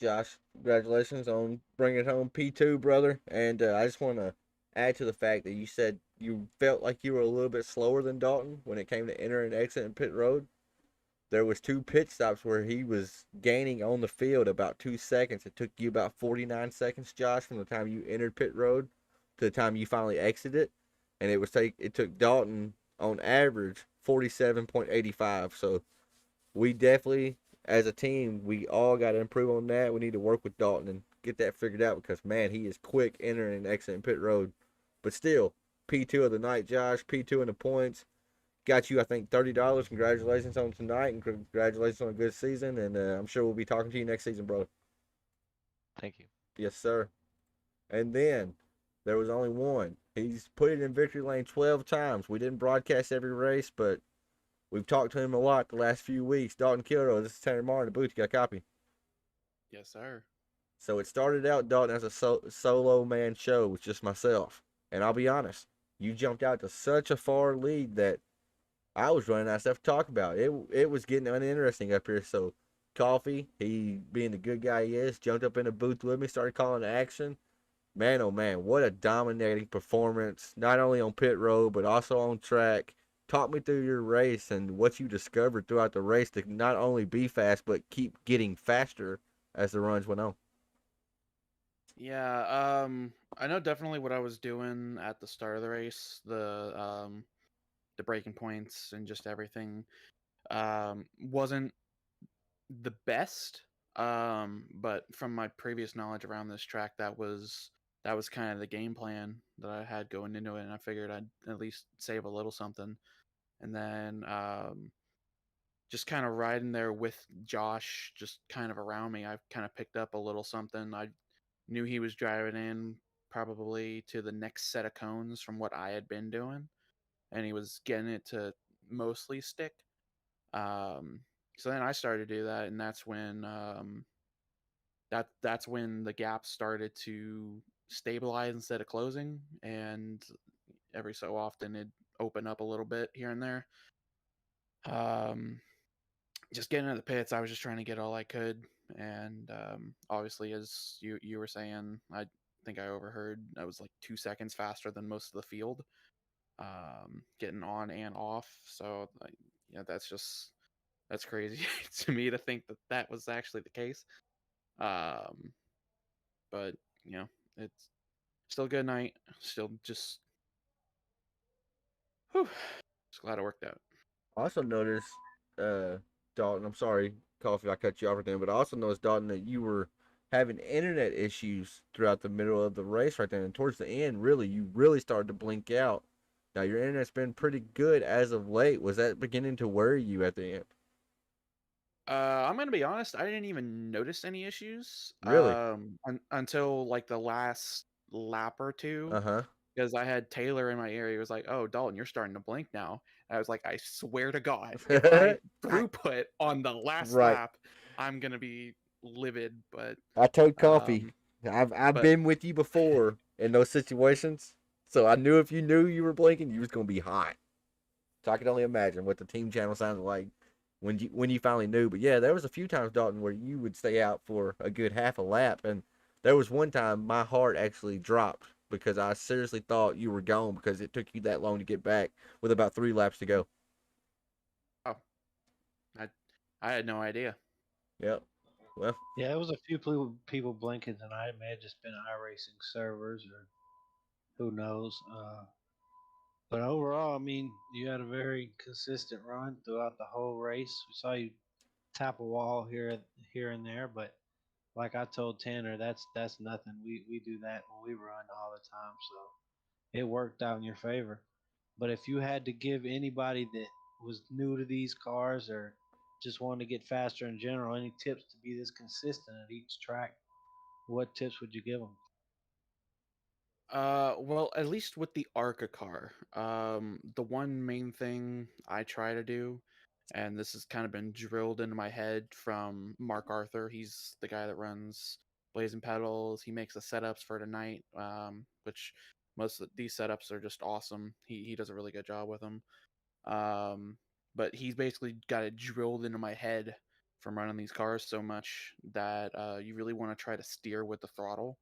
Josh, congratulations on bringing it home P2, brother. And I just want to add to the fact that you said you felt like you were a little bit slower than Dalton when it came to entering and exiting pit road. There was 2 pit stops where he was gaining on the field about 2 seconds. It took you about 49 seconds, Josh, from the time you entered pit road to the time you finally exited. And it took Dalton on average 47.85. So we definitely, as a team, we all got to improve on that. We need to work with Dalton and get that figured out because, man, he is quick entering and exiting pit road. But still, P2 of the night, Josh, P2 in the points. Got you, I think, $30. Congratulations on tonight, and congratulations on a good season. And I'm sure we'll be talking to you next season, brother. Thank you. Yes, sir. And then there was only one. He's put it in victory lane 12 times. We didn't broadcast every race, but we've talked to him a lot the last few weeks. Dalton Kilroy, this is Tanner Marr in the booth. You got a copy? Yes, sir. So it started out, Dalton, as a solo man show with just myself. And I'll be honest, you jumped out to such a far lead that I was running out of stuff to talk about. It was getting uninteresting up here. So Coffee, he being the good guy he is, jumped up in the booth with me, started calling action. Man, oh man, what a dominating performance, not only on pit road, but also on track. Talk me through your race and what you discovered throughout the race to not only be fast, but keep getting faster as the runs went on. Yeah, I know definitely what I was doing at the start of the race, the breaking points and just everything wasn't the best. But from my previous knowledge around this track, that was kind of the game plan that I had going into it, and I figured I'd at least save a little something. And then just kind of riding there with Josh, just kind of around me, I kind of picked up a little something. I knew he was driving in probably to the next set of cones from what I had been doing, and he was getting it to mostly stick. Um, so then I started to do that, and that's when the gap started to stabilize instead of closing, and every so often it'd open up a little bit here and there. Um, just getting into the pits, I was just trying to get all I could, and obviously, as you were saying, I think I overheard I was like 2 seconds faster than most of the field, getting on and off. So yeah, that's crazy to me to think that that was actually the case. Um, but you know, it's still a good night. Still whew, just glad it worked out. I also noticed, uh, Dalton, I'm sorry, Coffee, I cut you off again, but I also noticed, Dalton, that you were having internet issues throughout the middle of the race right there. And towards the end, really, you really started to blink out. Now, your internet's been pretty good as of late. Was that beginning to worry you at the end? I'm gonna be honest. I didn't even notice any issues Really? until like the last lap or two, Uh huh. because I had Taylor in my ear. He was like, "Oh, Dalton, you're starting to blink now." And I was like, "I swear to God, if I throughput on the last Right. lap, I'm gonna be livid." I told Coffee, Um, I've but been with you before in those situations, so I knew if you knew you were blinking, you was gonna be hot. So I could only imagine what the team channel sounded like when you finally knew. But yeah, there was a few times, Dalton, where you would stay out for a good half a lap, and there was one time my heart actually dropped because I seriously thought you were gone because it took you that long to get back with about 3 laps to go. oh, I I had no idea. Yep. Well, Yeah, it was a few people blinking tonight. It may have just been iRacing servers or who knows. But overall, I mean, you had a very consistent run throughout the whole race. We saw you tap a wall here and there, but like I told Tanner, that's nothing. We do that when we run all the time, so it worked out in your favor. But if you had to give anybody that was new to these cars or just wanted to get faster in general any tips to be this consistent at each track, what tips would you give them? Well, at least with the ARCA car, the one main thing I try to do, and this has kind of been drilled into my head from Mark Arthur. He's the guy that runs Blazing Pedals. He makes the setups for tonight, which most of these setups are just awesome. He does a really good job with them. Um, but he's basically got it drilled into my head from running these cars so much that you really want to try to steer with the throttle.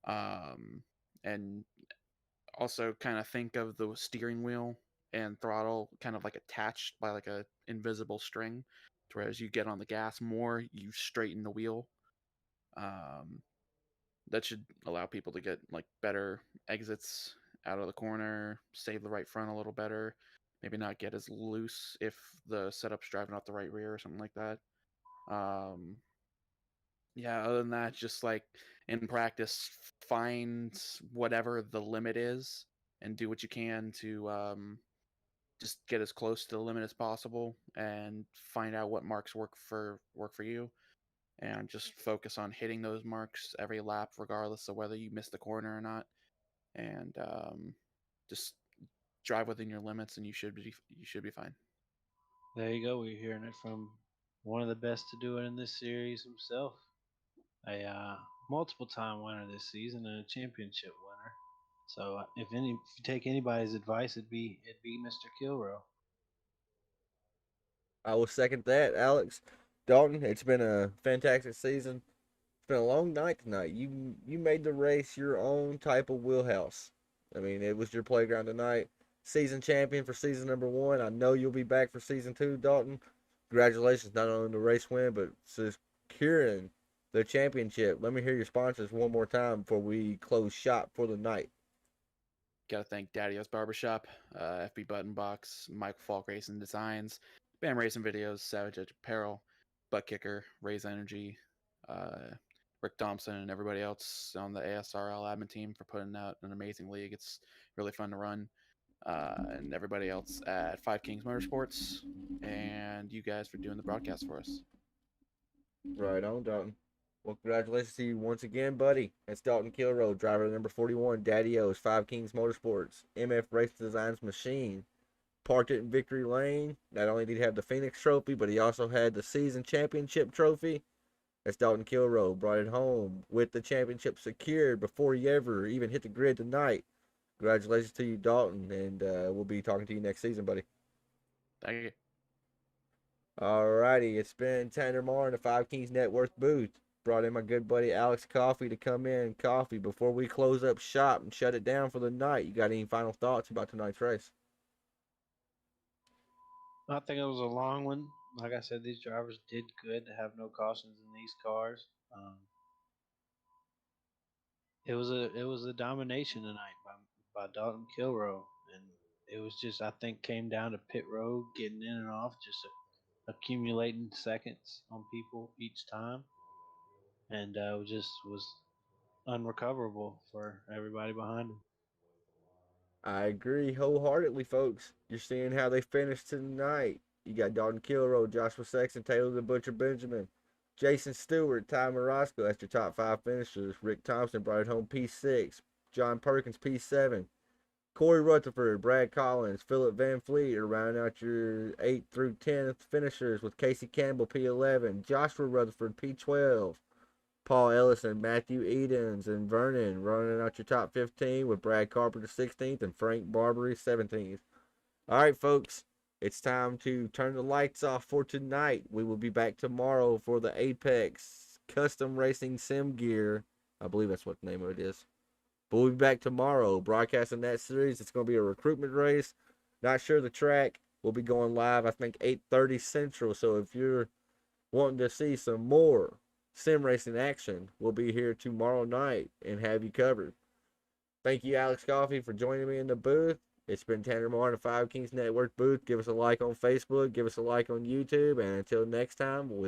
Um, and also kind of think of the steering wheel and throttle kind of like attached by like a invisible string, whereas you get on the gas more, you straighten the wheel. Um, that should allow people to get like better exits out of the corner, save the right front a little better, maybe not get as loose if the setup's driving off the right rear or something like that. Um, yeah, other than that, just like in practice, find whatever the limit is and do what you can to just get as close to the limit as possible and find out what marks work for you, and just focus on hitting those marks every lap regardless of whether you miss the corner or not, and just drive within your limits and you should be fine. There you go. We're hearing it from one of the best to do it in this series himself, a multiple time winner this season and a championship winner. So if you take anybody's advice, it'd be Mr. Kilrow. I will second that, Alex. Dalton, it's been a fantastic season. It's been a long night tonight. You made the race your own type of wheelhouse. I mean, it was your playground tonight. Season champion for season number 1. I know you'll be back for season 2, Dalton. Congratulations, not only on the race win, but securing the championship. Let me hear your sponsors one more time before we close shop for the night. Got to thank Daddy-O's Barbershop, FB Button Box, Michael Falk Racing Designs, Bam Racing Videos, Savage Edge Apparel, Butt Kicker, Raise Energy, Rick Thompson, and everybody else on the ASRL admin team for putting out an amazing league. It's really fun to run. And everybody else at Five Kings Motorsports, and you guys for doing the broadcast for us. Right on, Dalton. Well, congratulations to you once again, buddy. That's Dalton Kilroe, driver number 41, Daddy O's, Five Kings Motorsports, MF Race Designs Machine. Parked it in Victory Lane. Not only did he have the Phoenix Trophy, but he also had the season championship trophy. That's Dalton Kilroe. Brought it home with the championship secured before he ever even hit the grid tonight. Congratulations to you, Dalton, and we'll be talking to you next season, buddy. Thank you. Alrighty, it's been Tanner Marr in the Five Kings Net Worth booth. Brought in my good buddy Alex Coffee to come in. Coffee, before we close up shop and shut it down for the night, you got any final thoughts about tonight's race? I think it was a long one. Like I said, these drivers did good to have no cautions in these cars. It was a domination tonight by Dalton Kilroe, and it was just, I think, came down to pit road, getting in and off, just accumulating seconds on people each time, and it just was unrecoverable for everybody behind him. I agree wholeheartedly, folks. You're seeing how they finished tonight. You got Dalton Kilroe, Joshua Sexton, Taylor the Butcher Benjamin, Jason Stewart, Ty Morosco. That's your top 5 finishers. Rick Thompson brought it home P6. John Perkins P7. Corey Rutherford, Brad Collins, Philip Van Fleet are rounding out your 8th through 10th finishers with Casey Campbell P11, Joshua Rutherford P12, Paul Ellison, Matthew Edens, and Vernon running out your top 15 with Brad Carpenter 16th and Frank Barbary 17th. All right, folks, it's time to turn the lights off for tonight. We will be back tomorrow for the Apex Custom Racing Sim Gear. I believe that's what the name of it is. But we'll be back tomorrow broadcasting that series. It's going to be a recruitment race. Not sure the track. We'll be going live, I think, 8:30 Central. So if you're wanting to see some more sim racing action, we'll be here tomorrow night and have you covered. Thank you, Alex Coffey, for joining me in the booth. It's been Tanner Moore in the Five Kings Network booth. Give us a like on Facebook. Give us a like on YouTube. And until next time, we'll